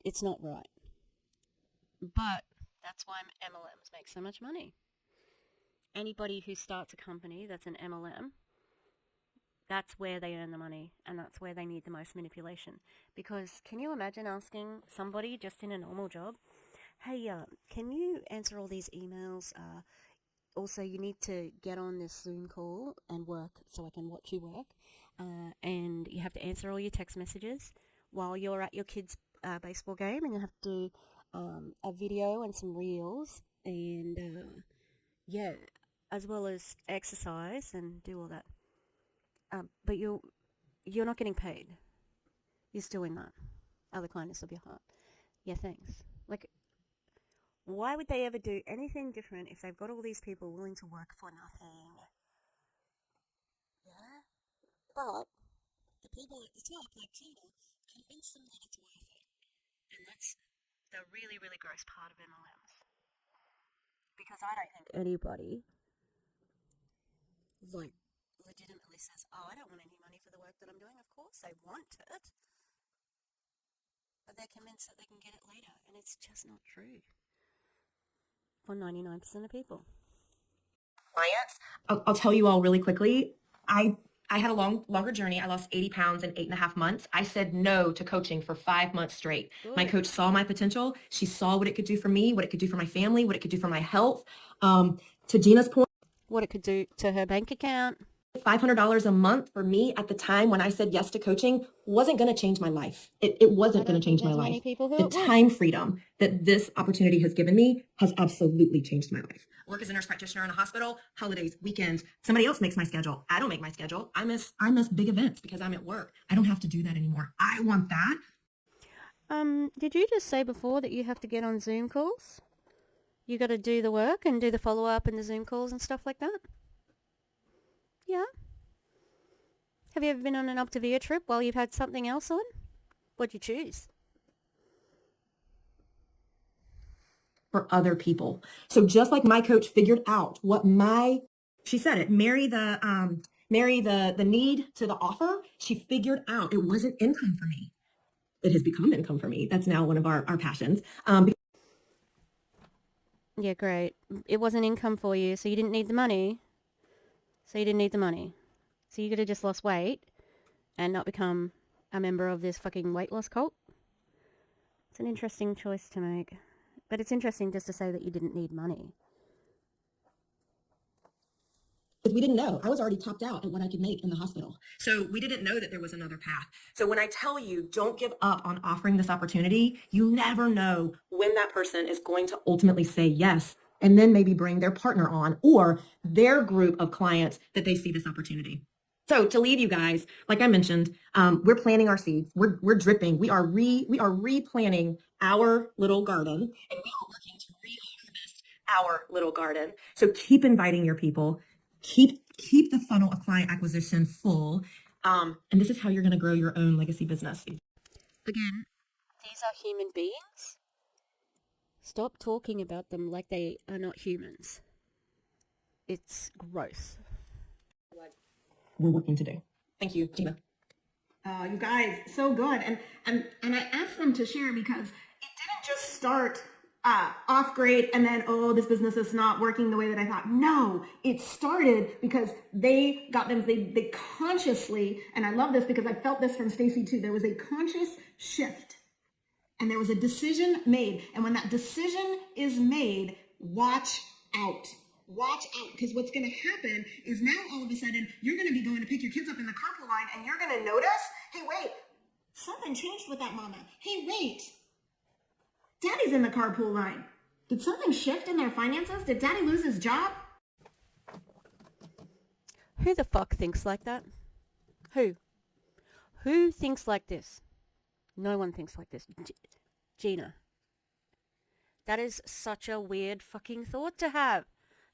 it's not right. But that's why MLMs make so much money. Anybody who starts a company that's an MLM That's where they earn the money, and that's where they need the most manipulation. Because can you imagine asking somebody just in a normal job, hey, can you answer all these emails? Also, you need to get on this Zoom call and work so I can watch you work. And you have to answer all your text messages while you're at your kid's baseball game, and you have to do a video and some reels, and yeah, as well as exercise and do all that. But you're not getting paid. You're still doing that out of the kindness of your heart. Yeah, thanks. Like, why would they ever do anything different if they've got all these people willing to work for nothing? Yeah? But the people at the top, like Gina, convince them that it's worth it. And that's the really, really gross part of MLMs. Because I don't think anybody, like, legitimately says, oh, I don't want any money for the work that I'm doing. Of course they want it. But they're convinced that they can get it later. And it's just not true. For 99% of people. Clients. I'll tell you all really quickly. I had a longer journey. I lost 80 pounds in 8.5 months. I said no to coaching for 5 months straight. Good. My coach saw my potential. She saw what it could do for me, what it could do for my family, what it could do for my health. To Gina's point, What it could do to her bank account. $500 a month for me at the time when I said yes to coaching wasn't going to change my life. It wasn't going to change my life. The time freedom that this opportunity has given me has absolutely changed my life. Work as a nurse practitioner in a hospital, holidays, weekends. Somebody else makes my schedule. I don't make my schedule. I miss big events because I'm at work. I don't have to do that anymore. I want that. Did you just say before that you have to get on Zoom calls? You got to do the work and do the follow-up and the Zoom calls and stuff like that? Yeah. Have you ever been on an optavia trip while you've had something else on? What'd you choose? For other people. So just like my coach figured out what she said it, marry the need to the offer. She figured out it wasn't income for me. It has become income for me. That's now one of our passions. Yeah, great. It wasn't income for you, so you didn't need the money. So you could have just lost weight and not become a member of this fucking weight loss cult. It's an interesting choice to make. But it's interesting just to say that you didn't need money. We didn't know. I was already topped out at what I could make in the hospital. So we didn't know that there was another path. So when I tell you, don't give up on offering this opportunity, you never know when that person is going to ultimately say yes, and then maybe bring their partner on or their group of clients that they see this opportunity. So to leave you guys, like I mentioned, we're planting our seeds. We're dripping. We are replanting our little garden, and we are working to re-harvest our little garden. So keep inviting your people. Keep the funnel of client acquisition full. And this is how you're going to grow your own legacy business. Again, these are human beings. Stop talking about them like they are not humans. It's gross. We're working to do. Thank you, Gina. You guys, so good. And I asked them to share because it didn't just start off great and then, oh, this business is not working the way that I thought. No, it started because they consciously, and I love this because I felt this from Stacy too, there was a conscious shift and there was a decision made. And when that decision is made, watch out. Watch out, because what's going to happen is now all of a sudden you're going to be going to pick your kids up in the carpool line and you're going to notice, hey, wait, something changed with that mama. Hey, wait, daddy's in the carpool line. Did something shift in their finances? Did daddy lose his job? Who the fuck thinks like that? Who? Who thinks like this? No one thinks like this. Gina. That is such a weird fucking thought to have.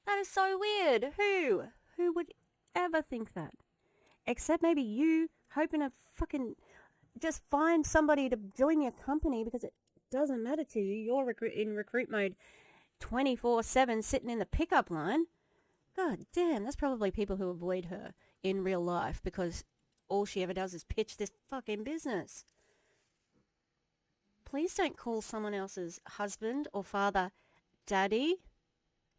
That is so weird. Who? Who would ever think that? Except maybe you hoping to fucking just find somebody to join your company because it doesn't matter to you. You're in recruit mode 24/7 sitting in the pickup line. God damn, that's probably people who avoid her in real life because all she ever does is pitch this fucking business. Please don't call someone else's husband or father daddy.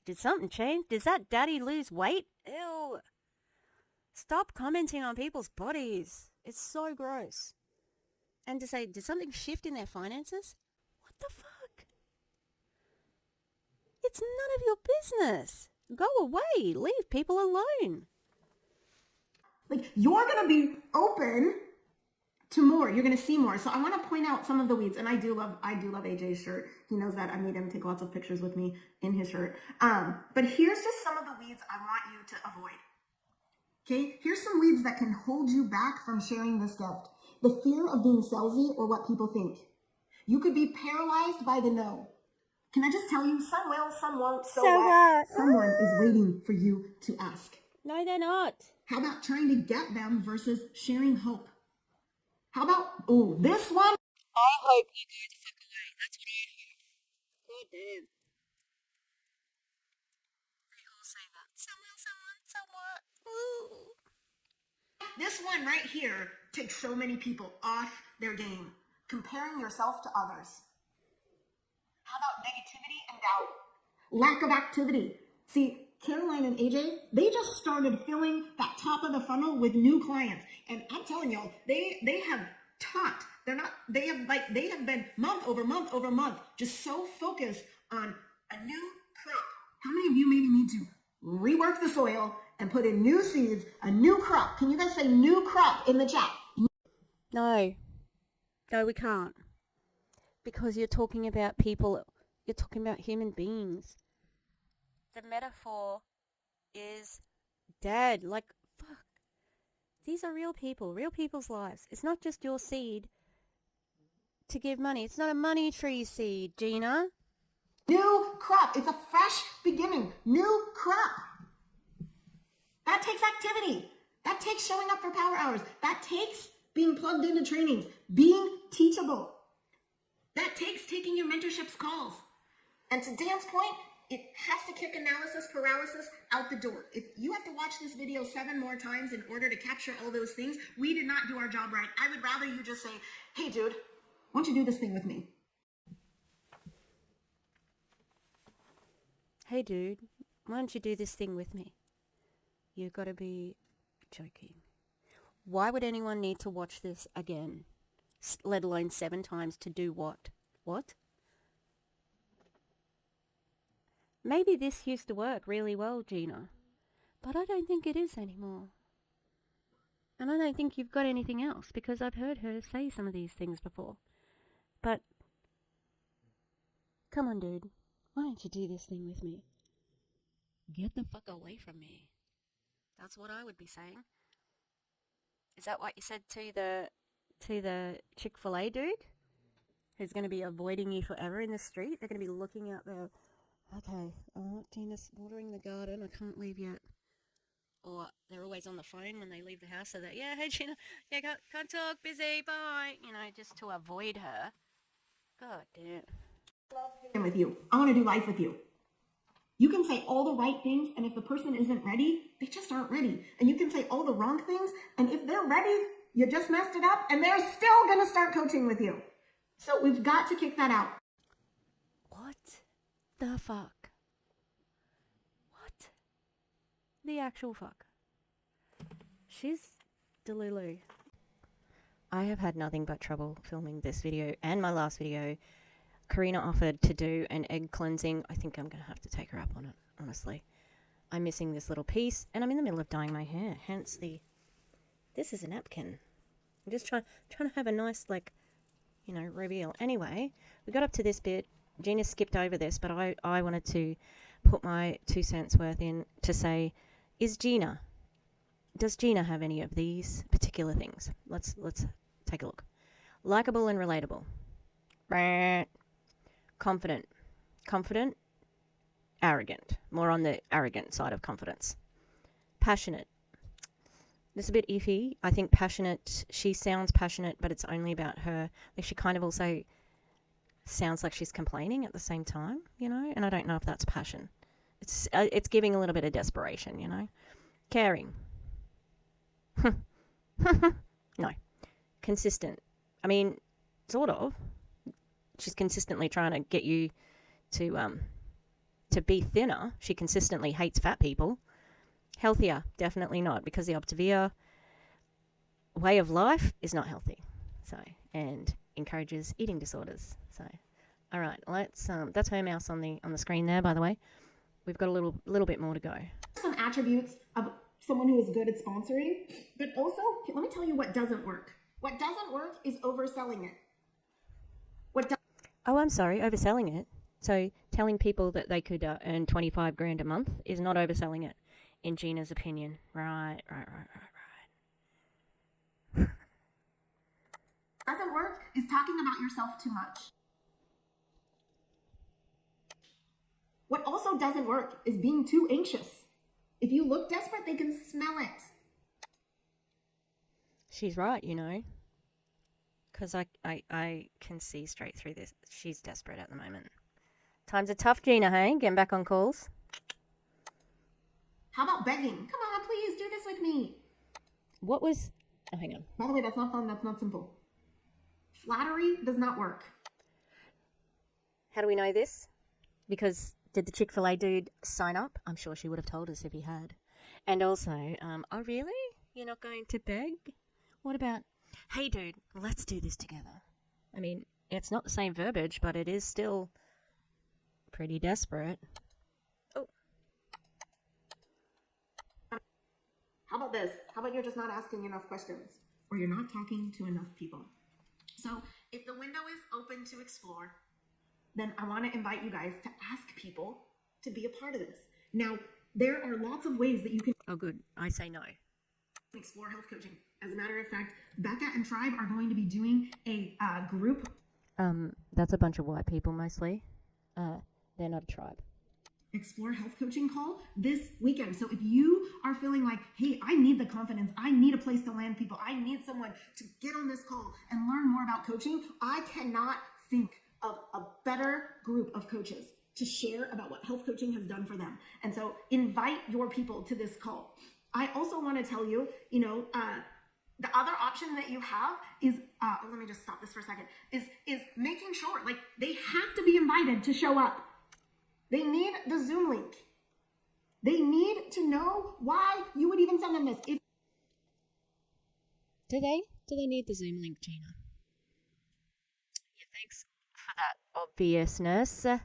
Did something change? Does that daddy lose weight? Ew. Stop commenting on people's bodies. It's so gross. And to say, did something shift in their finances? What the fuck? It's none of your business. Go away. Leave people alone. Like, you're going to be open to more. You're going to see more. So I want to point out some of the weeds. And I do love AJ's shirt. He knows that. I made him take lots of pictures with me in his shirt. But here's just some of the weeds I want you to avoid. Okay, here's some weeds that can hold you back from sharing this gift. The fear of being salesy or what people think. You could be paralyzed by the no. Can I just tell you, some will, some won't, so what? Someone is waiting for you to ask. No, they're not. How about trying to get them versus sharing hope? How about, this one? I hope you go the fuck away. That's what I hope. God damn. They all say that. Somewhat. Ooh. This one right here takes so many people off their game. Comparing yourself to others. How about negativity and doubt? Lack of activity. See, Caroline and AJ, they just started filling that top of the funnel with new clients. And I'm telling y'all, they have taught. They have been month over month over month, just so focused on a new crop. How many of you maybe need to rework the soil and put in new seeds, a new crop? Can you guys say new crop in the chat? No, we can't. Because you're talking about people, you're talking about human beings. The metaphor is dead. Like, fuck. These are real people, real people's lives. It's not just your seed to give money. It's not a money tree seed, Gina. New crop. It's a fresh beginning. New crop. That takes activity. That takes showing up for power hours. That takes being plugged into trainings, being teachable. That takes taking your mentorship's calls. And to Dan's point, it has to kick analysis paralysis out the door. If you have to watch this video 7 more times in order to capture all those things, we did not do our job right. I would rather you just say, hey, dude, why don't you do this thing with me? Hey, dude, why don't you do this thing with me? You gotta be joking. Why would anyone need to watch this again? Let alone 7 times to do what? What? Maybe this used to work really well, Gina. But I don't think it is anymore. And I don't think you've got anything else, because I've heard her say some of these things before. But, come on, dude. Why don't you do this thing with me? Get the fuck away from me. That's what I would be saying. Is that what you said to the Chick-fil-A dude? Who's going to be avoiding you forever in the street? They're going to be looking out there. Okay, Gina's watering the garden. I can't leave yet. Or they're always on the phone when they leave the house, so that, yeah, hey Gina, yeah, can't talk, busy, bye. You know, just to avoid her. God damn. With you. I want to do life with you. You can say all the right things, and if the person isn't ready, they just aren't ready. And you can say all the wrong things, and if they're ready, you just messed it up, and they're still going to start coaching with you. So we've got to kick that out. What the fuck? What the actual fuck? She's delulu. I have had nothing but trouble filming this video and my last video. Karina offered to do an egg cleansing. I think I'm going to have to take her up on it, honestly. I'm missing this little piece, and I'm in the middle of dyeing my hair, hence this is a napkin. I'm just trying to have a nice, reveal. Anyway, we got up to this bit. Gina skipped over this, but I wanted to put my 2 cents worth in to say, does Gina have any of these particular things? Let's take a look. Likeable and relatable. Confident, arrogant. More on the arrogant side of confidence. Passionate. This is a bit iffy. I think passionate, she sounds passionate, but it's only about her. Like, she kind of also sounds like she's complaining at the same time, and I don't know if that's passion. It's giving a little bit of desperation, Caring. No. Consistent. I mean, sort of. She's consistently trying to get you to be thinner. She consistently hates fat people. Healthier, definitely not, because the optavia way of life is not healthy. So, and encourages eating disorders. So, all right, let's that's her mouse on the screen there, by the way. We've got a little bit more to go. Some attributes of someone who is good at sponsoring, but also, let me tell you what doesn't work. What doesn't work is overselling it. Oh, I'm sorry, overselling it. So telling people that they could earn 25 grand a month is not overselling it, in Gina's opinion. Right. Doesn't work is talking about yourself too much. What also doesn't work is being too anxious. If you look desperate, they can smell it. She's right, you know. Because I can see straight through this. She's desperate at the moment. Times are tough, Gina, hey? Getting back on calls. How about begging? Come on, please do this with me. What was... Oh, hang on. By the way, that's not fun. That's not simple. Flattery does not work. How do we know this? Because did the Chick-fil-A dude sign up? I'm sure she would have told us if he had. And also, oh, really? You're not going to beg? What about... Hey, dude, let's do this together. I mean, it's not the same verbiage, but it is still pretty desperate. Oh. How about this? How about you're just not asking enough questions? Or you're not talking to enough people? So if the window is open to explore, then I want to invite you guys to ask people to be a part of this. Now, there are lots of ways that you can... Oh, good. I say no. Explore health coaching. As a matter of fact, Becca and Tribe are going to be doing a group. That's a bunch of white people mostly. They're not a tribe. Explore health coaching call this weekend. So if you are feeling like, hey, I need the confidence, I need a place to land people, I need someone to get on this call and learn more about coaching, I cannot think of a better group of coaches to share about what health coaching has done for them. And so invite your people to this call. I also want to tell you, the other option that you have is, let me just stop this for a second, is making sure, like, they have to be invited to show up. They need the Zoom link. They need to know why you would even send them this. Do they need the Zoom link, Gina? Yeah, thanks for that obviousness. Are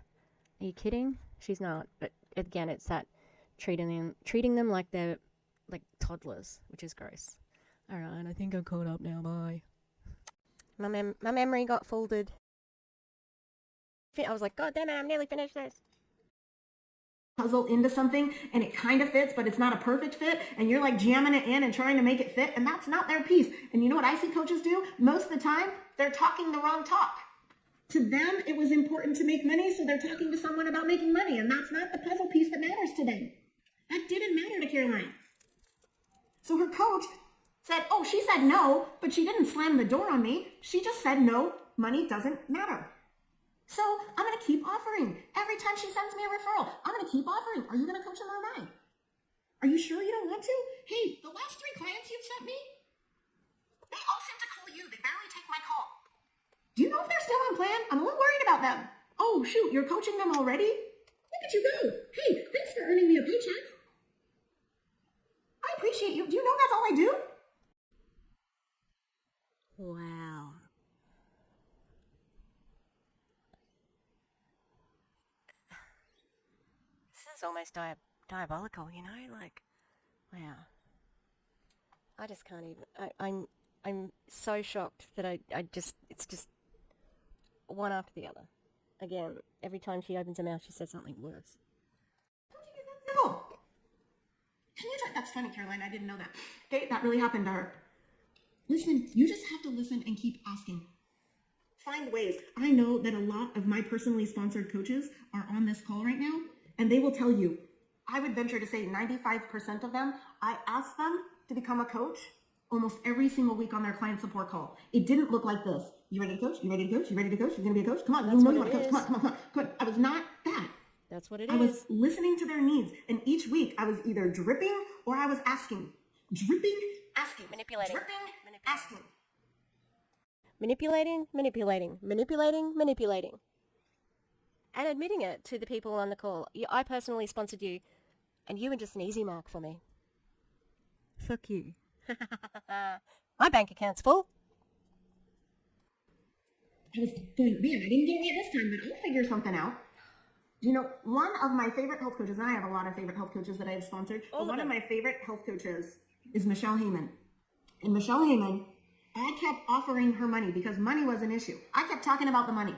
you kidding? She's not. But again, it's that treating them like they're like toddlers, which is gross. All right, I think I'm caught up now. Bye. My memory got folded. I was like, God damn it, I'm nearly finished this. Puzzle into something and it kind of fits, but it's not a perfect fit, and you're like jamming it in and trying to make it fit, and that's not their piece. And you know what I see coaches do? Most of the time, they're talking the wrong talk. To them, it was important to make money, so they're talking to someone about making money, and that's not the puzzle piece that matters to them. That didn't matter to Caroline. So her coach said, oh, she said no, but she didn't slam the door on me. She just said no, money doesn't matter. So I'm going to keep offering. Every time she sends me a referral, I'm going to keep offering. Are you going to coach them or am I? Are you sure you don't want to? Hey, the last 3 clients you've sent me, they all seem to call you. They barely take my call. Do you know if they're still on plan? I'm a little worried about them. Oh, shoot, you're coaching them already? Look at you go. Hey, thanks for earning me a paycheck. I appreciate you. Do you know that's all I do? Wow. This is almost diabolical, you know? Like, wow. I just can't even... I'm so shocked that it's just one after the other. Again, every time she opens her mouth, she says something worse. Simple. Can you try? That's funny, Caroline. I didn't know that. Okay, that really happened to her. Listen, you just have to listen and keep asking. Find ways. I know that a lot of my personally sponsored coaches are on this call right now, and they will tell you, I would venture to say 95% of them, I ask them to become a coach almost every single week on their client support call. It didn't look like this. You ready to coach? You ready to coach? You ready to coach? You're going to be a coach? Come on, you know you want to coach. Come on. Good. I was not that. That's what it is. I was listening to their needs, and each week I was either dripping or I was asking. Dripping, asking. Manipulating. Dripping, asking. Manipulating. And admitting it to the people on the call. I personally sponsored you, and you were just an easy mark for me. Fuck you. My bank account's full. I was going, man, I didn't get it this time, but I'll figure something out. You know, one of my favorite health coaches, and I have a lot of favorite health coaches that I have sponsored, but one of my favorite health coaches is Michelle Heyman. And Michelle Heyman, I kept offering her money because money was an issue. I kept talking about the money.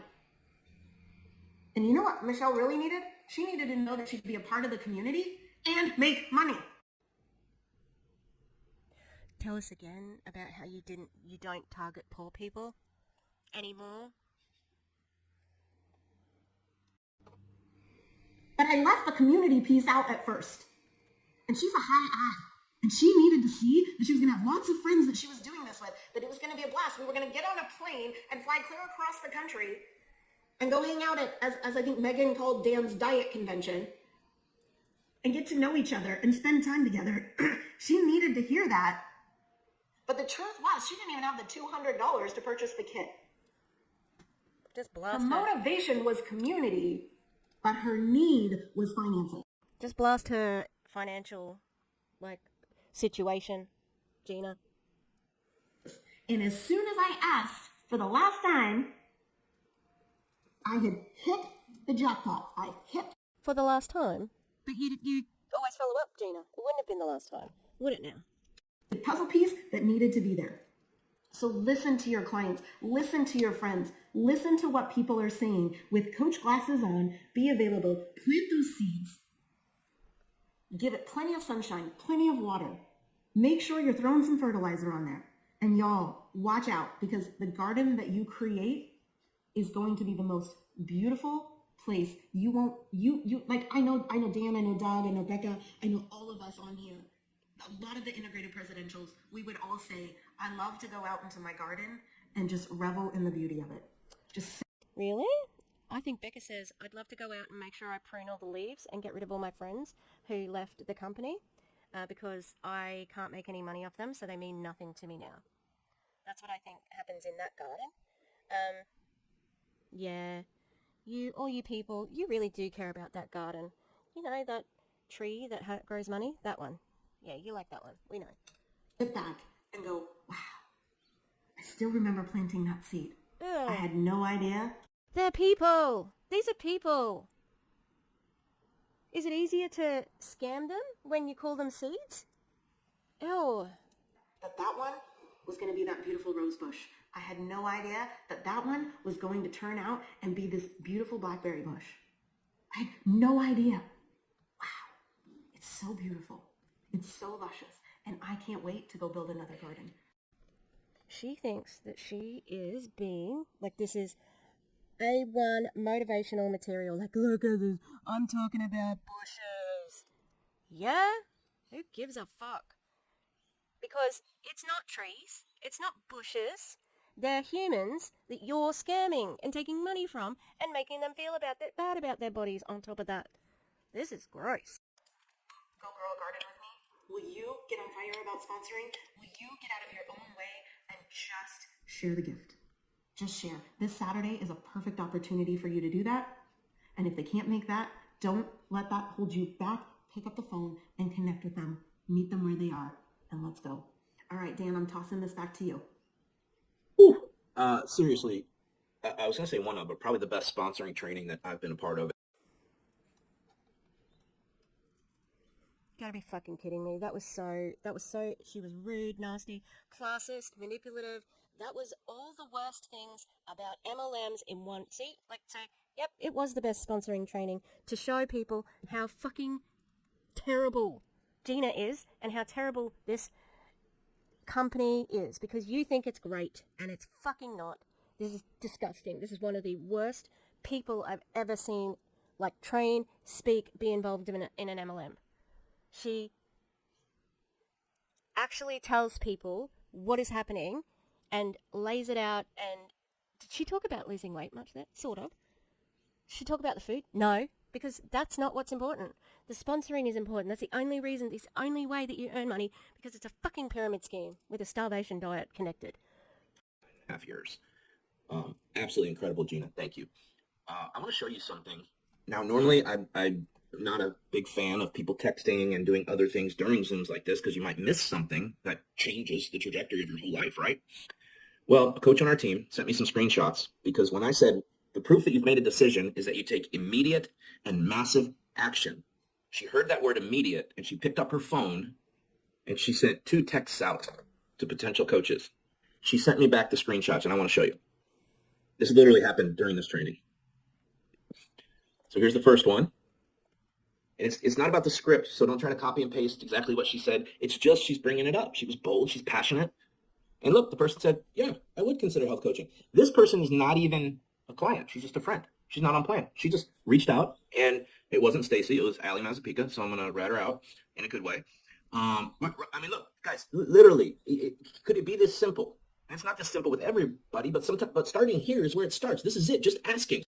And you know what Michelle really needed? She needed to know that she could be a part of the community and make money. Tell us again about how you don't target poor people anymore. But I left the community piece out at first. And she's a high eye. And she needed to see that she was going to have lots of friends that she was doing this with, that it was going to be a blast. We were going to get on a plane and fly clear across the country and go hang out at, as I think Megan called Dan's diet convention, and get to know each other and spend time together. She needed to hear that. But the truth was, she didn't even have the $200 to purchase the kit. Just Her blast her. motivation was community, but her need was financing. Just blast her financial, situation, Gina. And as soon as I asked for the last time, I had hit the jackpot. I hit. For the last time? But you always follow up, Gina. It wouldn't have been the last time, would it now? The puzzle piece that needed to be there. So listen to your clients, listen to your friends, listen to what people are saying. With coach glasses on, be available, plant those seeds. Give it plenty of sunshine, plenty of water. Make sure you're throwing some fertilizer on there. And y'all, watch out, because the garden that you create is going to be the most beautiful place. You won't, I know Dan, I know Doug, I know Becca, I know all of us on here. A lot of the integrated presidentials, we would all say, I love to go out into my garden and just revel in the beauty of it. Just Really? I think Becca says, I'd love to go out and make sure I prune all the leaves and get rid of all my friends who left the company because I can't make any money off them, so they mean nothing to me now. That's what I think happens in that garden. Yeah, all you people, you really do care about that garden. You know, that tree that grows money? That one. Yeah, you like that one. We know. sit back and go, wow, I still remember planting that seed. Ew. I had no idea. They're people. These are people. Is it easier to scam them when you call them seeds? Ew. That one was going to be that beautiful rose bush. I had no idea that one was going to turn out and be this beautiful blackberry bush. I had no idea. Wow, it's so beautiful. It's so luscious. And I can't wait to go build another garden. She thinks that she is being, this is A1 motivational material. Look at this, I'm talking about bushes. Yeah? Who gives a fuck? Because it's not trees, it's not bushes. They're humans that you're scamming and taking money from and making them feel bad about their bodies on top of that. This is gross. Go grow a garden with me? Will you get on fire about sponsoring? Will you get out of your own way and just share the gift? Just share. This Saturday is a perfect opportunity for you to do that. And if they can't make that, don't let that hold you back. Pick up the phone and connect with them. Meet them where they are. And let's go. All right, Dan, I'm tossing this back to you. Seriously, I was going to say one of, but probably the best sponsoring training that I've been a part of. Gotta be fucking kidding me. That was so, she was rude, nasty, classist, manipulative. That was all the worst things about MLMs in one. See, yep, it was the best sponsoring training to show people how fucking terrible Gina is and how terrible this company is, because you think it's great and it's fucking not. This is disgusting. This is one of the worst people I've ever seen train, speak, be involved in an MLM. She actually tells people what is happening and lays it out. And did she talk about losing weight much there? Sort of. Did she talk about the food? No, because that's not what's important. The sponsoring is important. That's the only reason, it's the only way that you earn money, because it's a fucking pyramid scheme with a starvation diet connected. Half years. Absolutely incredible, Gina. Thank you. I want to show you something. Now, normally I not a big fan of people texting and doing other things during Zooms like this because you might miss something that changes the trajectory of your whole life, right? Well, a coach on our team sent me some screenshots because when I said the proof that you've made a decision is that you take immediate and massive action, she heard that word immediate and she picked up her phone and she sent 2 texts out to potential coaches. She sent me back the screenshots and I want to show you. This literally happened during this training. So here's the first one. It's not about the script, so don't try to copy and paste exactly what she said. It's just she's bringing it up. She was bold. She's passionate. And look, the person said, yeah, I would consider health coaching. This person is not even a client. She's just a friend. She's not on plan. She just reached out, and it wasn't Stacy. It was Ali Mazapika, so I'm going to rat her out in a good way. I mean, look, guys, literally, could it be this simple? And it's not this simple with everybody, but starting here is where it starts. This is it, just asking.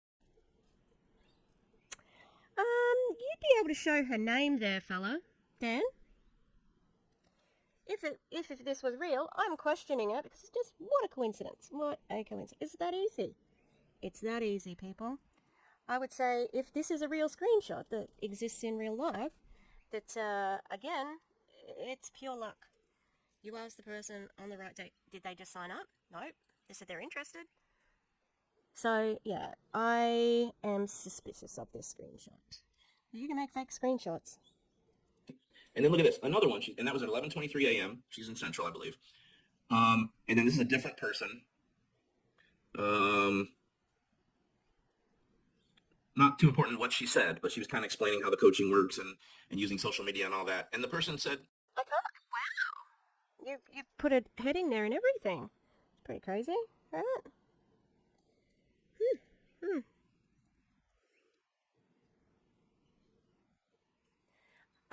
You'd be able to show her name there, fella. Dan? If this was real, I'm questioning it because it's just, what a coincidence. What a coincidence. It's that easy. It's that easy, people. I would say if this is a real screenshot that exists in real life, that, again, it's pure luck. You asked the person on the right date, did they just sign up? Nope. They said they're interested. So, yeah, I am suspicious of this screenshot. You can make fake screenshots. And then look at this, another one, and that was at 11:23 a.m. She's in Central, I believe. And then this is a different person. Not too important what she said, but she was kind of explaining how the coaching works and using social media and all that. And the person said, I can't. Wow. You've put a heading there and everything. It's pretty crazy, right?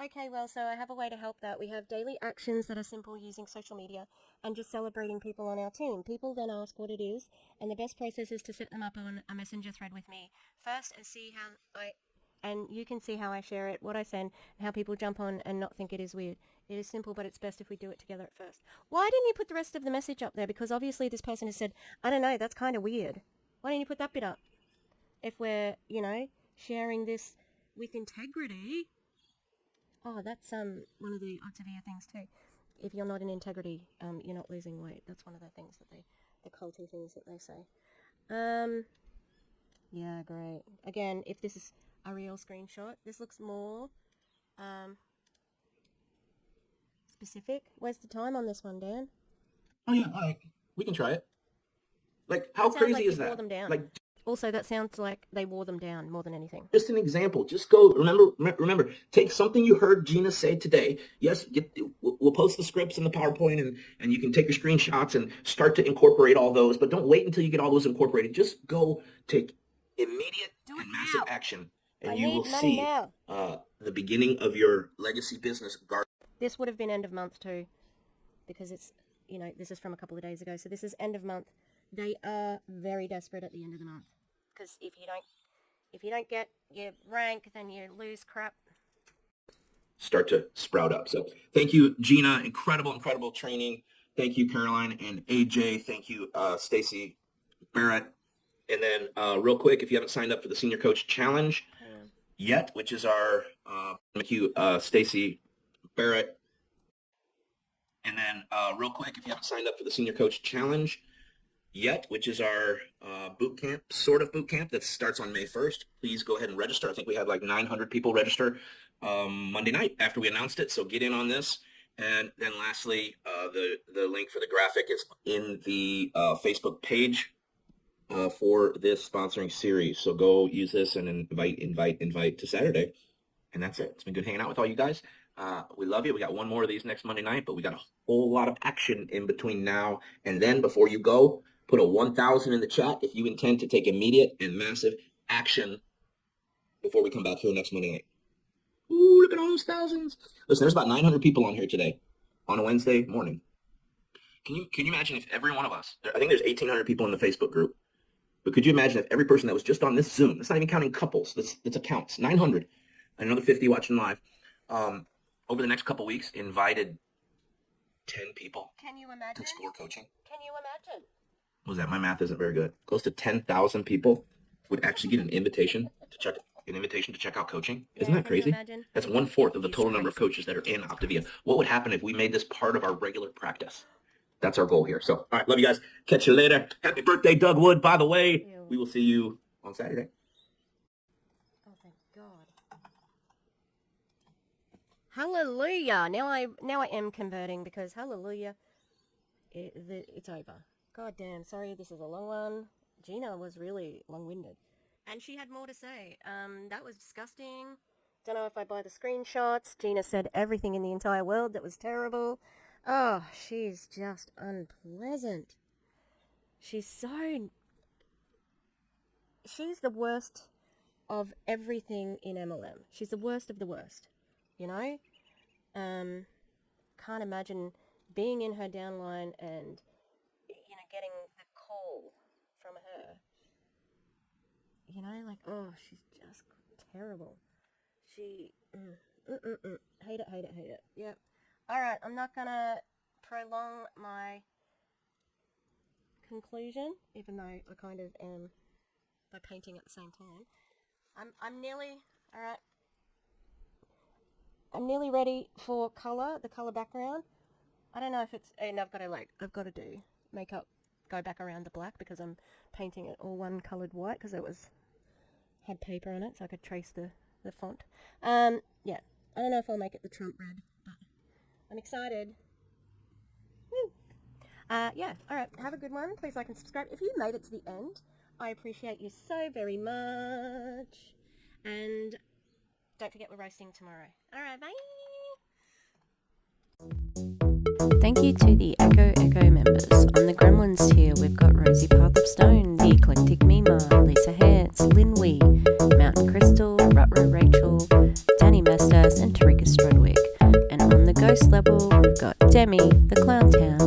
Okay, well, so I have a way to help that. We have daily actions that are simple using social media and just celebrating people on our team. People then ask what it is, and the best process is to set them up on a messenger thread with me first and see and you can see how I share it, what I send, and how people jump on and not think it is weird. It is simple, but it's best if we do it together at first. Why didn't you put the rest of the message up there? Because obviously this person has said, I don't know, that's kind of weird. Why didn't you put that bit up? If we're, sharing this with integrity. Oh, that's one of the optavia things too. If you're not in integrity, you're not losing weight. That's one of the things that the culty things that they say. Yeah, great. Again, if this is a real screenshot, this looks more specific. Where's the time on this one, Dan? oh yeah, we can try it. Like, how That sounds crazy like is you wore that? them down. Like, Also, that sounds like they wore them down more than anything. just an example. Just go. Remember. Take something you heard Gina say today. Yes, we'll post the scripts in the PowerPoint, and you can take your screenshots and start to incorporate all those. But don't wait until you get all those incorporated. Just go take immediate and massive action, and you will see the beginning of your legacy business. This would have been end of month too, because it's this is from a couple of days ago. So this is end of month. They are very desperate at the end of the month, because if you don't get your rank, then you lose crap. Start to sprout up. So thank you, Gina. Incredible training. Thank you, Caroline and AJ. Thank you, Stacy Barrett. And then real quick, if you haven't signed up for the Senior Coach Challenge yet, which is our thank you, Stacy Barrett. And then real quick, if you haven't signed up for the Senior Coach Challenge yet, which is our boot camp that starts on May 1st, please go ahead and register. I think we had like 900 people register Monday night after we announced it. So get in on this. And then lastly, the link for the graphic is in the Facebook page for this sponsoring series. So go use this and invite to Saturday. And that's it. It's been good hanging out with all you guys. We love you. We got one more of these next Monday night, but we got a whole lot of action in between now and then. Before you go, put a 1,000 in the chat if you intend to take immediate and massive action before we come back here next Monday night. Ooh, look at all those thousands. Listen, there's about 900 people on here today on a Wednesday morning. Can you imagine if every one of us, I think there's 1,800 people in the Facebook group, but could you imagine if every person that was just on this Zoom, that's not even counting couples, that's accounts, 900, another 50 watching live, over the next couple weeks, invited 10 people to explore coaching. Can you imagine? What was that? My math isn't very good. Close to 10,000 people would actually get an invitation to check it. an invitation to check out coaching? Yeah, Isn't that can you crazy? imagine? That's 1/4 of the It's total number of crazy. coaches that are in It's Optavia. crazy. What would happen if we made this part of our regular practice? That's our goal here. So, all right, love you guys. Catch you later. Happy birthday, Doug Wood, by the way. Ew. We will see you on Saturday. Oh, thank God. Hallelujah. Now I am converting because hallelujah, it's over. God damn, sorry this is a long one. Gina was really long-winded. And she had more to say. That was disgusting. Don't know if I buy the screenshots. Gina said everything in the entire world that was terrible. Oh, she's just unpleasant. She's the worst of everything in MLM. She's the worst of the worst, you know? Can't imagine being in her downline and, you know, getting the call from her. You know, like, oh, she's just terrible. Hate it. Yep. Alright, I'm not gonna prolong my conclusion, even though I kind of am by painting at the same time. I'm nearly, alright. I'm nearly ready for colour, the colour background. I don't know if it's, and I've got to do makeup, go back around the black because I'm painting it all one coloured white because it had paper on it so I could trace the font. Yeah, I don't know if I'll make it the Trump red, but I'm excited. Woo! Yeah, alright, have a good one. Please like and subscribe. If you made it to the end, I appreciate you so very much. And don't forget we're roasting tomorrow. Alright, bye! Thank you to the Echo members. On the Gremlins tier, we've got Rosie Path of Stone, The Eclectic Mima, Lisa Hance, Lynn Wee, Mountain Crystal, Rutro Rachel, Danny Mestas, and Tarika Strudwick. And on the Ghost level, we've got Demi, The Clown Town,